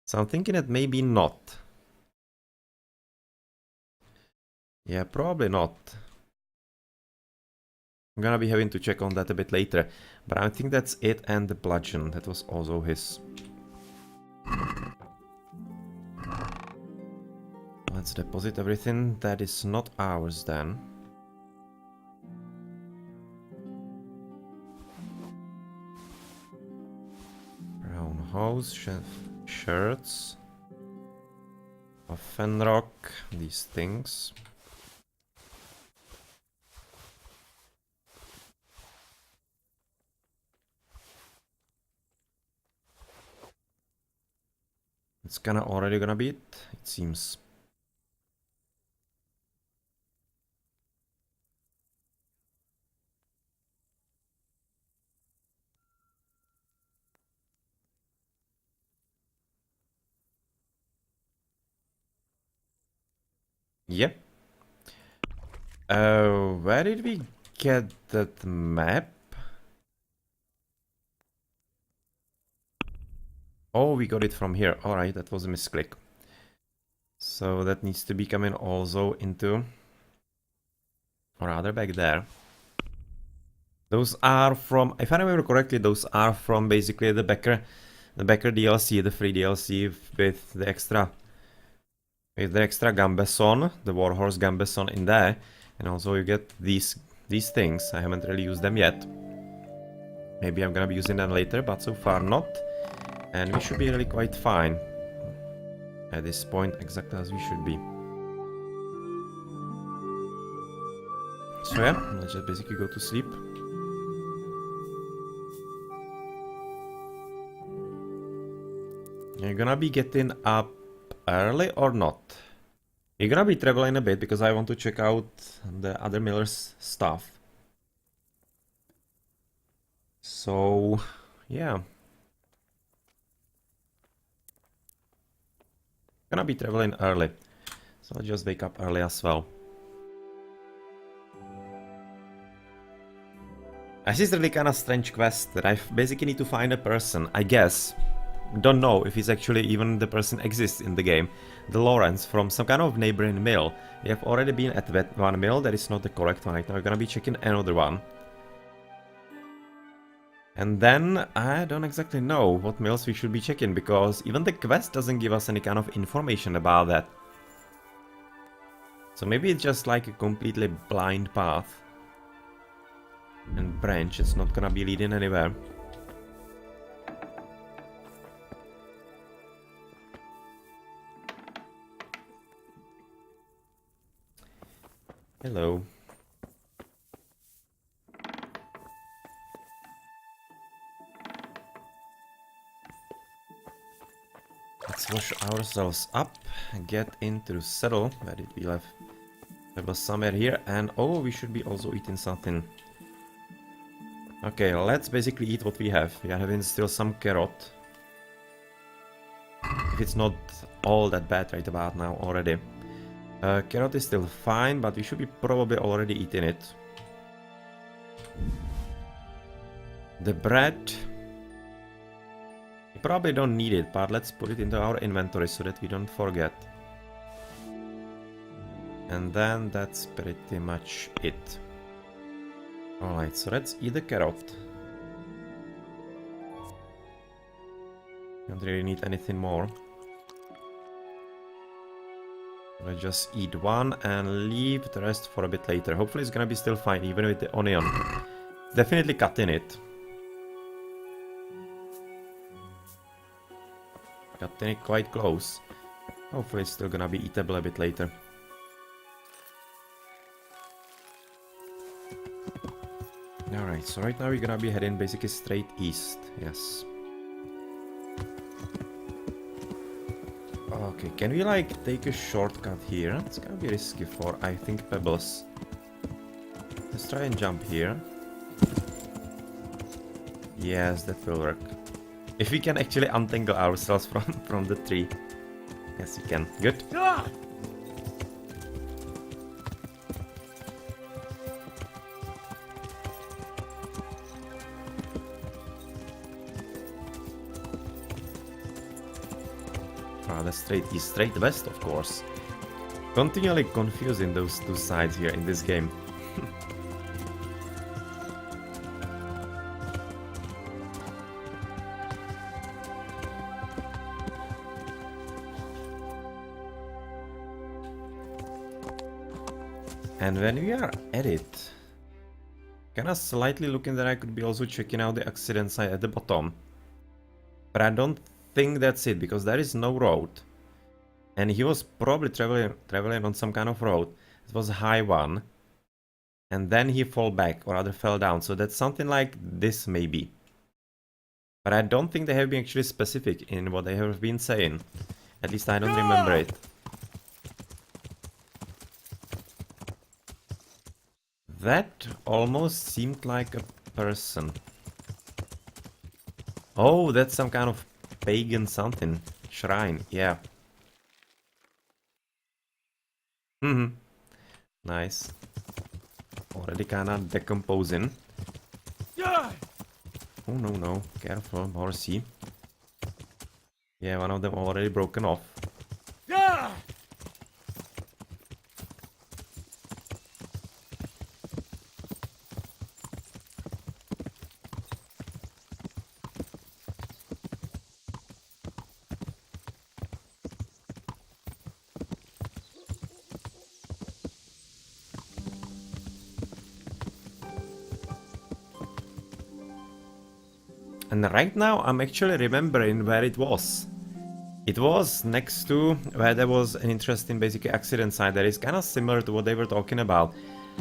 So I'm thinking that maybe not. Yeah, probably not. I'm gonna be having to check on that a bit later. But I think that's it, and the bludgeon. That was also his. Let's deposit everything that is not ours then. Brown hose, shirts. A Fenrock, these things. It's already gonna be it seems. Yep. Where did we get that map? Oh, we got it from here. Alright, that was a misclick. So that needs to be coming also into... or rather back there. Those are from... if I remember correctly, those are from basically the Becker DLC, the free DLC with the extra... with the extra Gambeson, the Warhorse Gambeson in there. And also you get these things. I haven't really used them yet. Maybe I'm gonna be using them later, but so far not. And we should be really quite fine. At this point, exactly as we should be. So yeah, let's just basically go to sleep. You're gonna be getting up early or not? You're gonna be traveling a bit because I want to check out the other miller's stuff. So, yeah. Gonna be traveling early. So I'll just wake up early as well. This is really kind of strange quest that I basically need to find a person, I guess. Don't know if it's actually even the person exists in the game. The Lawrence from some kind of neighboring mill. We have already been at that one mill, that is not the correct one. Right now we're gonna be checking another one. And then I don't exactly know what mills we should be checking, because even the quest doesn't give us any kind of information about that. So maybe it's just like a completely blind path. And branch, it's not gonna be leading anywhere. Hello. Let's wash ourselves up and get into the saddle. Where did we leave? There was somewhere here, and oh, we should be also eating something. Okay, let's basically eat what we have. We are having still some carrot. If it's not all that bad right about now already. Carrot is still fine, but we should be probably already eating it. The bread... we probably don't need it, but let's put it into our inventory so that we don't forget. And then that's pretty much it. Alright, so let's eat the carrot. Don't really need anything more. Let's just eat one and leave the rest for a bit later. Hopefully it's gonna be still fine, even with the onion. Definitely cutting it. Cutting it quite close. Hopefully it's still gonna be eatable a bit later. Alright, so right now we're gonna be heading basically straight east. Yes. Okay, can we like take a shortcut here? It's gonna be risky for, I think, pebbles. Let's try and jump here. Yes, that will work. If we can actually untangle ourselves from the tree. Yes, we can. Good. Rather straight east, straight west, of course. Continually confusing those two sides here in this game. And when we are at it, kinda slightly looking that I could be also checking out the accident site at the bottom. But I don't think that's it, because there is no road. And he was probably traveling on some kind of road. It was a high one. And then he fell back, or rather fell down. So that's something like this maybe. But I don't think they have been actually specific in what they have been saying. At least I don't remember it. That almost seemed like a person. Oh, that's some kind of pagan something. Shrine, yeah. Nice. Already kinda decomposing. Oh no, no. Careful, horsey. Yeah, one of them already broken off. And right now I'm actually remembering where it was. It was next to where there was an interesting basic accident site that is kind of similar to what they were talking about.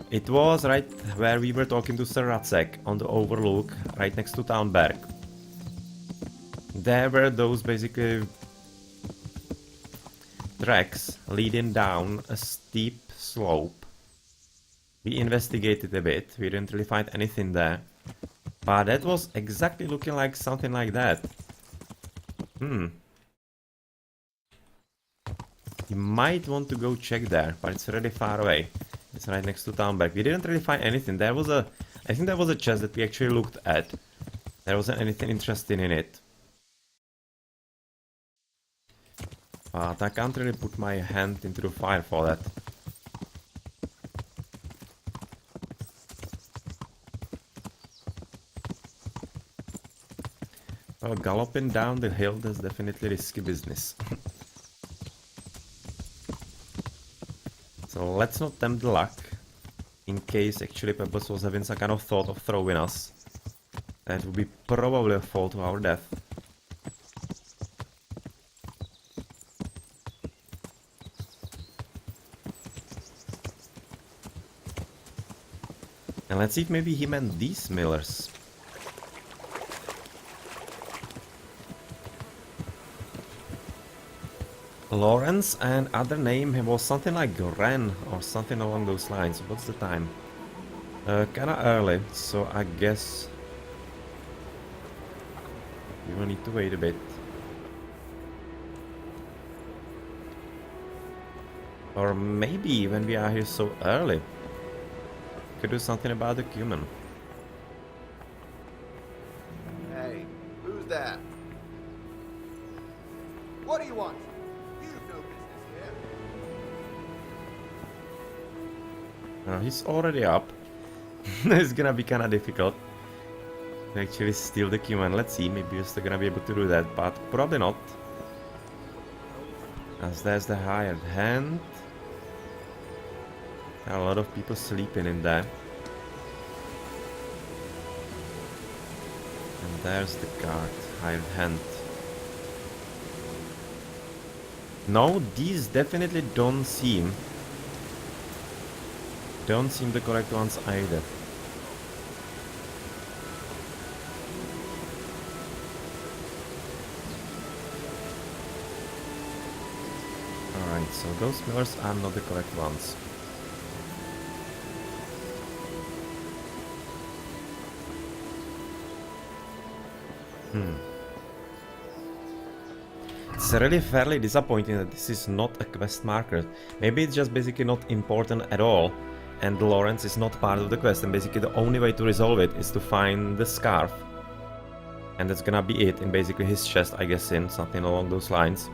It was right where we were talking to Sir Ulrich on the overlook, right next to Townberg. There were those basically tracks leading down a steep slope. We investigated a bit, we didn't really find anything there. But that was exactly looking like something like that. You might want to go check there, but it's really far away. It's right next to Townberg. We didn't really find anything. There was I think there was a chest that we actually looked at. There wasn't anything interesting in it. But I can't really put my hand into the fire for that. Well, galloping down the hill, that's definitely risky business. So let's not tempt the luck, in case actually Pebbles was having some kind of thought of throwing us. That would be probably a fall to our death. And let's see if maybe he meant these millers. Lawrence, and other name was something like Ren or something along those lines. What's the time? Kinda early, so I guess we will need to wait a bit. Or maybe when we are here so early, could do something about the cumin. Hey, who's that? What do you want? He's already up. It's gonna be kinda difficult to actually steal the cumin. Let's see, maybe we're still gonna be able to do that, but probably not. As there's the hired hand. A lot of people sleeping in there. And there's the guard, hired hand. No, these definitely don't seem the correct ones either. Alright, so those millers are not the correct ones. It's really fairly disappointing that this is not a quest marker. Maybe it's just basically not important at all, and Lawrence is not part of the quest, and basically the only way to resolve it is to find the scarf. And that's gonna be it in basically his chest, I guess, in something along those lines.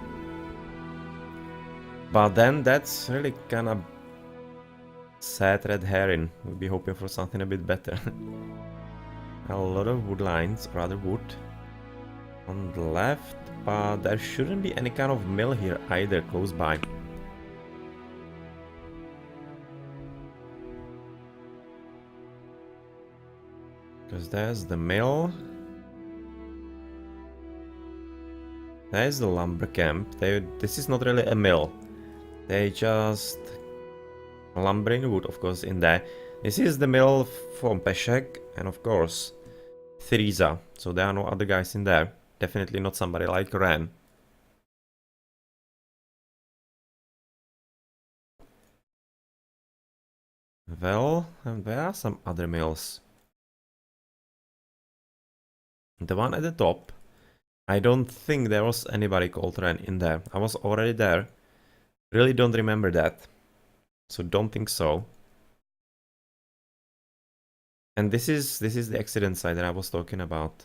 But then that's really kinda sad red herring. We'll be hoping for something a bit better. A lot of wood lines, rather wood. On the left, but there shouldn't be any kind of mill here either close by. Because there's the mill. There's the lumber camp. This is not really a mill. They just lumbering wood, of course, in there. This is the mill from Peshek and, of course, Theresa. So there are no other guys in there. Definitely not somebody like Ren. Well, and there are some other mills. The one at the top, I don't think there was anybody called Ren in there. I was already there. Really don't remember that. So don't think so. And this is the accident site that I was talking about.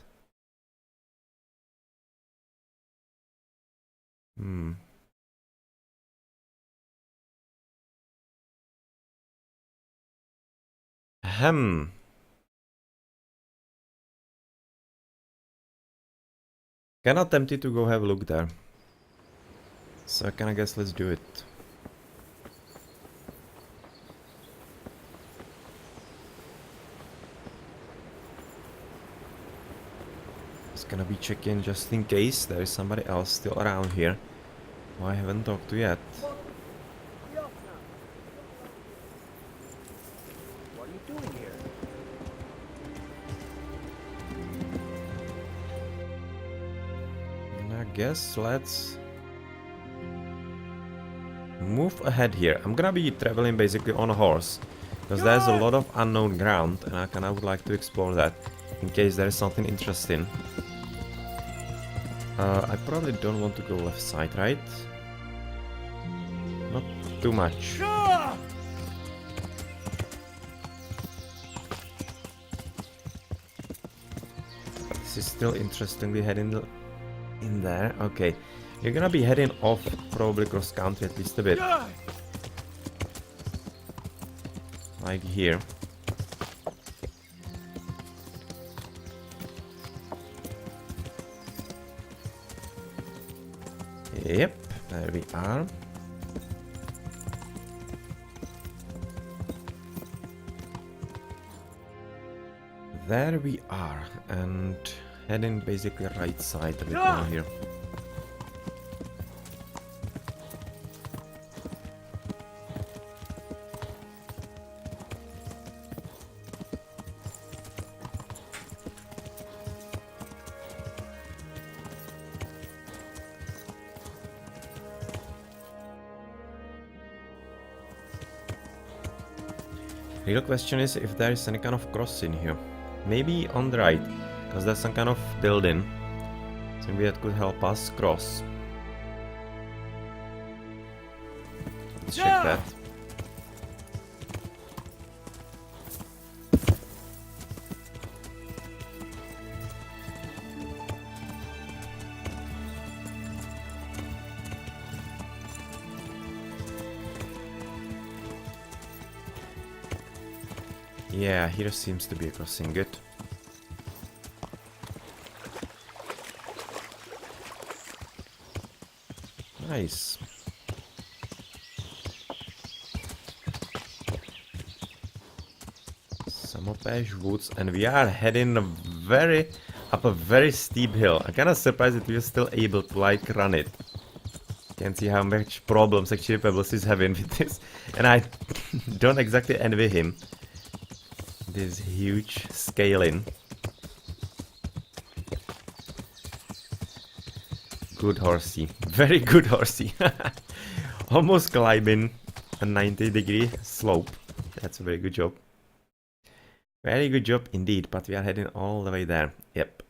Kinda tempted to go have a look there. So I kinda guess let's do it. Just gonna be checking just in case there is somebody else still around here who I haven't talked to yet. What are you doing here? And I guess let's move ahead here. I'm gonna be traveling basically on a horse because there's a lot of unknown ground and I kinda would like to explore that in case there is something interesting. I probably don't want to go left side, right? Not too much. This is still interestingly heading in there. Okay, you're gonna be heading off probably cross country at least a bit. Like here. Yep, there we are. There we are, and heading basically right side a bit more here. Real question is if there is any kind of crossing here. Maybe on the right, because there's some kind of building. So maybe that could help us cross. Let's check that. Yeah, here seems to be a crossing. Good. Nice. Some of Ash Woods, and we are heading up a very steep hill. I'm kinda surprised that we are still able to like run it. You can see how much problems actually Pebbles is having with this, and I don't exactly envy him. This huge scaling. Good horsey. Very good horsey. Almost climbing a 90-degree slope. That's a very good job. Very good job indeed, but we are heading all the way there. Yep.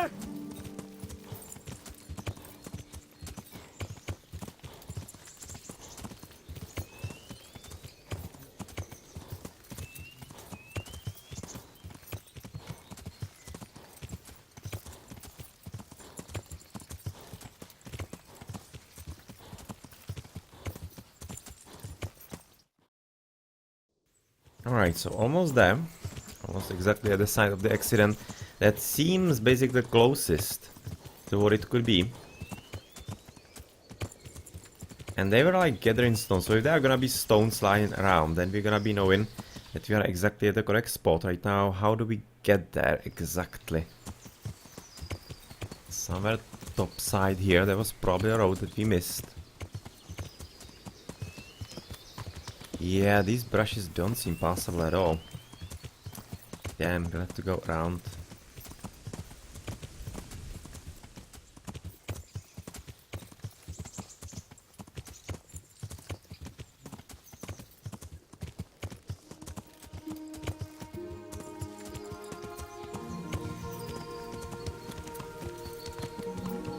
there? Alright, so almost there. Almost exactly at the site of the accident. That seems basically the closest to what it could be. And they were like gathering stones, so if there are gonna be stones lying around, then we're gonna be knowing that we are exactly at the correct spot right now. How do we get there exactly? Somewhere top side here, there was probably a road that we missed. Yeah, these brushes don't seem passable at all. Damn, we'll have to go around.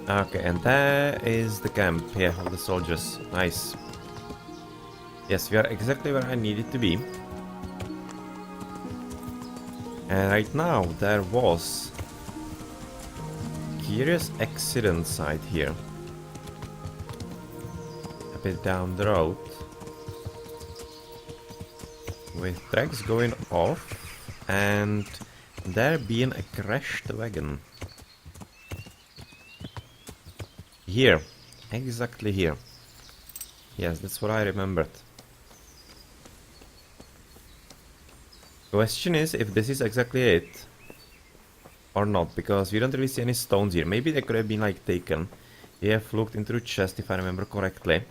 Okay, and there is the camp here of the soldiers. Nice. Yes, we are exactly where I needed to be. And right now there was a curious accident site here. A bit down the road. With tracks going off and there being a crashed wagon. Here. Exactly here. Yes, that's what I remembered. Question is if this is exactly it or not, because we don't really see any stones here. Maybe they could have been like taken. We have looked into the chest if I remember correctly.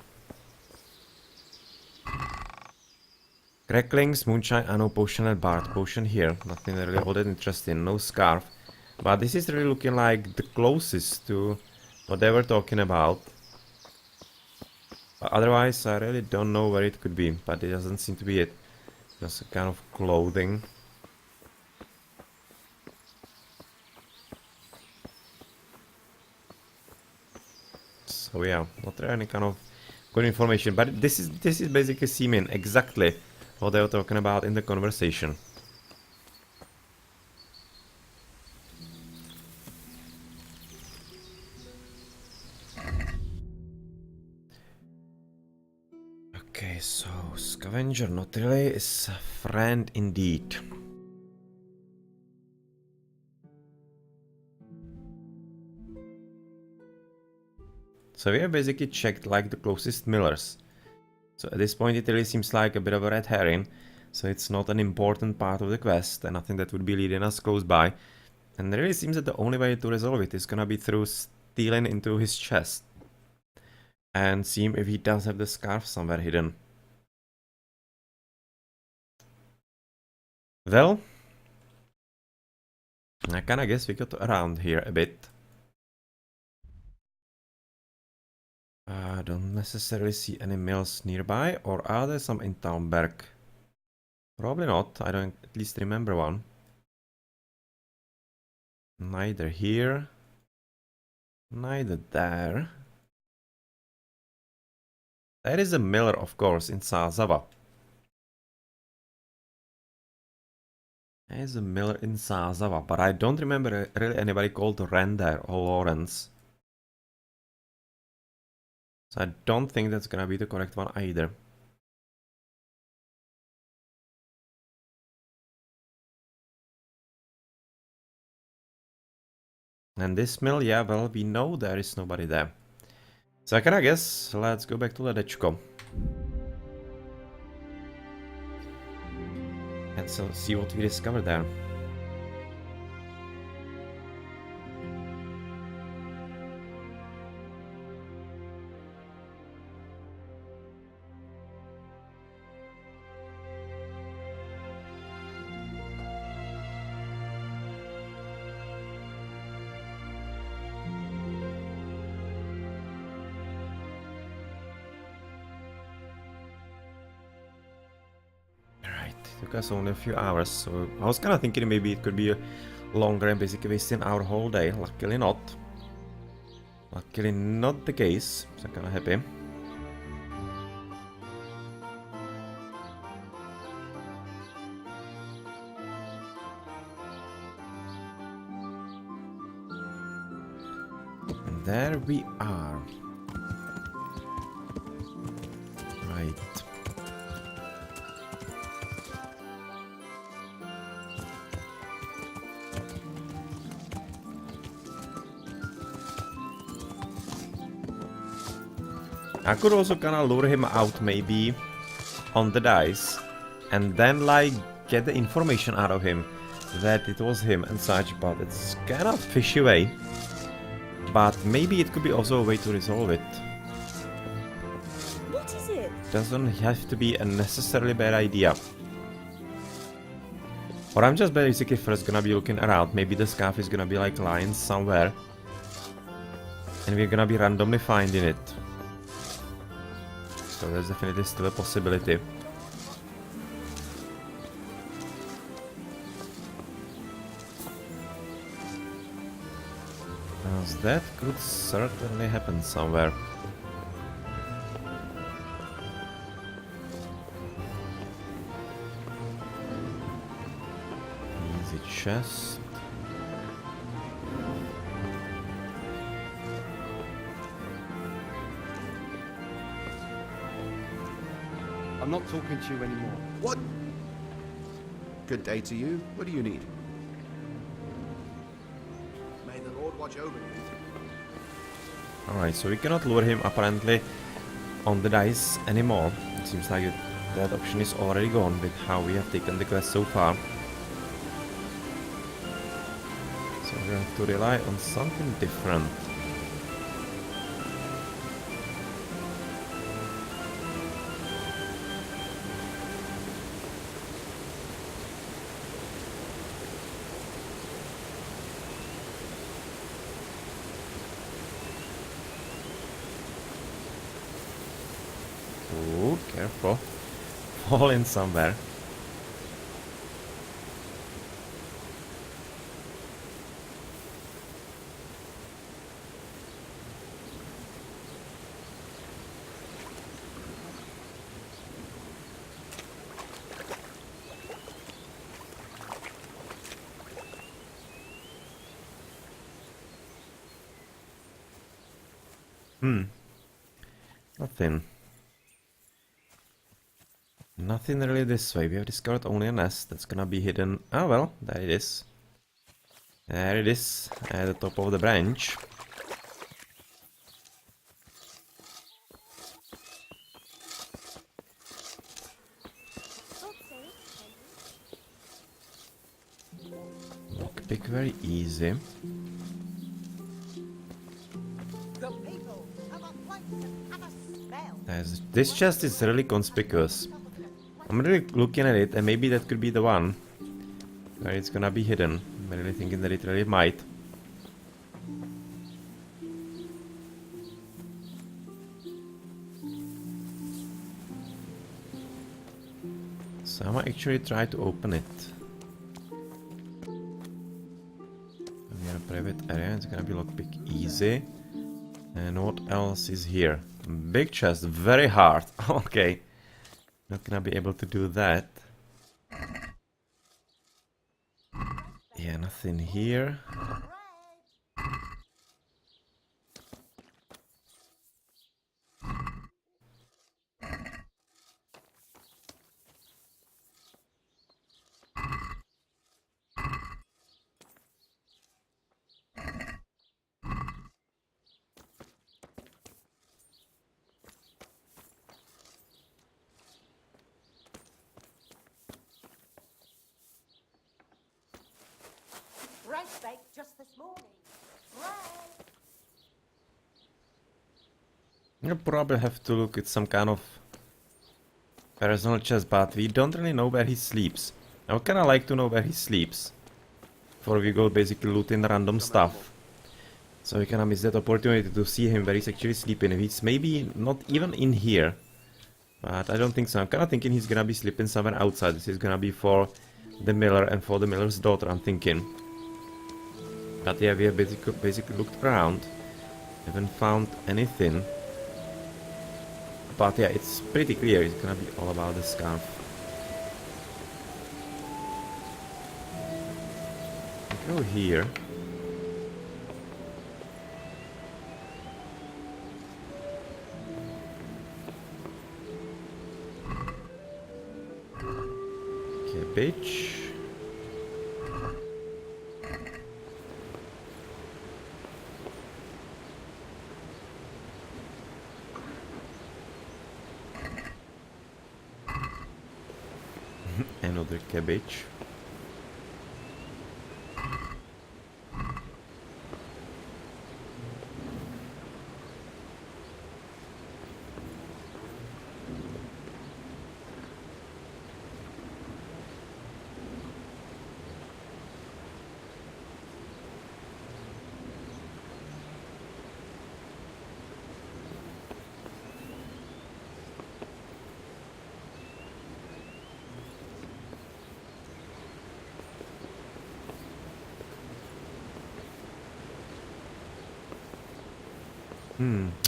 Cracklings, moonshine, no potion and bard potion here. Nothing really all that interesting. No scarf. But this is really looking like the closest to what they were talking about. But otherwise I really don't know where it could be, but it doesn't seem to be it. Just a kind of clothing. So yeah, not really any kind of good information, but this is basically seeming exactly what they were talking about in the conversation. Okay, so scavenger not really is a friend indeed. So we have basically checked like the closest millers. So at this point it really seems like a bit of a red herring. So it's not an important part of the quest and nothing that would be leading us close by. And it really seems that the only way to resolve it is gonna be through stealing into his chest. And seeing if he does have the scarf somewhere hidden. Well, I kinda guess we got around here a bit. I don't necessarily see any mills nearby, or are there some in Taumberg? Probably not, I don't at least remember one. Neither here, neither there. There is a miller, of course, in Sázava. There is a miller in Sázava, but I don't remember really anybody called Render or Lawrence. So I don't think that's gonna be the correct one either. And this mill, yeah, well, we know there is nobody there. So I kinda guess, let's go back to Ledečko. And so see what we discover there. Took us only a few hours, so I was kind of thinking maybe it could be a longer and basically wasting our whole day. Luckily not. Luckily not the case, so I'm kinda happy. And there we are. Right. I could also kinda lure him out maybe on the dice and then like get the information out of him that it was him and such, but it's kind of fishy way. But maybe it could be also a way to resolve it. What is it? Doesn't have to be a necessarily bad idea. Or I'm just basically first gonna be looking around. Maybe the scarf is gonna be like lying somewhere and we're gonna be randomly finding it. So there's definitely still a possibility. Because that could certainly happen somewhere. Easy chest. I'm not talking to you anymore. What? Good day to you. What do you need? May the Lord watch over you. Alright, so we cannot lure him apparently on the dice anymore. It seems like that option is already gone with how we have taken the quest so far. So we have to rely on something different. Ooh, careful. Fall in somewhere. Nothing. Nothing really this way. We have discovered only a nest that's gonna be hidden. Ah, well, there it is. There it is, at the top of the branch. Lockpick very easy. This chest is really conspicuous. I'm really looking at it, and maybe that could be the one where it's gonna be hidden. I'm really thinking that it really might. So I'm gonna actually try to open it. We are a private area, it's gonna be lockpick easy. And what else is here? Big chest, very hard. Okay. Not gonna be able to do that. Yeah, nothing here. Just this morning. Bread. You'll probably have to look at some kind of personal chest, but we don't really know where he sleeps. I would kinda like to know where he sleeps before we go basically looting random stuff. So we kinda miss that opportunity to see him where he's actually sleeping. He's maybe not even in here. But I don't think so. I'm kinda thinking he's gonna be sleeping somewhere outside. This is gonna be for the miller and for the miller's daughter, I'm thinking. But yeah, we have basically looked around. Haven't found anything. But yeah, it's pretty clear it's gonna be all about the scarf. Go here. Cabbage. Another cabbage.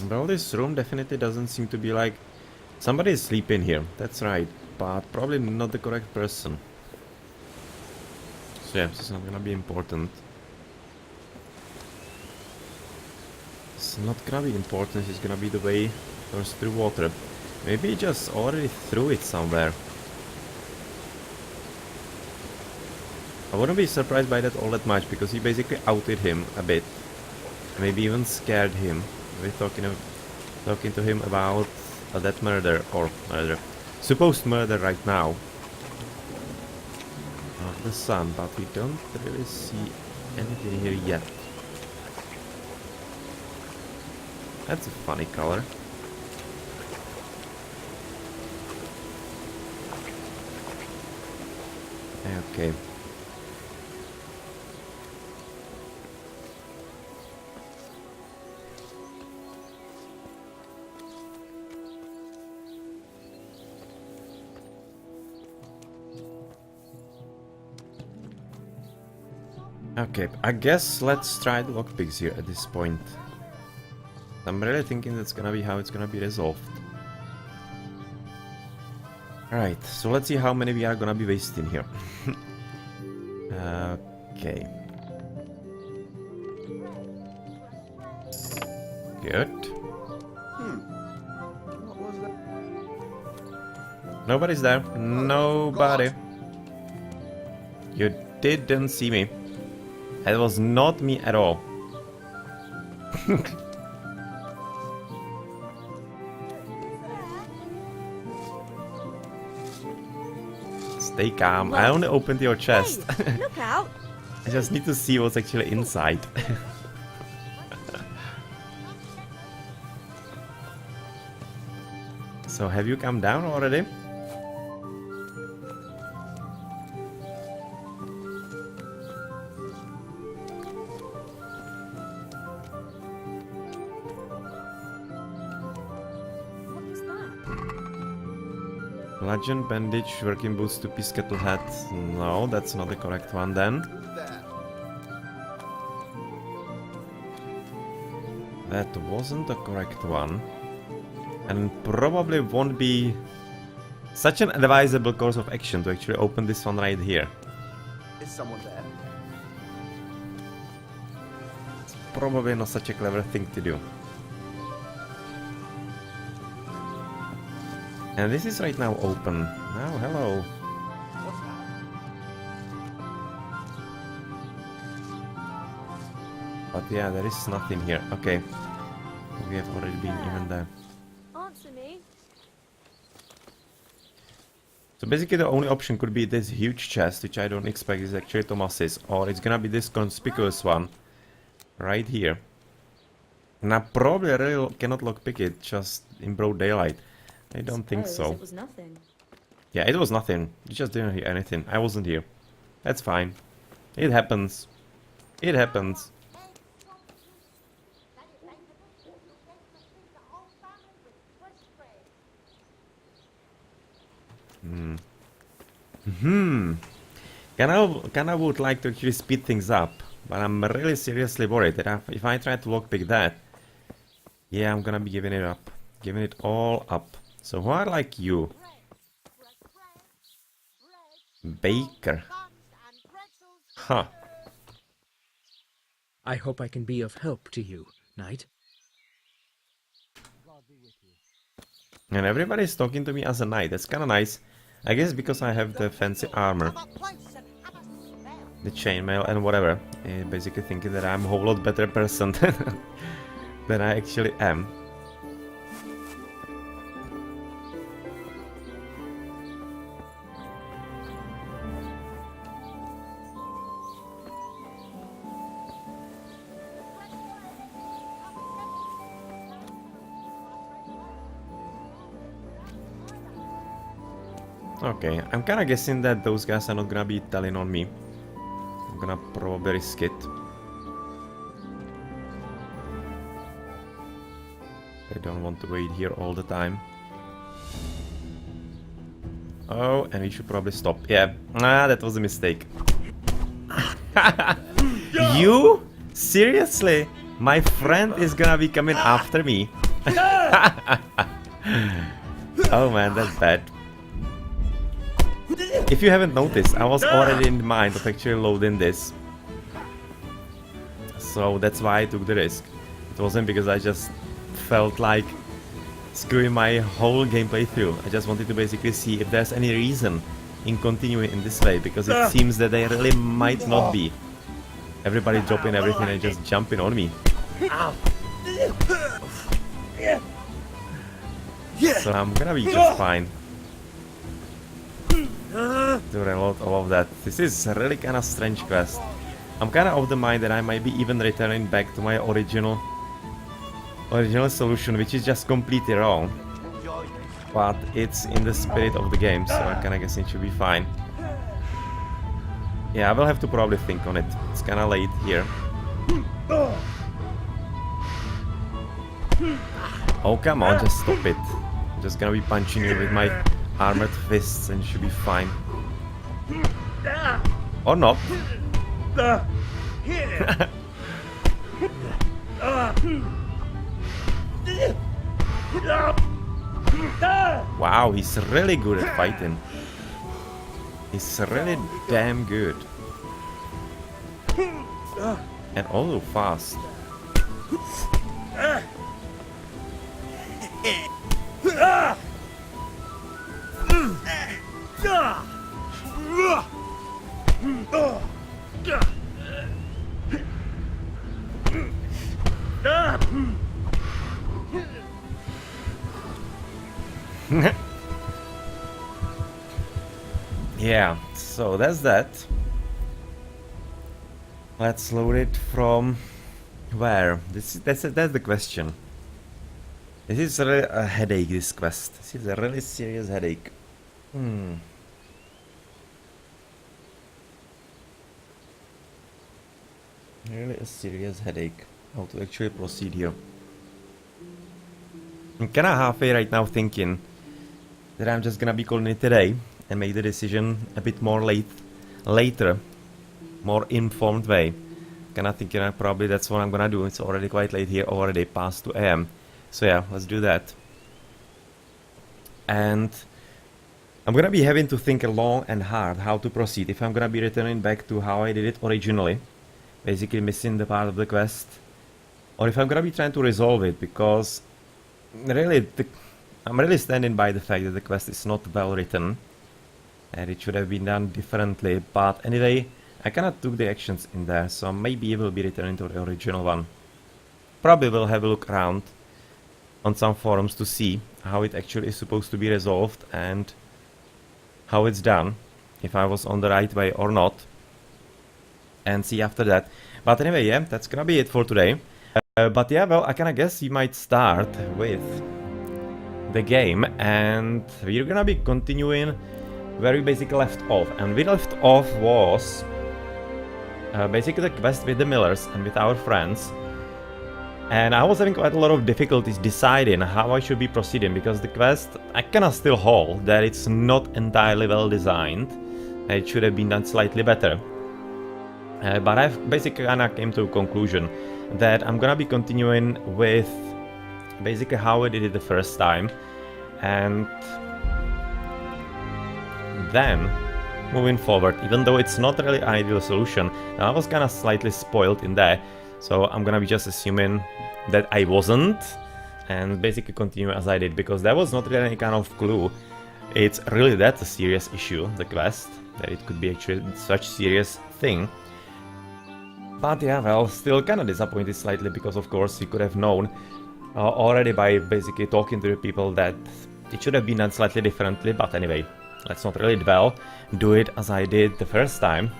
Well, this room definitely doesn't seem to be like... Somebody is sleeping here, that's right. But probably not the correct person. So yeah, this is not gonna be important. It's not gonna be important, it's gonna be the way towards the water. Maybe he just already threw it somewhere. I wouldn't be surprised by that all that much, because he basically outed him a bit. Maybe even scared him. We're talking to him about that murder, or supposed murder right now of the sun, but we don't really see anything here yet. That's a funny color. Okay. Okay, I guess let's try the lockpicks here at this point. I'm really thinking that's gonna be how it's gonna be resolved. Alright, so let's see how many we are gonna be wasting here. Okay. Good. What was that? Nobody's there. Nobody. You didn't see me. That was not me at all. Stay calm. I only opened your chest. Hey, look out! I just need to see what's actually inside. So have you come down already? Legend, bandage, working boots, two-piece kettle hat. No, that's not the correct one then. That wasn't the correct one. And probably won't be such an advisable course of action to actually open this one right here. Is someone there? It's probably not such a clever thing to do. And this is right now open. Oh, hello. What's that? But yeah, there is nothing here. Okay. We have already been even there. Answer me. So basically the only option could be this huge chest, which I don't expect is actually Thomas's, or it's gonna be this conspicuous one right here. And I probably really cannot lockpick it just in broad daylight. I don't think so. It was nothing. Yeah, it was nothing. You just didn't hear anything. I wasn't here. That's fine. It happens. It happens. Kinda would like to actually speed things up, But I'm really seriously worried that if I try to lockpick that, yeah, I'm gonna be giving it up. Giving it all up. So who are like you? Baker. Huh. I hope I can be of help to you, Knight. And everybody's talking to me as a knight. That's kinda nice. I guess because I have the fancy armor. The chainmail and whatever. Basically thinking that I'm a whole lot better person than I actually am. Okay, I'm kinda guessing that those guys are not gonna be telling on me. I'm gonna probably risk it. I don't want to wait here all the time. Oh, and we should probably stop. Yeah, that was a mistake. You? Seriously? My friend is gonna be coming after me. Oh man, that's bad. If you haven't noticed, I was already in the mind of actually loading this. So that's why I took the risk. It wasn't because I just felt like screwing my whole gameplay through. I just wanted to basically see if there's any reason in continuing in this way, because it seems that there really might not be. Everybody dropping everything and just jumping on me. So I'm gonna be just fine. Doing a lot of that. This is a really kind of strange quest. I'm kind of of the mind that I might be even returning back to my original solution, which is just completely wrong. But it's in the spirit of the game, so I kind of guess it should be fine. Yeah, I will have to probably think on it. It's kind of late here. Oh, come on, just stop it. I'm just gonna be punching you with my armored fists and should be fine. Or not. Wow, he's really good at fighting. He's really damn good. And also fast. Yeah, so that's that. Let's load it from where? That's the question. This is really a headache, this quest. This is a really serious headache. Really a serious headache. How to actually proceed here. I'm kinda halfway right now thinking that I'm just gonna be calling it today and make the decision a bit more later, more informed way. Kinda thinking probably that's what I'm gonna do. It's already quite late here, already past 2 AM. So yeah, let's do that. And I'm gonna be having to think long and hard how to proceed. If I'm gonna be returning back to how I did it originally, basically missing the part of the quest, or if I'm gonna be trying to resolve it, because really I'm really standing by the fact that the quest is not well written and it should have been done differently. But anyway, I kinda took the actions in there, so maybe we'll be returning to the original one. Probably will have a look around on some forums to see how it actually is supposed to be resolved and how it's done, if I was on the right way or not, and see after that. But anyway, yeah, that's gonna be it for today. But yeah, well, I kinda guess we might start with the game, and we're gonna be continuing where we basically left off. And we left off was basically the quest with the Millers and with our friends. And I was having quite a lot of difficulties deciding how I should be proceeding, because the quest, I kinda still hold that it's not entirely well designed. It should have been done slightly better. But I've basically kinda came to a conclusion that I'm gonna be continuing with basically how I did it the first time, and then moving forward, even though it's not really an ideal solution, I was kinda slightly spoiled in there, so I'm gonna be just assuming that I wasn't, and basically continue as I did, because there was not really any kind of clue. It's really that's a serious issue, the quest, that it could be actually such serious thing. But yeah, well, still kinda disappointed slightly, because of course you could have known already by basically talking to the people that it should have been done slightly differently, but anyway, let's not really dwell, do it as I did the first time,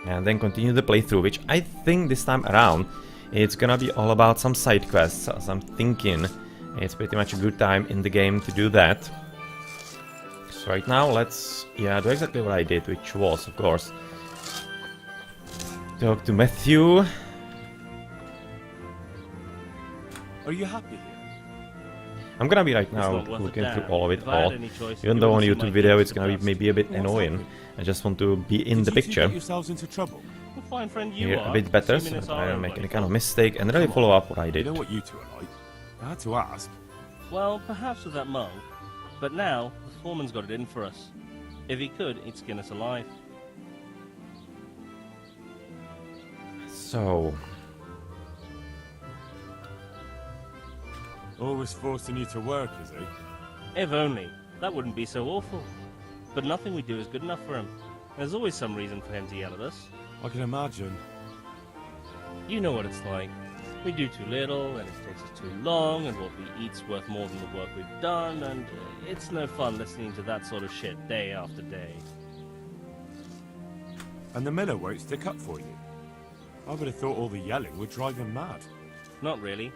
and then continue the playthrough, which I think this time around it's gonna be all about some side quests, as I'm thinking it's pretty much a good time in the game to do that. So right now let's, yeah, do exactly what I did, which was, of course, talk to Matthew. Are you happy here? I'm gonna be right now looking through all of it all. Even though on a YouTube video it's gonna be maybe a bit annoying, I just want to be in the picture here a bit better, so that I don't make any kind of mistake and really follow up what I did. You know what you two are like. I had to ask. Well, perhaps with that monk, but now the foreman's got it in for us. If he could, he'd skin us alive. So... always forcing you to work, is he? If only. That wouldn't be so awful. But nothing we do is good enough for him. There's always some reason for him to yell at us. I can imagine. You know what it's like. We do too little, and it takes us too long, and what we eat's worth more than the work we've done, and it's no fun listening to that sort of shit day after day. And the miller won't stick up for you. I would have thought all the yelling would drive him mad. Not really.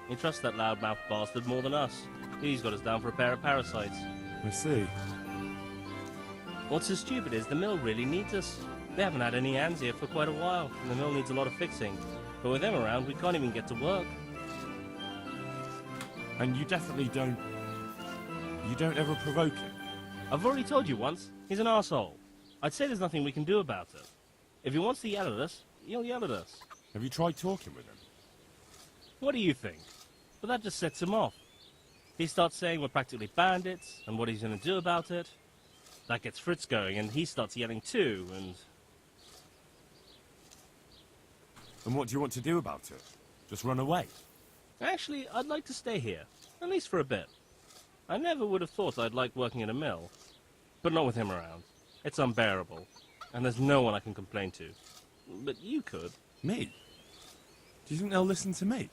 He trusts that loudmouth bastard more than us. He's got us down for a pair of parasites. I see. What's so stupid is the mill really needs us. They haven't had any hands here for quite a while, and the mill needs a lot of fixing. But with them around, we can't even get to work. And you definitely don't... you don't ever provoke him? I've already told you once, he's an arsehole. I'd say there's nothing we can do about it. If he wants to yell at us, he'll yell at us. Have you tried talking with him? What do you think? But that just sets him off. He starts saying we're practically bandits, and what he's going to do about it. That gets Fritz going, and he starts yelling too, and... And what do you want to do about it? Just run away? Actually, I'd like to stay here, at least for a bit. I never would have thought I'd like working in a mill. But not with him around. It's unbearable, and there's no one I can complain to. But you could. Me? Do you think they'll listen to me?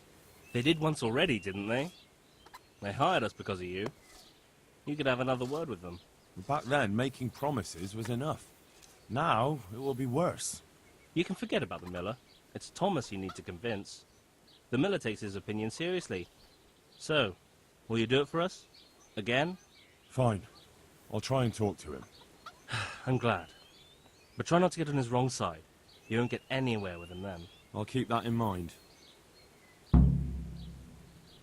They did once already, didn't they? They hired us because of you. You could have another word with them. Back then, making promises was enough. Now, it will be worse. You can forget about the miller. It's Thomas you need to convince. The miller takes his opinion seriously. So, will you do it for us? Again? Fine. I'll try and talk to him. I'm glad. But try not to get on his wrong side. You won't get anywhere with him then. I'll keep that in mind.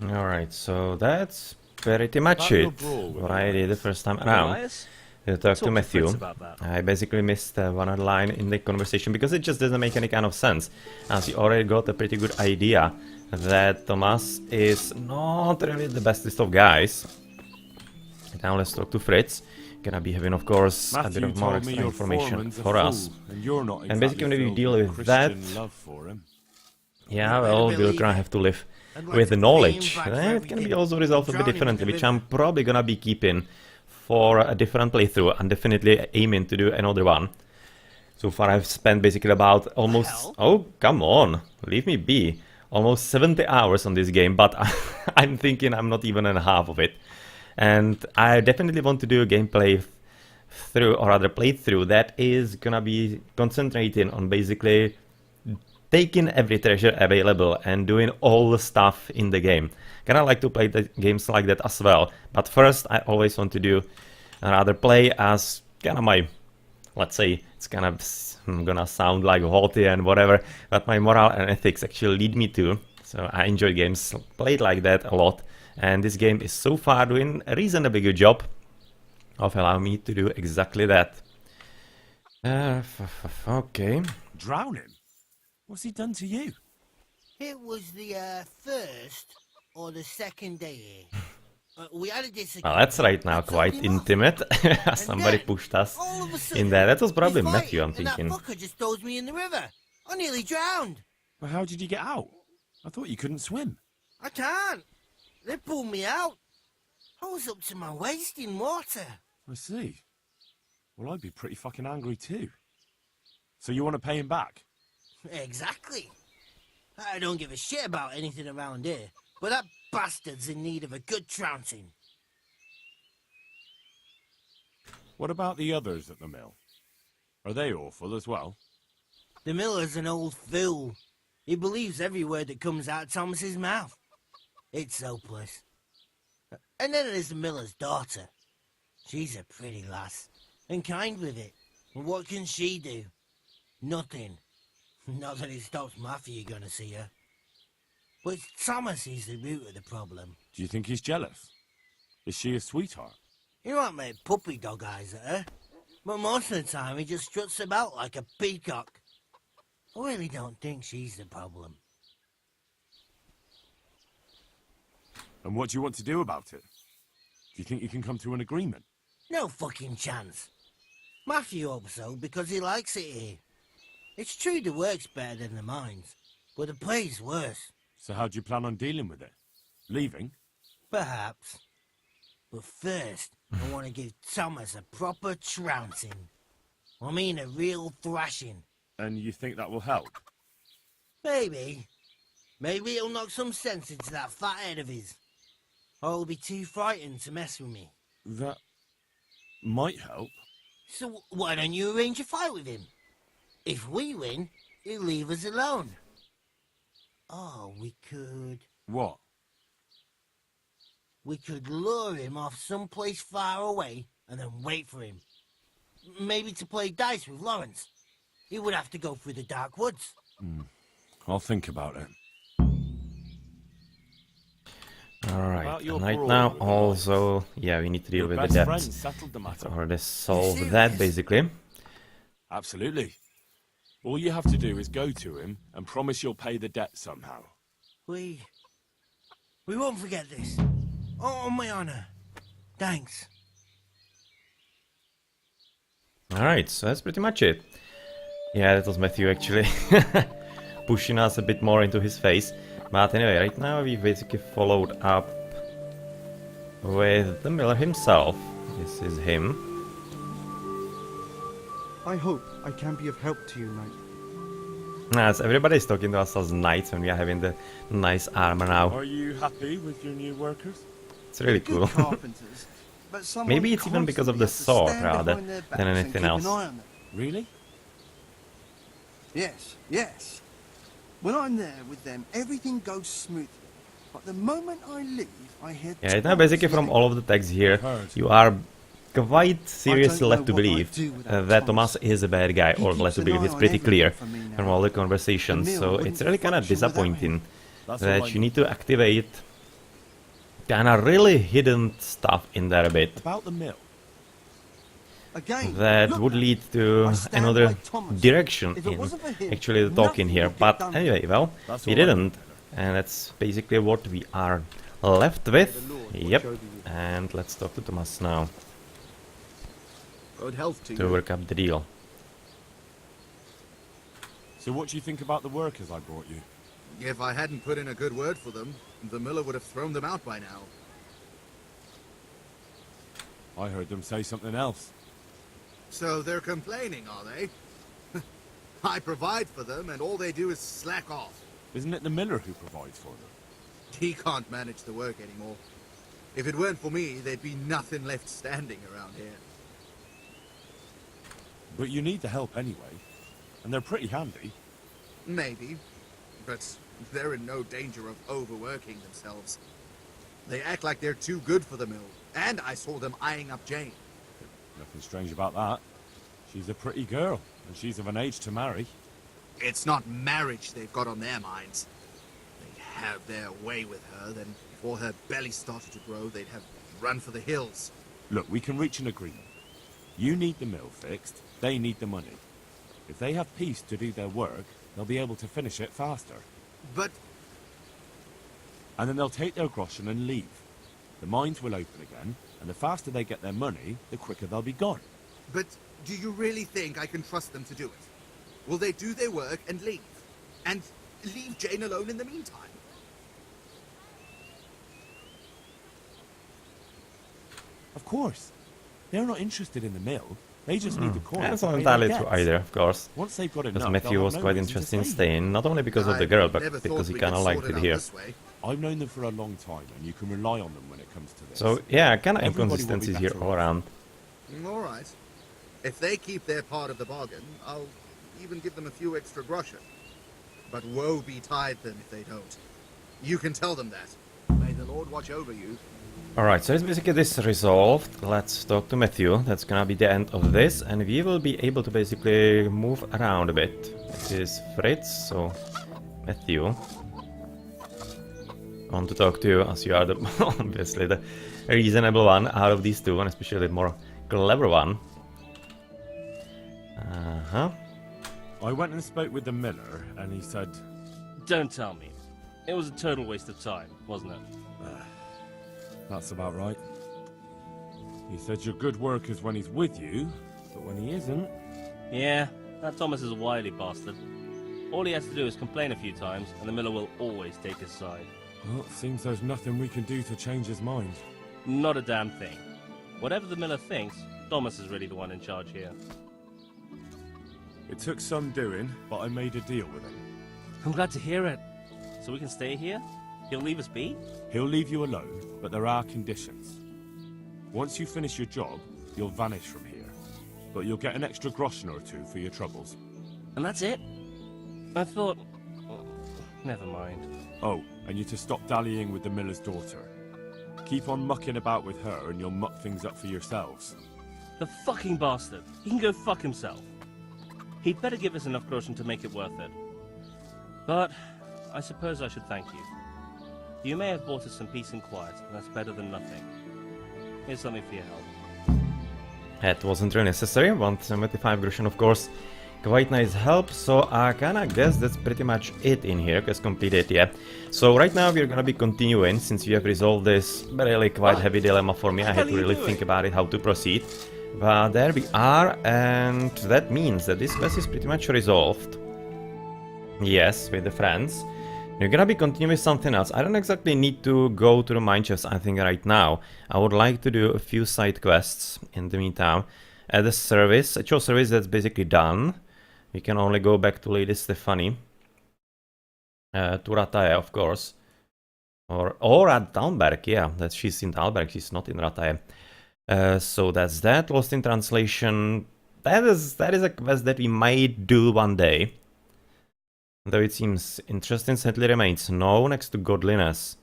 Alright, so that's pretty much it, what I did the first time around. To talk to Matthew. I basically missed one other line in the conversation because it just doesn't make any kind of sense, as you already got a pretty good idea that Thomas is not really the bestest of guys. Now let's talk to Fritz. Gonna be having, of course, a bit of more extra information for us. And basically when we deal with that, yeah, well, we're gonna have to live with the knowledge. It can be also resolved a bit differently, which I'm probably gonna be keeping for a different playthrough and definitely aiming to do another one. So far I've spent basically about almost... Oh, come on, leave me be. Almost 70 hours on this game, but I'm thinking I'm not even in half of it. And I definitely want to do a gameplay through, or rather playthrough, that is gonna be concentrating on basically taking every treasure available and doing all the stuff in the game. Kinda like to play the games like that as well, but first I always want to do rather play as kinda my, let's say, it's kind of gonna sound like haughty and whatever, but my moral and ethics actually lead me to. So I enjoy games played like that a lot, and this game is so far doing a reasonably good job of allowing me to do exactly that. Okay. Drown him? What's he done to you? It was the first or the second day here. We had a disagreement. Well, that's right now quite intimate. Somebody pushed us in there. That was probably Matthew, I'm thinking. And that fucker just throws me in the river. I nearly drowned. Well, how did you get out? I thought you couldn't swim. I can't. They pulled me out. I was up to my waist in water. I see. Well, I'd be pretty fucking angry too. So you want to pay him back? Exactly. I don't give a shit about anything around here, but that bastard's in need of a good trouncing. What about the others at the mill? Are they awful as well? The miller's an old fool. He believes every word that comes out of Thomas's mouth. It's hopeless. And then there's the miller's daughter. She's a pretty lass, and kind with it. And what can she do? Nothing. Not that it stops Matthew going to see her. But Thomas is the root of the problem. Do you think he's jealous? Is she a sweetheart? He might make puppy dog eyes at her, but most of the time he just struts about like a peacock. I really don't think she's the problem. And what do you want to do about it? Do you think you can come to an agreement? No fucking chance. Matthew hopes so because he likes it here. It's true the work's better than the mines, but the pay's worse. So how do you plan on dealing with it? Leaving? Perhaps. But first, I want to give Thomas a proper trouncing. I mean a real thrashing. And you think that will help? Maybe. Maybe it'll knock some sense into that fat head of his. Or he'll be too frightened to mess with me. That might help. So why don't you arrange a fight with him? If we win, he'll leave us alone. Oh, we could... What? We could lure him off someplace far away and then wait for him. Maybe to play dice with Lawrence. He would have to go through the dark woods. I'll think about it. Alright, and right now also, yeah, we need to deal with the debt. Let's already solve that, basically. Absolutely. All you have to do is go to him and promise you'll pay the debt somehow. We won't forget this. On my honor. Thanks. Alright, so that's pretty much it. Yeah, that was Matthew actually. Pushing us a bit more into his face. But anyway, right now we basically followed up with the miller himself. This is him. I hope I can be of help to you, knight. As everybody's talking to us as knights when we are having the nice armor now. Are you happy with your new workers? It's really cool. Maybe it's even because of the sword rather than anything else. Really? Yes, yes. When I'm there with them, everything goes smoothly. But the moment I leave, I hear... Yeah, now basically from all of the text here, you are quite seriously led to believe that Thomas is a bad guy, or led to believe it's pretty clear from all the conversations. So it's really kind of disappointing that you need to activate kind of really hidden stuff in there a bit. About the mill. That would lead to another direction in actually the talking here. But anyway, well, we didn't. And that's basically what we are left with. Yep. And let's talk to Thomas now. Good health to to you. work up the deal. So what do you think about the workers I brought you? If I hadn't put in a good word for them, the miller would have thrown them out by now. I heard them say something else. So they're complaining, are they? I provide for them, and all they do is slack off. Isn't it the miller who provides for them? He can't manage the work anymore. If it weren't for me, there'd be nothing left standing around here. But you need the help anyway, and they're pretty handy. Maybe, but they're in no danger of overworking themselves. They act like they're too good for the mill, and I saw them eyeing up Jane. Nothing strange about that. She's a pretty girl, and she's of an age to marry. It's not marriage they've got on their minds. They'd have their way with her, then before her belly started to grow, they'd have run for the hills. Look, we can reach an agreement. You need the mill fixed, they need the money. If they have peace to do their work, they'll be able to finish it faster. But... And then they'll take their groschen and leave. The mines will open again, and the faster they get their money, the quicker they'll be gone. But do you really think I can trust them to do it? Will they do their work and leave? And leave Jane alone in the meantime? Of course. They're not interested in the mill. They just need the coin. That's to not pay their entirely true debts. either, of course. Once they've got Because enough, Matthew they'll was have no quite reason to interested in stay. staying, not only because of the girl, but because he kind of liked it here. I've known them for a long time, and you can rely on them when it comes to this. So yeah, kind of Everybody will be inconsistencies here better all around. All right. If they keep their part of the bargain, I'll even give them a few extra groschen. But woe betide them if they don't. You can tell them that. May the Lord watch over you. Alright, so it's basically this resolved. Let's talk to Matthew. That's gonna be the end of this, and we will be able to basically move around a bit. This is Fritz, so Matthew. I want to talk to you as you are the obviously the reasonable one out of these two, and especially the more clever one. I went and spoke with the miller, and he said... Don't tell me. It was a total waste of time, wasn't it? That's about right. He said your good work is when he's with you, but when he isn't... Yeah, that Thomas is a wily bastard. All he has to do is complain a few times, and the miller will always take his side. Well, it seems there's nothing we can do to change his mind. Not a damn thing. Whatever the miller thinks, Thomas is really the one in charge here. It took some doing, but I made a deal with him. I'm glad to hear it. So we can stay here? He'll leave us be? He'll leave you alone, but there are conditions. Once you finish your job, you'll vanish from here. But you'll get an extra groschen or two for your troubles. And that's it? I thought... Never mind. Oh, and you're to stop dallying with the miller's daughter. Keep on mucking about with her and you'll muck things up for yourselves. The fucking bastard. He can go fuck himself. He'd better give us enough groschen to make it worth it. But I suppose I should thank you. You may have bought us some peace and quiet, and that's better than nothing. Here's something for your help. That wasn't really necessary. 175 groschen, of course. Quite nice help. So I kinda guess that's pretty much it in here, because completed, yeah. So right now we're gonna be continuing, since we have resolved this really quite heavy dilemma for me. I had to really think about it, how to proceed. But there we are, and that means that this quest is pretty much resolved. Yes, with the friends. We're gonna be continuing with something else. I don't exactly need to go to the mine chest, I think, right now. I would like to do a few side quests in the meantime. At the service, a show service that's basically done. We can only go back to Lady Stephanie. To Rataye, of course. Or at Dalberg, yeah. That she's in Dalberg, she's not in Rataye. So that's that. Lost in Translation. That is a quest that we might do one day. Though it seems interesting, sadly remains. No, next to Godliness.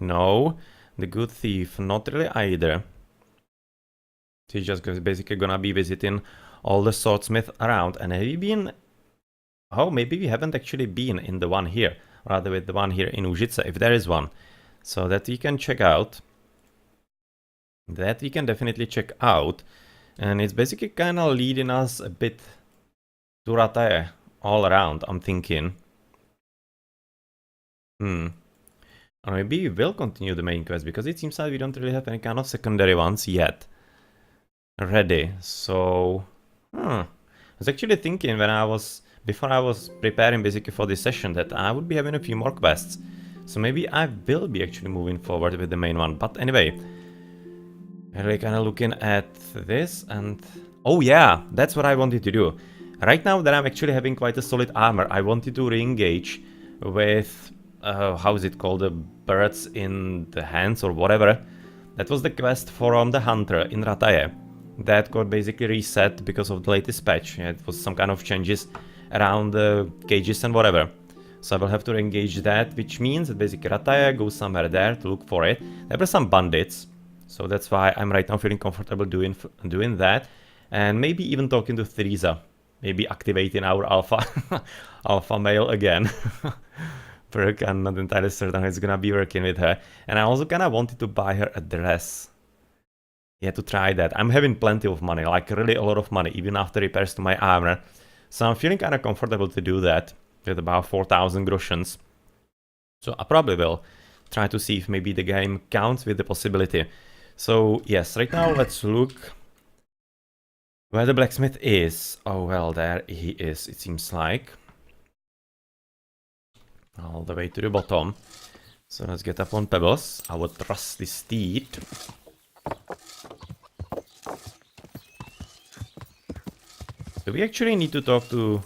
No. The Good Thief. Not really either. She's just basically gonna be visiting all the swordsmiths around. And have you been... Oh, maybe we haven't actually been in the one here. Rather with the one here in Užice, if there is one. So that we can check out. That we can definitely check out. And it's basically kind of leading us a bit to Rataye all around, I'm thinking. Or maybe we will continue the main quest, because it seems like we don't really have any kind of secondary ones yet ready. So, I was actually thinking before I was preparing basically for this session, that I would be having a few more quests. So maybe I will be actually moving forward with the main one. But anyway, really kind of looking at this and... Oh yeah, that's what I wanted to do. Right now that I'm actually having quite a solid armor, I wanted to re-engage with... how is it called? The birds in the hands or whatever. That was the quest from the hunter in Rataye. That got basically reset because of the latest patch. Yeah, it was some kind of changes around the cages and whatever. So I will have to engage that, which means that basically Rataye goes somewhere there to look for it. There were some bandits, so that's why I'm right now feeling comfortable doing that. And maybe even talking to Theresa. Maybe activating our alpha male again. Perk, I'm not entirely certain how it's gonna be working with her. And I also kinda wanted to buy her a dress. Yeah, to try that. I'm having plenty of money, like really a lot of money, even after repairs to my armor. So I'm feeling kind of comfortable to do that with about 4,000 groshens. So I probably will try to see if maybe the game counts with the possibility. So yes, right now let's look where the blacksmith is. Oh well, there he is, it seems like. All the way to the bottom. So let's get up on Pebbles, our trusty steed. Do we actually need to talk to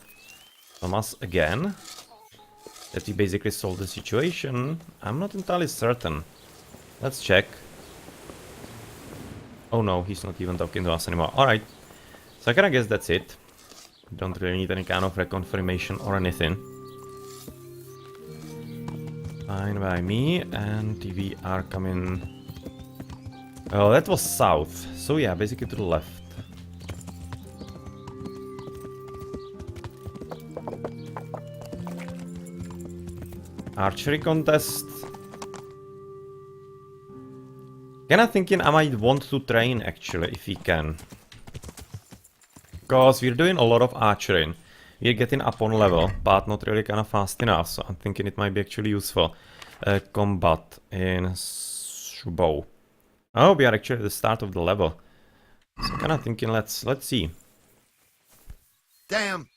Thomas again? That we basically solved the situation? I'm not entirely certain. Let's check. Oh no, he's not even talking to us anymore. Alright. So I kinda guess that's it. Don't really need any kind of reconfirmation or anything. Fine by me, and we are coming... Oh, that was south. So yeah, basically to the left. Archery contest. Kinda thinking I might want to train actually, if we can. Because we're doing a lot of archery. We're getting up on level, but not really kinda fast enough, so I'm thinking it might be actually useful. Combat in bow. Oh, we are actually at the start of the level. So kinda thinking let's see. Damn!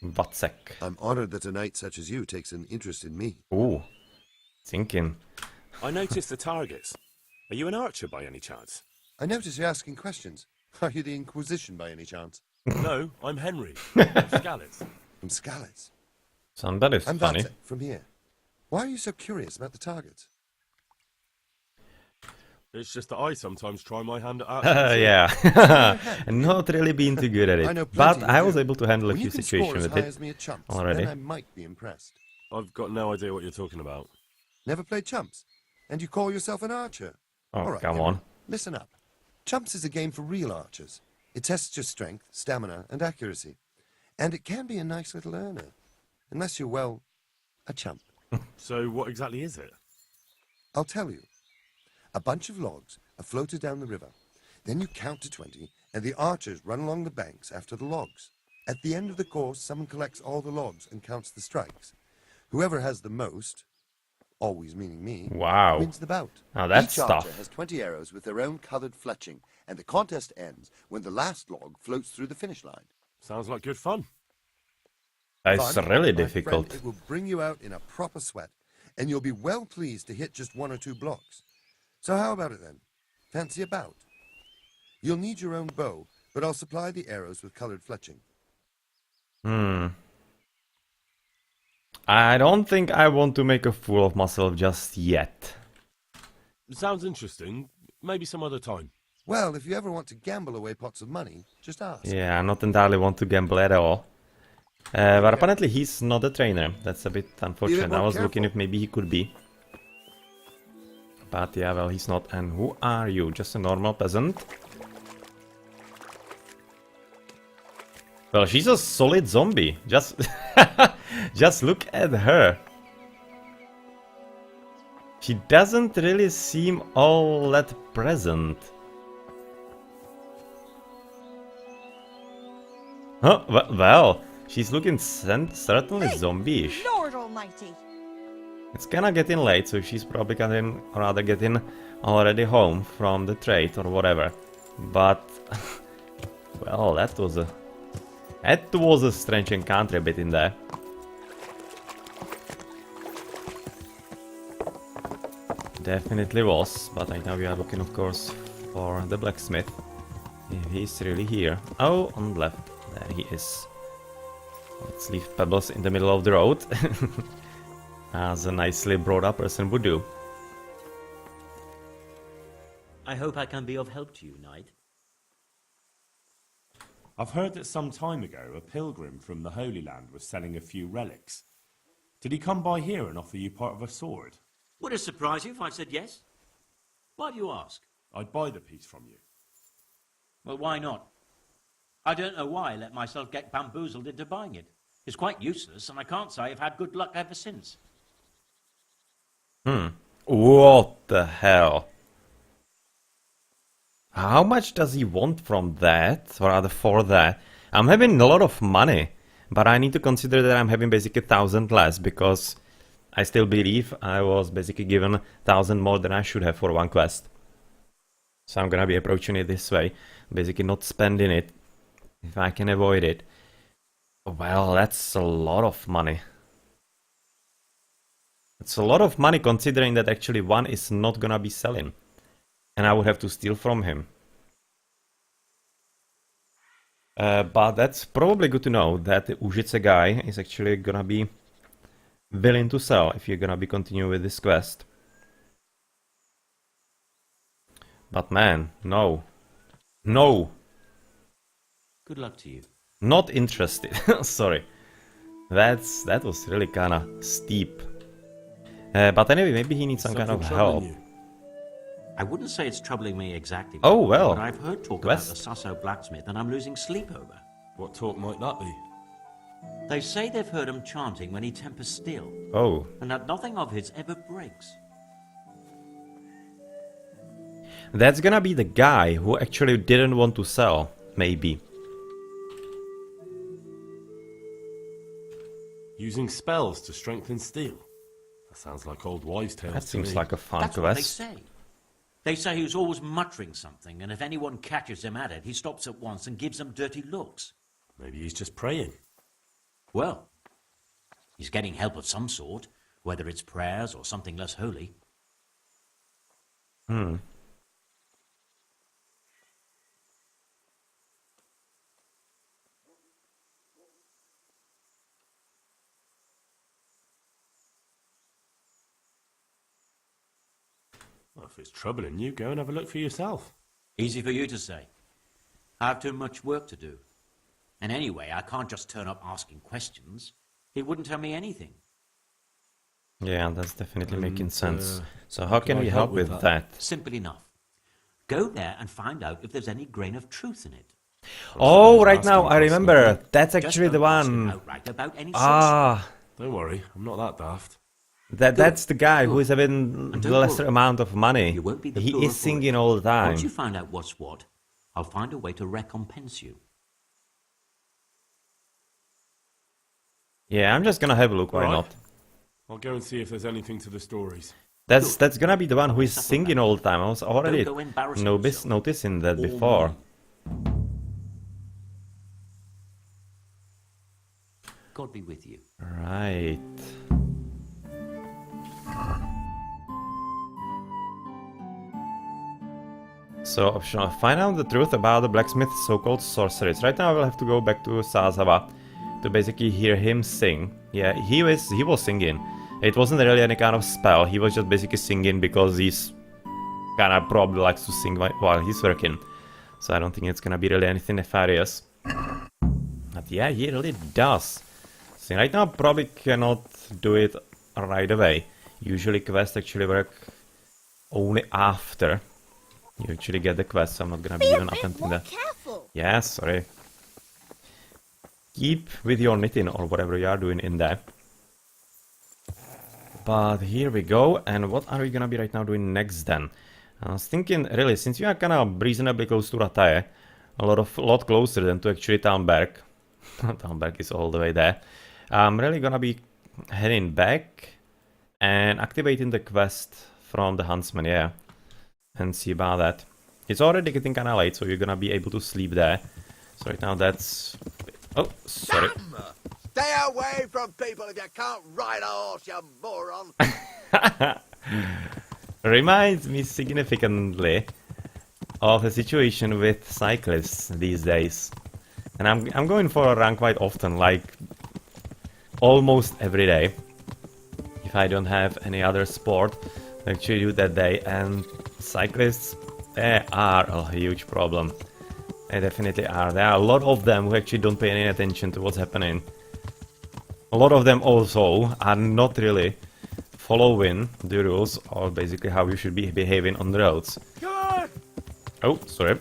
Vatsek. I'm honored that a knight such as you takes an interest in me. Ooh. Thinking. I noticed the targets. Are you an archer by any chance? I notice you're asking questions. Are you the Inquisition by any chance? No, I'm Henry. From Scalets. From Scalets? Somebody's funny. Vatsek, from here. Why are you so curious about the targets? It's just that I sometimes try my hand at archery. Yeah. Not really being too good at it. But I was able to handle a few situations with it already. Then I might be impressed. I've got no idea what you're talking about. Never played chumps? And you call yourself an archer? Oh, all right, come Henry, on. Listen up. Chumps is a game for real archers. It tests your strength, stamina, and accuracy. And it can be a nice little earner. Unless you're, well, a chump. So what exactly is it? I'll tell you. A bunch of logs are floated down the river. Then you count to 20, and the archers run along the banks after the logs. At the end of the course, someone collects all the logs and counts the strikes. Whoever has the most, always meaning me, wow, wins the bout. Now that's Each archer tough. has 20 arrows with their own colored fletching, and the contest ends when the last log floats through the finish line. Sounds like good fun. It's Fun, really my difficult. friend, it will bring you out in a proper sweat, and you'll be well pleased to hit just 1 or 2 blocks. So how about it then? Fancy a bout? You'll need your own bow, but I'll supply the arrows with colored fletching. I don't think I want to make a fool of myself just yet. Sounds interesting. Maybe some other time. Well, if you ever want to gamble away pots of money, just ask. Yeah, I not entirely want to gamble at all. But apparently he's not a trainer. That's a bit unfortunate. I was looking if maybe he could be. But yeah, well, he's not. And who are you? Just a normal peasant? Well, she's a solid zombie. Just just look at her. She doesn't really seem all that present. Huh, well, she's looking certainly zombie-ish. Lord Almighty! It's kinda getting late, so she's probably getting already home from the trade or whatever. But, well, that was a strange encounter bit in there. Definitely was, but right now we are looking, of course, for the blacksmith. If he's really here. Oh, on the left. There he is. Let's leave Pebbles in the middle of the road. As a nicely brought up person would do. I hope I can be of help to you, Knight. I've heard that some time ago a pilgrim from the Holy Land was selling a few relics. Did he come by here and offer you part of a sword? Would it surprise you if I said yes? Why do you ask? I'd buy the piece from you. Well, why not? I don't know why I let myself get bamboozled into buying it. It's quite useless, and I can't say I've had good luck ever since. What the hell? How much does he want from that, or rather for that? I'm having a lot of money, But I need to consider that I'm having basically 1,000 less, because I still believe I was basically given 1,000 more than I should have for one quest. So I'm gonna be approaching it this way, basically not spending it if I can avoid it. Well, that's a lot of money. It's a lot of money considering that actually one is not gonna be selling. And I would have to steal from him. But that's probably good to know that the Užice guy is actually gonna be willing to sell if you're gonna be continuing with this quest. But man, no. No! Good luck to you. Not interested. Sorry. That was really kinda steep. But anyway, maybe he needs some kind of help. I wouldn't say it's troubling me exactly. Oh, well. But I've heard talk about the Sasso blacksmith and I'm losing sleep over. What talk might that be? They say they've heard him chanting when he tempers steel. Oh. And that nothing of his ever breaks. That's gonna be the guy who actually didn't want to sell, maybe. Using spells to strengthen steel. That sounds like old wives' tales. That seems like a fun That's quest. what they say. They say he's always muttering something, and if anyone catches him at it, he stops at once and gives them dirty looks. Maybe he's just praying. Well, he's getting help of some sort, whether it's prayers or something less holy. Hmm. Well, if it's troubling you, go and have a look for yourself. Easy for you to say. I have too much work to do. And anyway, I can't just turn up asking questions. He wouldn't tell me anything. Yeah, that's definitely making sense. So how can we help with that? Simple enough. Go there and find out if there's any grain of truth in it. Oh, right now I remember. That's actually the one. Ah. Don't worry, I'm not that daft. That's the guy who is having the lesser amount of money. He is singing all the time. Once you find out what's what, I'll find a way to recompense you. Yeah, I'm just gonna have a look, why not? I'll go and see if there's anything to the stories. That's gonna be the one who is singing all the time. I was already noticing that before. God be with you. Right. So, optional. Find out the truth about the blacksmith's so-called sorceries. Right now I will have to go back to Sázava to basically hear him sing. Yeah, he was singing. It wasn't really any kind of spell. He was just basically singing because he's kind of probably likes to sing while he's working. So I don't think it's gonna be really anything nefarious. But yeah, he really does. See, right now I probably cannot do it right away. Usually quests actually work only after you actually get the quest, so I'm not gonna be even up until that. Yeah, sorry. Keep with your knitting or whatever you are doing in there. But here we go, and what are we gonna be right now doing next then? I was thinking, really, since you are kinda reasonably close to Rataje, a lot closer than to actually Talmberg. Talmberg is all the way there. I'm really gonna be heading back and activating the quest from the Huntsman, yeah. And see about that. It's already getting kinda late, so you're gonna be able to sleep there. So right now that's... Oh, sorry. Stay away from people if you can't ride a horse, you moron! Reminds me significantly of the situation with cyclists these days. And I'm going for a run quite often, like almost every day. If I don't have any other sport to actually do that day, and cyclists, they are a huge problem. They definitely are. There are a lot of them who actually don't pay any attention to what's happening. A lot of them also are not really following the rules or basically how you should be behaving on the roads. Oh, sorry.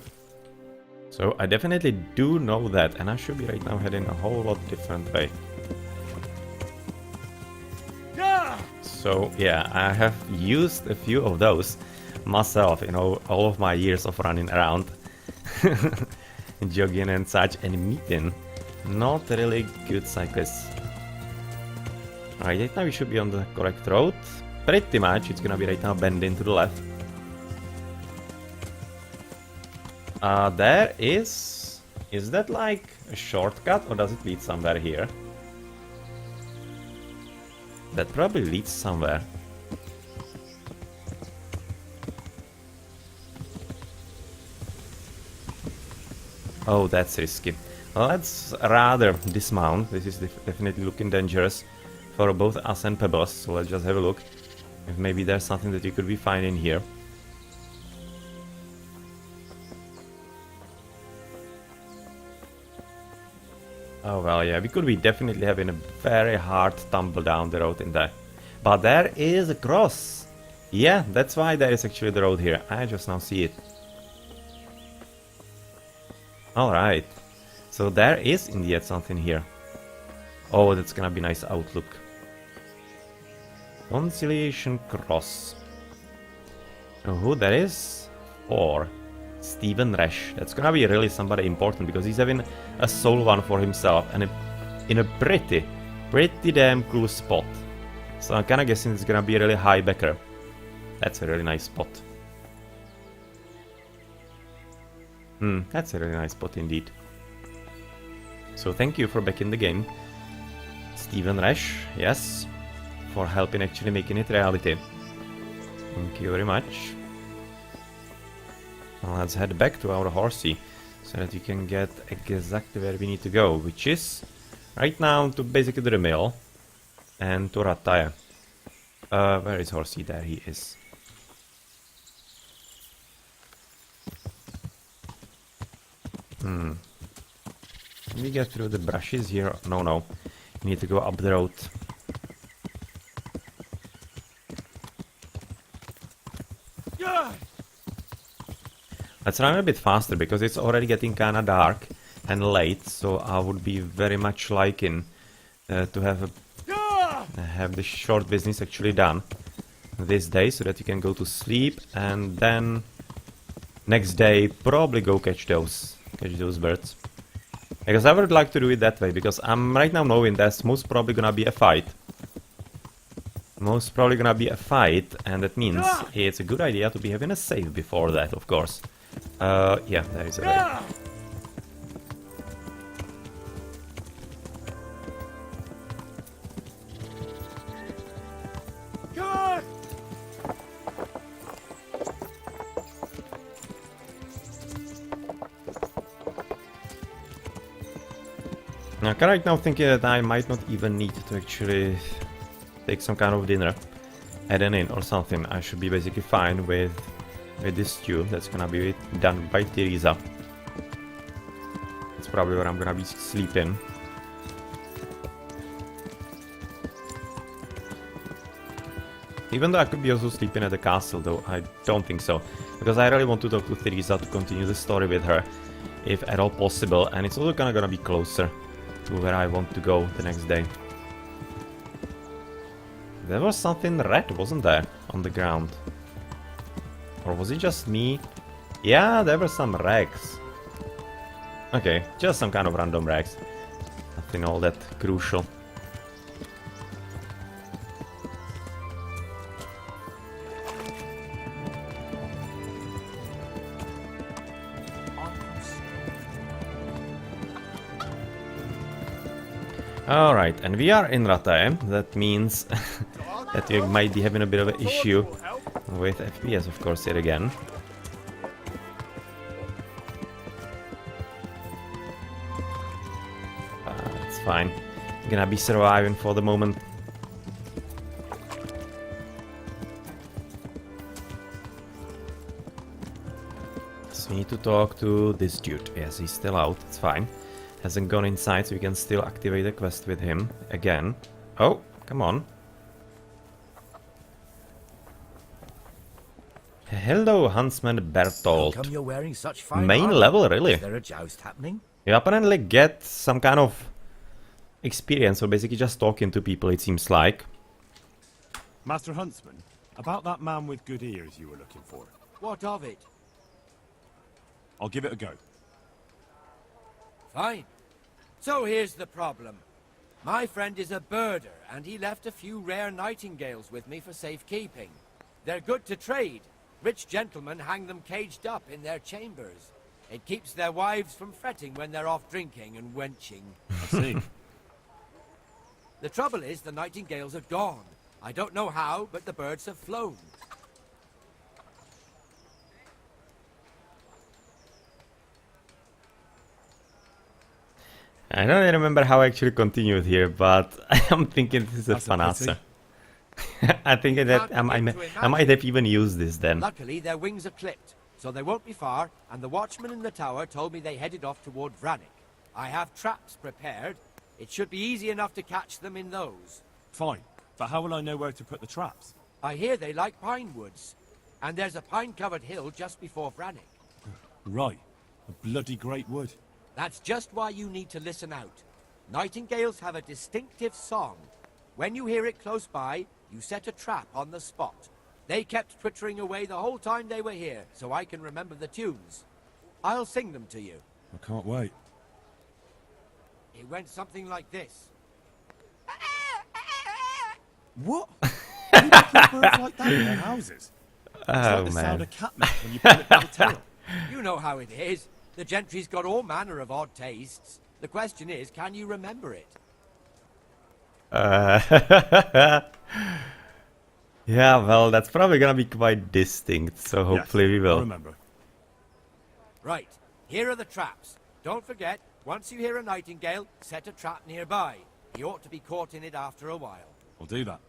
So I definitely do know that, and I should be right now heading a whole lot different way. So yeah, I have used a few of those myself, you know, all of my years of running around, jogging and such, and meeting Not really good cyclists. Alright, right now we should be on the correct road. Pretty much, it's gonna be right now bending to the left. There is... Is that like a shortcut or does it lead somewhere here? That probably leads somewhere. Oh, that's risky. Well, let's rather dismount. This is definitely looking dangerous for both us and Pebbles, so let's just have a look. If maybe there's something that you could be finding here. Oh well, yeah, we could be definitely having a very hard tumble down the road in there. But there is a cross! Yeah, that's why there is actually the road here. I just now see it. Alright. So there is indeed something here. Oh, that's gonna be nice outlook. Conciliation Cross. Oh, who that is? Or Stephen Resch. That's gonna be really somebody important because he's having a soul one for himself and in a pretty damn cool spot. So I'm kinda guessing it's gonna be a really high backer. That's a really nice spot. That's a really nice spot indeed. So thank you for backing the game, Stephen Resch, yes, for helping actually making it reality. Thank you very much. Well, let's head back to our horsey, so that we can get exactly where we need to go, which is right now to basically the mill and to Rataje. Where is horsey? There he is. Can we get through the brushes here? No. We need to go up the road. Let's run a bit faster because it's already getting kinda dark and late, so I would be very much liking to have the short business actually done this day so that you can go to sleep and then next day probably go catch those birds. Because I would like to do it that way, because I'm right now knowing there's most probably gonna be a fight. Most probably gonna be a fight, and that means it's a good idea to be having a save before that, of course. Yeah, there is a way. I'm right now thinking that I might not even need to actually take some kind of dinner at an inn or something. I should be basically fine with this stew that's gonna be done by Teresa. That's probably where I'm gonna be sleeping. Even though I could be also sleeping at the castle, though I don't think so. Because I really want to talk to Teresa to continue the story with her, if at all possible. And it's also gonna be closer to where I want to go the next day. There was something red, wasn't there, on the ground? Or was it just me? Yeah, there were some rags. Okay, just some kind of random rags. Nothing all that crucial. Alright, and we are in Rataje. That means that we might be having a bit of an issue with FPS, of course, yet again. It's fine. I'm gonna be surviving for the moment. So we need to talk to this dude. Yes, he's still out. It's fine. Hasn't gone inside, so we can still activate the quest with him again. Oh, come on. Hello, Huntsman Bertolt. How come you're wearing such fine Main armor? level, really? Is there a joust happening? You apparently get some kind of experience, or basically just talking to people, it seems like. Master Huntsman, about that man with good ears you were looking for. What of it? I'll give it a go. Fine. So here's the problem. My friend is a birder, and he left a few rare nightingales with me for safekeeping. They're good to trade. Rich gentlemen hang them caged up in their chambers. It keeps their wives from fretting when they're off drinking and wenching. I see. The trouble is, the nightingales are gone. I don't know how, but the birds have flown. I don't remember how I actually continued here, but I'm thinking this is a fun answer. I think that I might have even used this then. Luckily, their wings are clipped, so they won't be far, and the watchman in the tower told me they headed off toward Vranik. I have traps prepared. It should be easy enough to catch them in those. Fine, but how will I know where to put the traps? I hear they like pine woods, and there's a pine-covered hill just before Vranik. Right, a bloody great wood. That's just why you need to listen out. Nightingales have a distinctive song. When you hear it close by, you set a trap on the spot. They kept twittering away the whole time they were here, so I can remember the tunes. I'll sing them to you. I can't wait. It went something like this. What? Who put birds like that in their houses? It's like the sound a cat makes when you pull it by the tail. You know how it is. The gentry's got all manner of odd tastes. The question is, can you remember it? Yeah, well, that's probably gonna be quite distinct, so hopefully we will. I remember. Right, here are the traps. Don't forget, once you hear a nightingale, set a trap nearby. He ought to be caught in it after a while. I'll do that.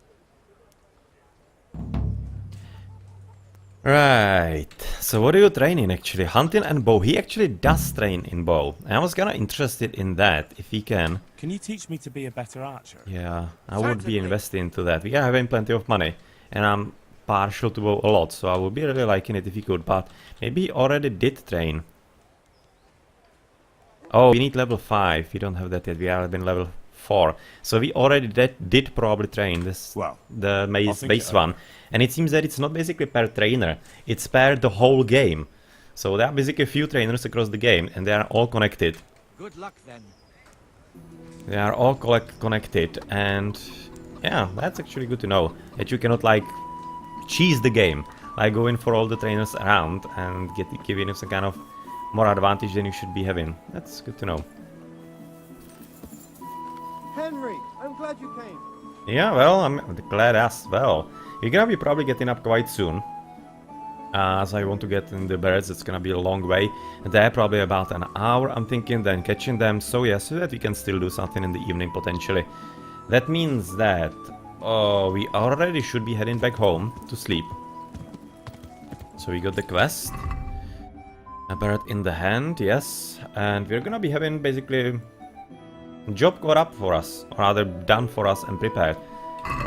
Right, so what do you train in actually? Hunting and bow. He actually does train in bow. I was kinda interested in that, if he can. Can you teach me to be a better archer? Yeah, I would be investing into that. We are having plenty of money, and I'm partial to bow a lot, so I would be really liking it if he could, but maybe he already did train. Oh, we need level 5, we don't have that yet, we are been level 4. So we already did probably train this, the base one. And it seems that it's not basically per trainer, it's per the whole game. So there are basically a few trainers across the game, and they are all connected. Good luck then. They are all connected, and yeah, that's actually good to know. That you cannot like cheese the game, like going for all the trainers around and giving you some kind of more advantage than you should be having. That's good to know. Henry, I'm glad you came. Yeah, well, I'm glad as well. You're gonna be probably getting up quite soon. As I want to get in the birds, it's gonna be a long way. They're probably about an hour, I'm thinking, then catching them. So yeah, so that we can still do something in the evening, potentially. That means that we already should be heading back home to sleep. So we got the quest. A bird in the hand, yes. And we're gonna be having basically job got up for us, or rather done for us and prepared.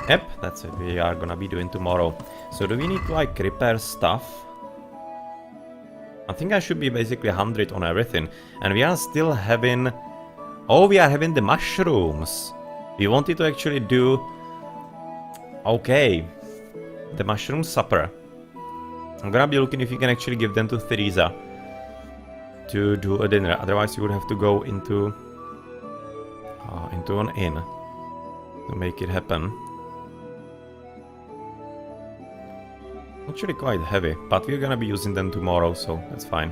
Yep, that's what we are gonna be doing tomorrow. So do we need to like repair stuff? I think I should be basically 100 on everything. And we are still having... Oh, we are having the mushrooms. We wanted to actually do... Okay. The mushroom supper. I'm gonna be looking if you can actually give them to Theresa to do a dinner. Otherwise you would have to go into an inn to make it happen. Actually quite heavy, but we're gonna be using them tomorrow, so that's fine.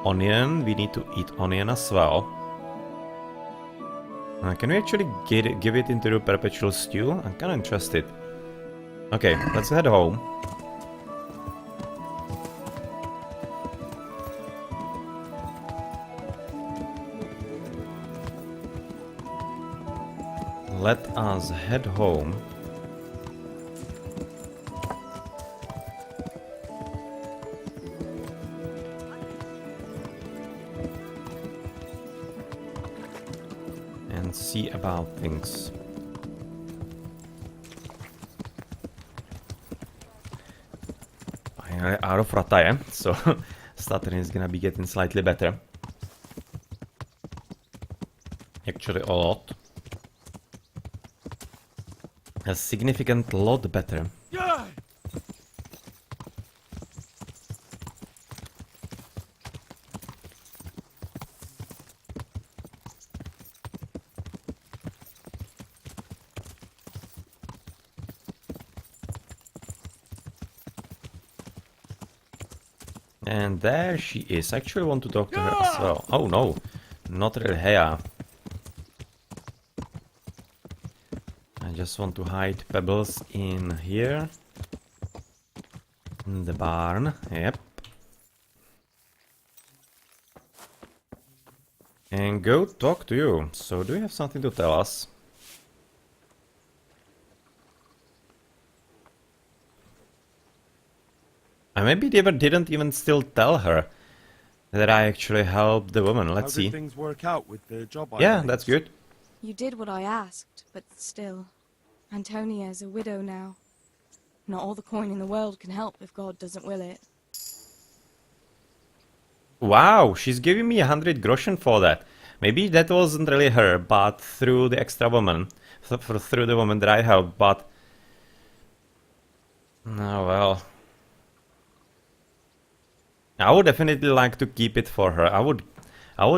Onion, we need to eat onion as well. Can we actually give it into the perpetual stew? I'm kinda interested. Okay, let's head home. Let us head home. And see about things. I'm out of rata, so stuttering is gonna be getting slightly better. Actually a lot. A significant lot better. And there she is. I actually want to talk to her as well. Oh no, not really. Yeah. I just want to hide Pebbles in here. In the barn. Yep. And go talk to you. So do you have something to tell us? I maybe didn't even still tell her that I actually helped the woman. Let's see. How did things work out with the job? Yeah, that's good. You did what I asked, but still, Antonia is a widow now. Not all the coin in the world can help if God doesn't will it. Wow, she's giving me 100 groschen for that. Maybe that wasn't really her, but through the extra woman. Through the woman that I helped, but... Oh well. I would definitely like to keep it for her. I would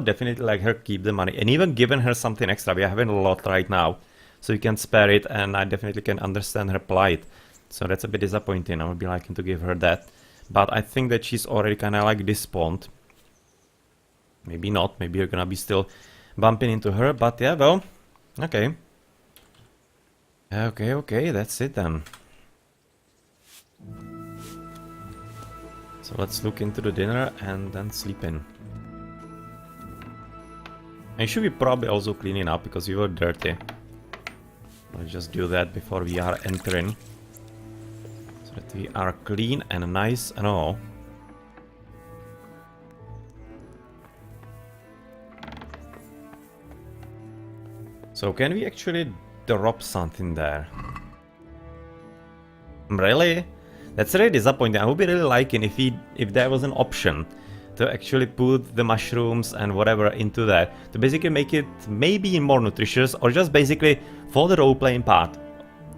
definitely like her keep the money. And even giving her something extra. We are having a lot right now. So you can spare it, and I definitely can understand her plight. So that's a bit disappointing. I would be liking to give her that. But I think that she's already kinda like dispawned. Maybe not. Maybe you're gonna be still bumping into her. But yeah, well, okay. Okay, that's it then. So let's look into the dinner and then sleep in. And should be probably also cleaning up because we were dirty. Let's just do that before we are entering. So that we are clean and nice and all. So can we actually drop something there? Really? That's really disappointing. I would be really liking if there was an option to actually put the mushrooms and whatever into that, to basically make it maybe more nutritious, or just basically for the role-playing part.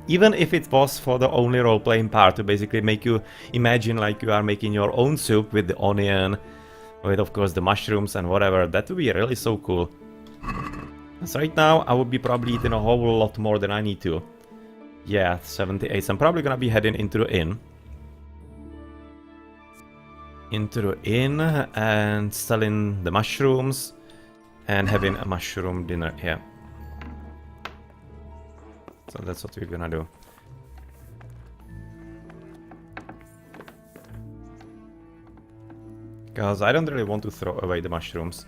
Even if it was for the only role-playing part, to basically make you imagine like you are making your own soup with the onion, with of course the mushrooms and whatever. That would be really so cool. So right now I would be probably eating a whole lot more than I need to. Yeah, 78. So I'm probably gonna be heading into the inn. And selling the mushrooms and having a mushroom dinner here. So that's what we're gonna do. Because I don't really want to throw away the mushrooms.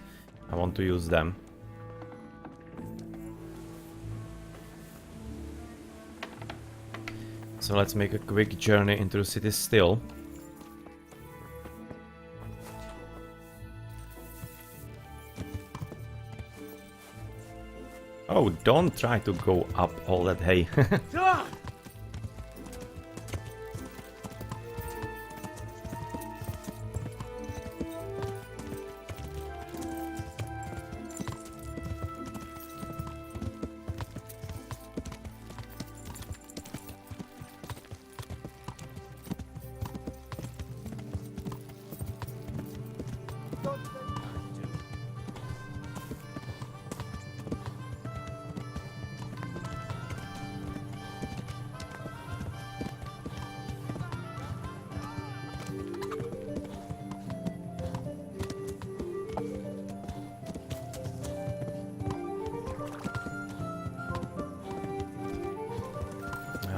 I want to use them. So let's make a quick journey into the city still. Oh, don't try to go up all that hay.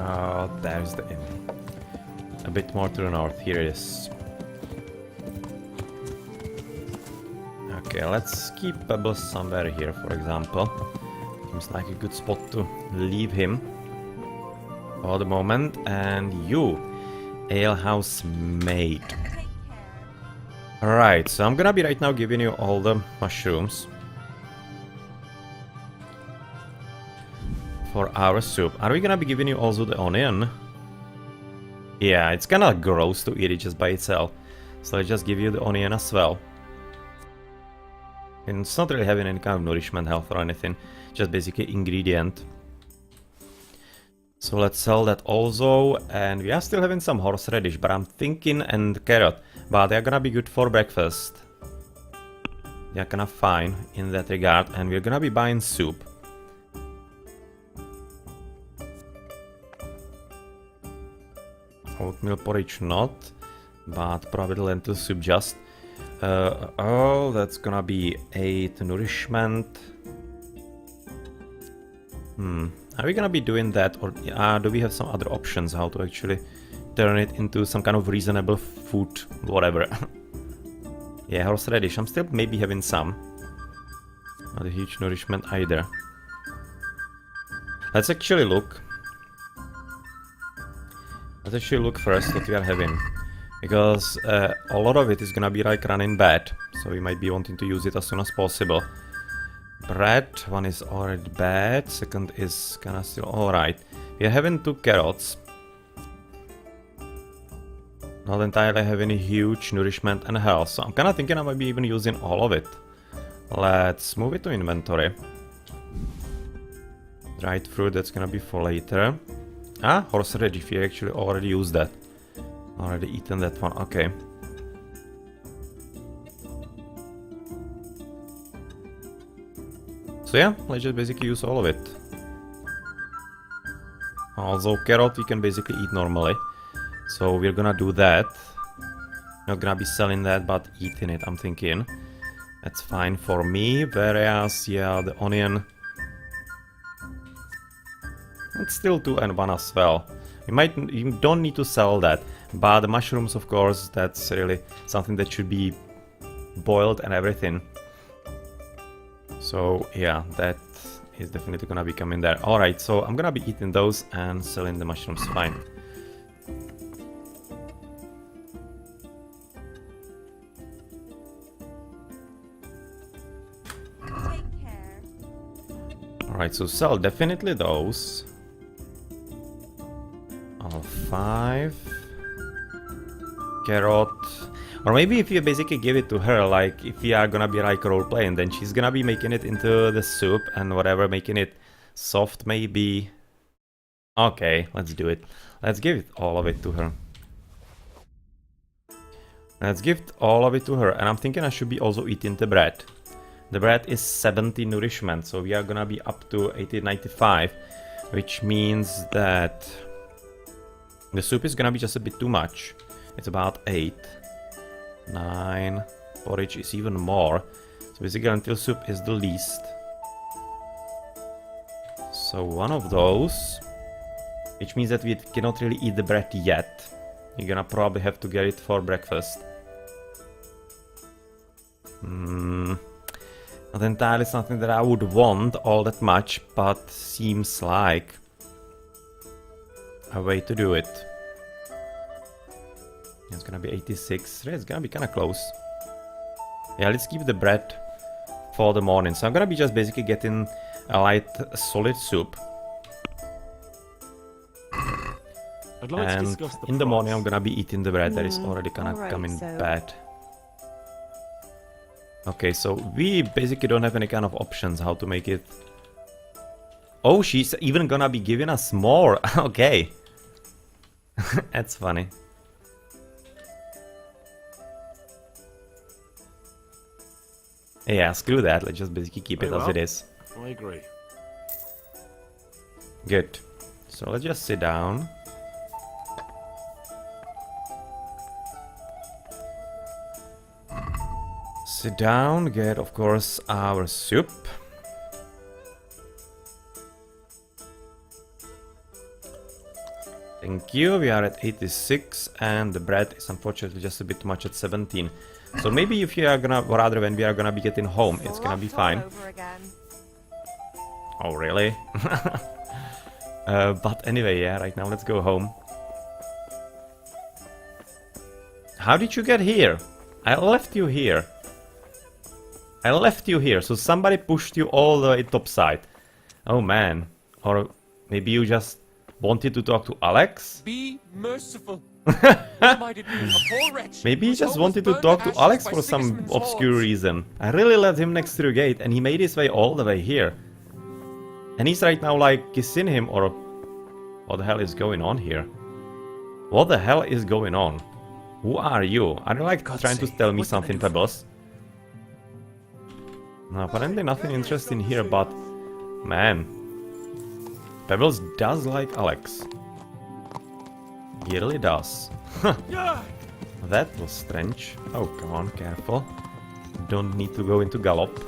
Oh, there's the inn. A bit more to the north. Here it is. Okay, let's keep Pebbles somewhere here, for example. Seems like a good spot to leave him for the moment. And you, alehouse maid. Alright, so I'm gonna be right now giving you all the mushrooms for our soup. Are we gonna be giving you also the onion? Yeah, it's kinda gross to eat it just by itself. So let's just give you the onion as well. And it's not really having any kind of nourishment, health or anything. Just basically ingredient. So let's sell that also. And we are still having some horseradish, but I'm thinking, and carrot. But they're gonna be good for breakfast. They're kinda fine in that regard. And we're gonna be buying soup. Oatmeal porridge not. But probably lentil soup just. Oh, that's gonna be 8 nourishment. Are we gonna be doing that, or do we have some other options how to actually turn it into some kind of reasonable food, whatever? Yeah, horseradish. I'm still maybe having some. Not a huge nourishment either. Let's actually look. Let's actually look first what we are having. Because a lot of it is gonna be like running bad. So we might be wanting to use it as soon as possible. Bread, one is already bad. Second is kinda still alright. We are having 2 carrots. Not entirely have any huge nourishment and health. So I'm kinda thinking I might be even using all of it. Let's move it to inventory. Dried fruit, that's gonna be for later. Ah, horseradish, we actually already used that. Already eaten that one, okay. So yeah, let's just basically use all of it. Also, carrot we can basically eat normally. So we're gonna do that. Not gonna be selling that, but eating it, I'm thinking. That's fine for me, whereas, yeah, the onion... It's still 2 and 1 as well. You don't need to sell that, but the mushrooms, of course, that's really something that should be boiled and everything. So yeah, that is definitely gonna be coming there. Alright, so I'm gonna be eating those and selling the mushrooms, fine. Alright, so sell definitely those. All 5. Carrot. Or maybe if you basically give it to her, like if we are gonna be like role playing, then she's gonna be making it into the soup and whatever, making it soft maybe. Okay, let's do it. Let's give it all of it to her. Let's give all of it to her, and I'm thinking I should be also eating the bread. The bread is 70 nourishment, so we are gonna be up to 80-95, which means that the soup is gonna be just a bit too much. It's about 8, 9, porridge is even more. So basically lentil soup is the least. So one of those, which means that we cannot really eat the bread yet. You're gonna probably have to get it for breakfast. Not entirely something that I would want all that much, but seems like a way to do it. It's gonna be 86. It's gonna be kinda close. Yeah, let's keep the bread for the morning. So I'm gonna be just basically getting a light solid soup. I'd like to And discuss the in the price. morning I'm gonna be eating the bread that is already kinda alright, coming so- bad. Okay, so we basically don't have any kind of options how to make it. Oh, she's even gonna be giving us more. Okay. That's funny. Yeah, screw that. Let's just basically keep it Very as well. it is. I agree. Good. So let's just sit down. Sit down, get of course our soup. Thank you, we are at 86 and the bread is unfortunately just a bit too much at 17. So maybe if you are gonna, or rather when we are gonna be getting home, it's gonna be fine. Oh really? But anyway, yeah, right now let's go home. How did you get here? I left you here. I left you here, so somebody pushed you all the way topside. Oh man. Or maybe you just wanted to talk to Alex? Be merciful. What am I to do? A poor wretch Maybe he whose just home was wanted to burned talk to to ashes Alex by for some Sigismund's obscure hordes. reason. I really left him next to the gate and he made his way all the way here. And he's right now like kissing him, or what the hell is going on here? What the hell is going on? Who are you? Are you like trying to tell me something, Pebbles? No, apparently nothing interesting here, but man, Pebbles does like Alex. He really does. That was strange. Oh, come on, careful. Don't need to go into gallop.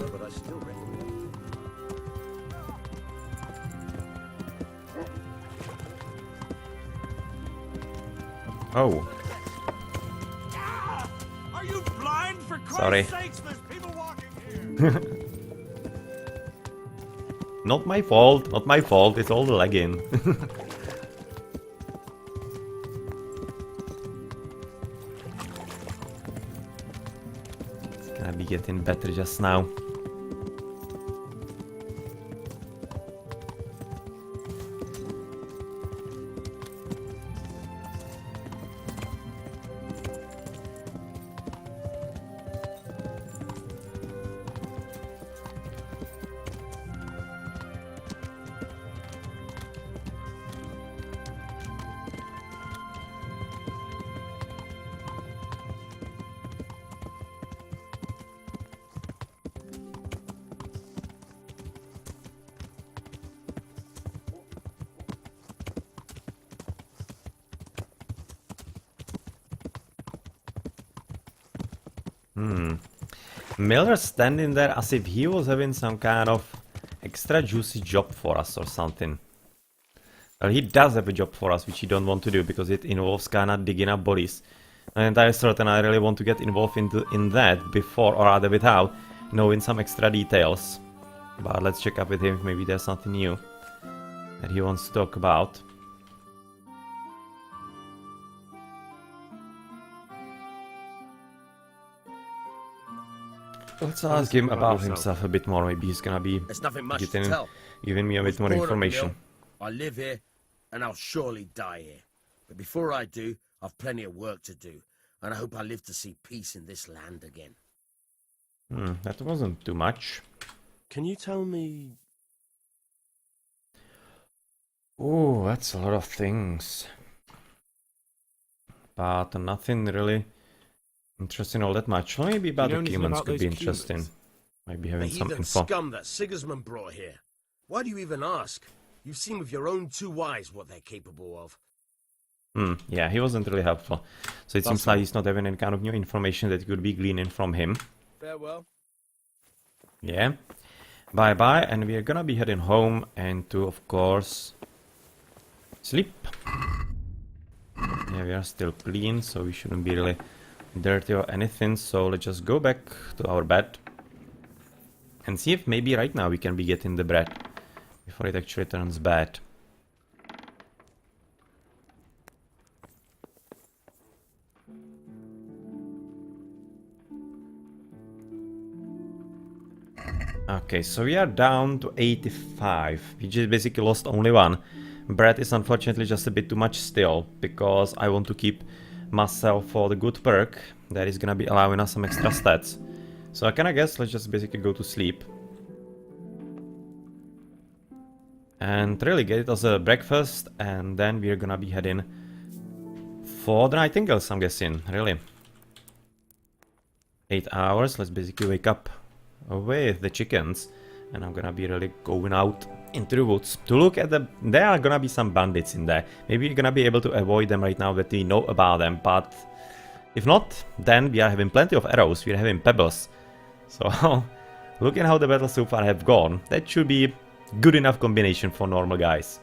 Oh. Are you blind? For Sorry. Christ's sakes, there's people walking here. Not my fault, not my fault, it's all the lagging. It's gonna be getting better just now. Miller's standing there as if he was having some kind of extra juicy job for us or something. Well, he does have a job for us, which he don't want to do because it involves kinda digging up bodies. And I'm certain I really want to get involved in that before, or rather without, knowing some extra details. But let's check up with him, maybe there's something new that he wants to talk about. Let's ask him about himself a bit more. Maybe he's gonna be There's nothing much to tell. giving me a bit more Born at the information. mill, I live here, and I'll surely die here. But before I do, I've plenty of work to do, and I hope I live to see peace in this land again. That wasn't too much. Can you tell me... Oh, that's a lot of things. But nothing really interesting all that much. Well, maybe about You know the anything humans about could be those interesting. humans? Maybe The having some heathen info. scum that Sigismund brought here. Why do you even ask? You've seen with your own two eyes what they're capable of. Yeah, he wasn't really helpful. So it seems like he's not having any kind of new information that could be gleaning from him. Farewell. Yeah. Bye-bye, and we are gonna be heading home and to, of course, sleep. Yeah, we are still clean, so we shouldn't be really dirty or anything. So let's just go back to our bed and see if maybe right now we can be getting the bread before it actually turns bad. Okay, so we are down to 85. We just basically lost only one. Bread is unfortunately just a bit too much still, because I want to keep myself for the good perk that is gonna be allowing us some extra stats. So I kinda guess let's just basically go to sleep. And really get it as a breakfast, and then we're gonna be heading for the nightingales, I'm guessing, really. 8 hours, let's basically wake up with the chickens, and I'm gonna be really going out into the woods to look at the... There are gonna be some bandits in there. Maybe we're gonna be able to avoid them right now that we know about them, but if not, then we are having plenty of arrows, we are having pebbles. So, looking how the battles so far have gone, that should be good enough combination for normal guys.